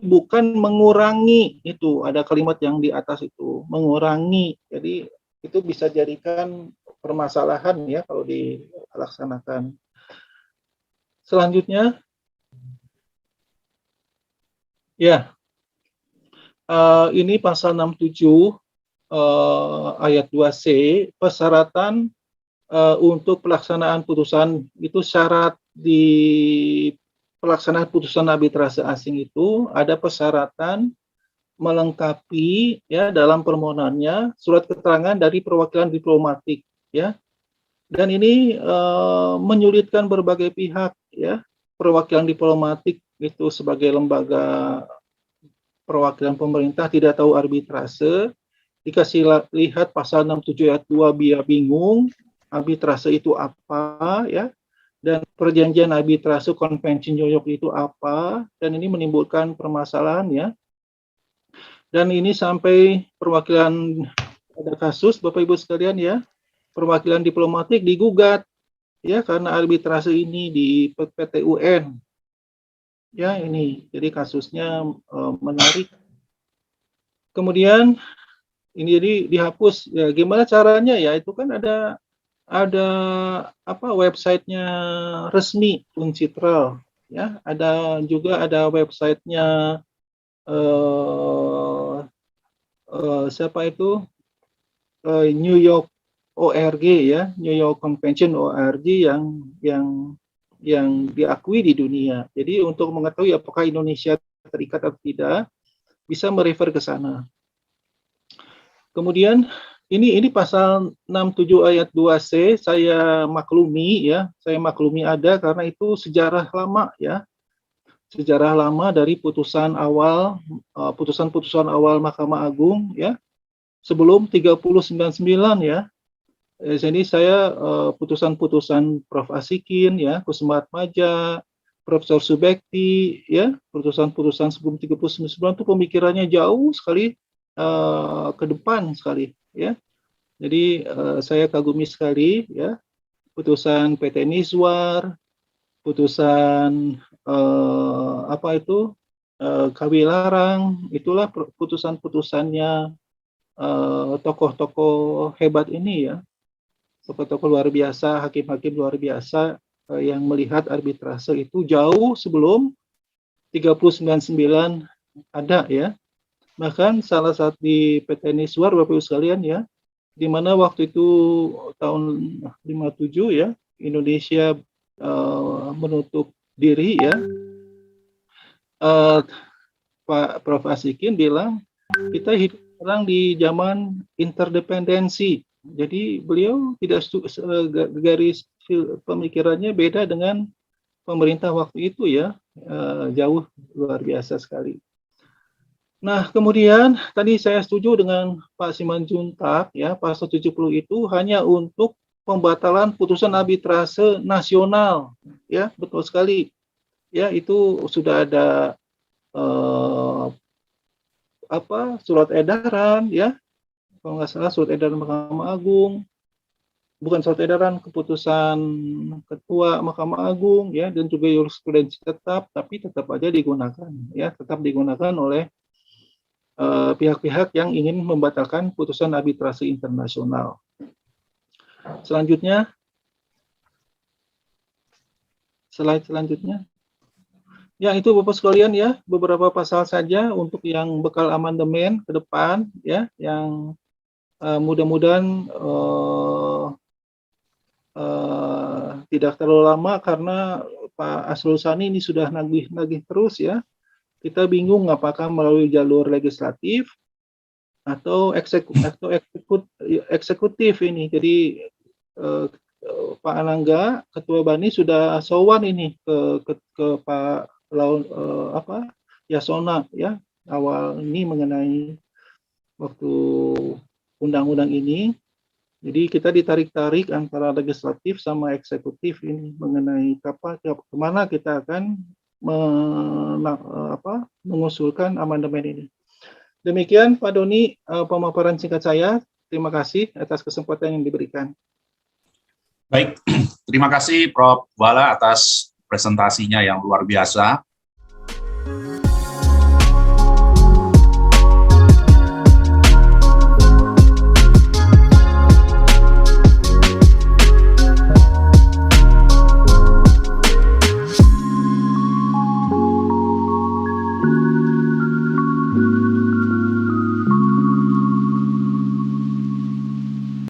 bukan mengurangi, itu ada kalimat yang di atas itu mengurangi. Jadi itu bisa jadikan permasalahan ya kalau dilaksanakan. Selanjutnya ya, ini pasal 67 ayat 2C, persyaratan untuk pelaksanaan putusan itu, syarat di pelaksanaan putusan arbitrase asing itu ada persyaratan melengkapi ya dalam permohonannya surat keterangan dari perwakilan diplomatik ya. Dan ini menyulitkan berbagai pihak ya. Perwakilan diplomatik itu sebagai lembaga perwakilan pemerintah tidak tahu arbitrase, dikasih lihat pasal 67 ayat 2 biar bingung arbitrase itu apa ya, dan perjanjian arbitrase konvensi New York itu apa, dan ini menimbulkan permasalahan ya. Dan ini sampai perwakilan, ada kasus Bapak Ibu sekalian ya, perwakilan diplomatik digugat ya karena arbitrase ini di PT UN. Ya, ini jadi kasusnya menarik. Kemudian ini jadi dihapus ya, gimana caranya ya, itu kan ada apa websitenya resmi uncitral ya. Ada websitenya siapa itu, New York ORG ya, New York Convention ORG yang diakui di dunia. Jadi untuk mengetahui apakah Indonesia terikat atau tidak, bisa merefer ke sana. Kemudian ini pasal 67 ayat 2C saya maklumi ada karena itu sejarah lama ya. Sejarah lama dari putusan awal Mahkamah Agung ya. Sebelum 399 ya. Jadi saya putusan Prof. Asikin ya, Kussumaatmadja, Profesor Subekti ya, putusan sebelum 39 itu pemikirannya jauh sekali ke depan sekali ya. Jadi saya kagumi sekali ya, putusan PT Nizwar, putusan Kawilarang, itulah putusan-putusannya tokoh-tokoh hebat ini ya. Tokoh-tokoh luar biasa, hakim-hakim luar biasa yang melihat arbitrase itu jauh sebelum 399 ada ya. Bahkan salah satu di PT Nizwar, Bapak Ibu sekalian ya, di mana waktu itu tahun 57 ya, Indonesia menutup diri ya. Pak Prof. Asikin bilang kita hidup sekarang di zaman interdependensi. Jadi beliau tidak garis pemikirannya beda dengan pemerintah waktu itu ya, jauh luar biasa sekali. Nah kemudian tadi saya setuju dengan Pak Simanjuntak ya, pasal 70 itu hanya untuk pembatalan putusan arbitrase nasional ya, betul sekali ya, itu sudah ada surat edaran ya, kalau nggak salah surat edaran Mahkamah Agung, bukan surat edaran, keputusan Ketua Mahkamah Agung ya, dan juga jurisprudensi tetap, tapi tetap aja digunakan ya, tetap digunakan oleh pihak-pihak yang ingin membatalkan putusan arbitrase internasional. Selanjutnya, slide selanjutnya. Ya, itu Bapak sekalian ya, beberapa pasal saja untuk yang bekal amandemen ke depan ya, yang mudah-mudahan tidak terlalu lama karena Pak Asrul Sani ini sudah nagih terus ya. Kita bingung apakah melalui jalur legislatif atau eksekutif ini. Jadi Pak Anangga, Ketua Bani sudah sowan ini ke Pak Yasona ya, awal ini mengenai waktu undang-undang ini. Jadi kita ditarik-tarik antara legislatif sama eksekutif ini mengenai kemana kita akan mengusulkan amandemen ini. Demikian Pak Doni pemaparan singkat saya. Terima kasih atas kesempatan yang diberikan. Baik, terima kasih Prof. Bala atas presentasinya yang luar biasa.